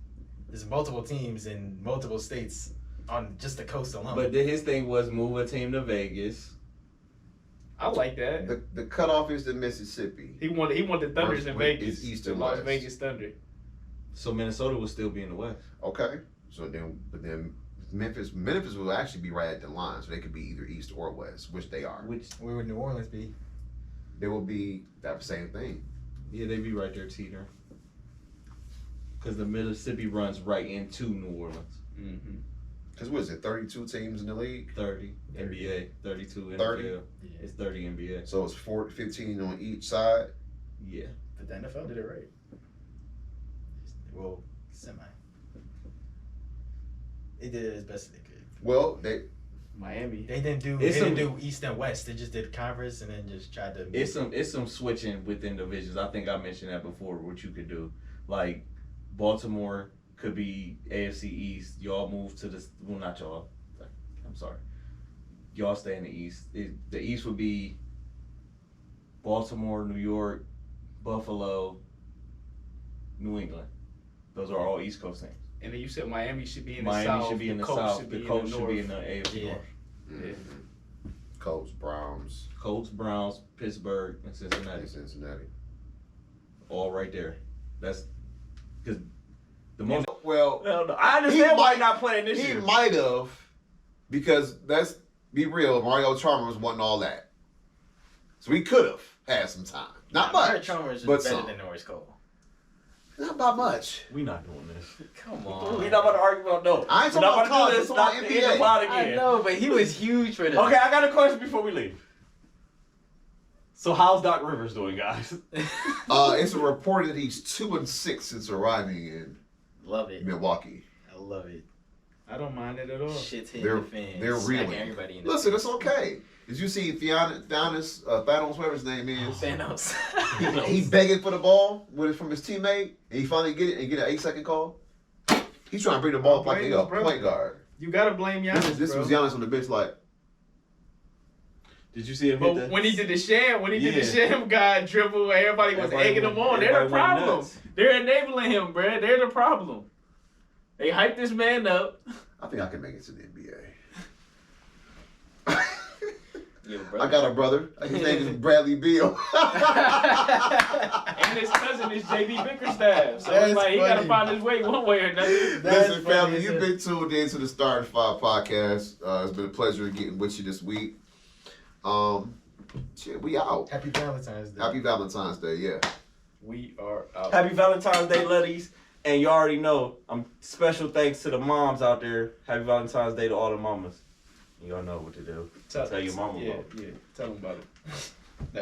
There's multiple teams in multiple states on just the coast alone. But then his thing was move a team to Vegas. I like that. The cutoff is the Mississippi. He wanted the Thunders in Wait, Vegas. it's east the and Las west. Vegas Thunder. So Minnesota would still be in the West. Okay. So then Memphis will actually be right at the line, so they could be either east or west, which they are. Which Where would New Orleans be? They will be that same thing. yeah, they be right there teetering. Cause the Mississippi runs right into New Orleans. Mm-hmm. Because what is it, 32 teams in the league? 30 NBA, 32 NFL. 30? Yeah. It's 30 NBA. So it's 15 on each side. Yeah. But the NFL did it right. Well, semi. They did it as best they could. Well, they Miami. They didn't do East and West. They just did conference and then just tried to. It's some switching within divisions. I think I mentioned that before. What you could do, like Baltimore could be AFC East. Y'all move to the not y'all. I'm sorry. Y'all stay in the East. The East would be Baltimore, New York, Buffalo, New England. Those are all East Coast teams. And then you said Miami should be in the Miami south. should be in the Colts South. should The be Colts in the should be in north. the AFC Yeah. North. Colts, Browns, Colts, Browns, Pittsburgh, and Cincinnati. and Cincinnati. All right there. That's because the most. Well, No, I He understand why might- you're not playing this he year. might have, because let's be real, Mario Chalmers wasn't all that. So he could have had some time. Not Mario much. Chalmers is but better some. than Norris Cole. Not by much. We not doing this. Come on. We're not about to argue about no. I ain't We're talking not about college, do this. I'm Not talking in the NBA. pod I again. know, but he was huge for them. Okay, I got a question before we leave. So how's Doc Rivers doing, guys? It's a report that he's 2-6 since arriving in Love it. Milwaukee. I love it. I don't mind it at all. Shit's hitting They're- the fans. they're smacking reeling. everybody in the Listen, face. it's okay. Did you see Thanos, whatever his name is? Thanos. He begging for the ball from his teammate, and he finally get it and get an 8-second call. He's trying to bring the ball up like Blame a his brother. point guard. You gotta blame Giannis, This bro. was Giannis on the bench like, Did you see him But hit the? when he did the sham, did the Yeah. sham guy dribble, everybody was Everybody egging went- him on. They're the everybody went problem. nuts. They're enabling him, bruh. They're the problem. They hyped this man up. I think I can make it to the NBA. Yo, I got a brother. His name is Bradley Beal. And his cousin is JB Bickerstaff. So That's it's like he gotta funny. find his way one way or another. That's Listen, funny family, as you've hell. been tuned in to the Starting Five podcast. It's been a pleasure getting with you this week. Shit, we out. Happy Valentine's Day. Happy Valentine's Day, yeah. We are out. Happy Valentine's Day, ladies. And you already know, special thanks to the moms out there. Happy Valentine's Day to all the mamas. You all know what to do. Tell your mama Yeah, about it. yeah. Tell them about it.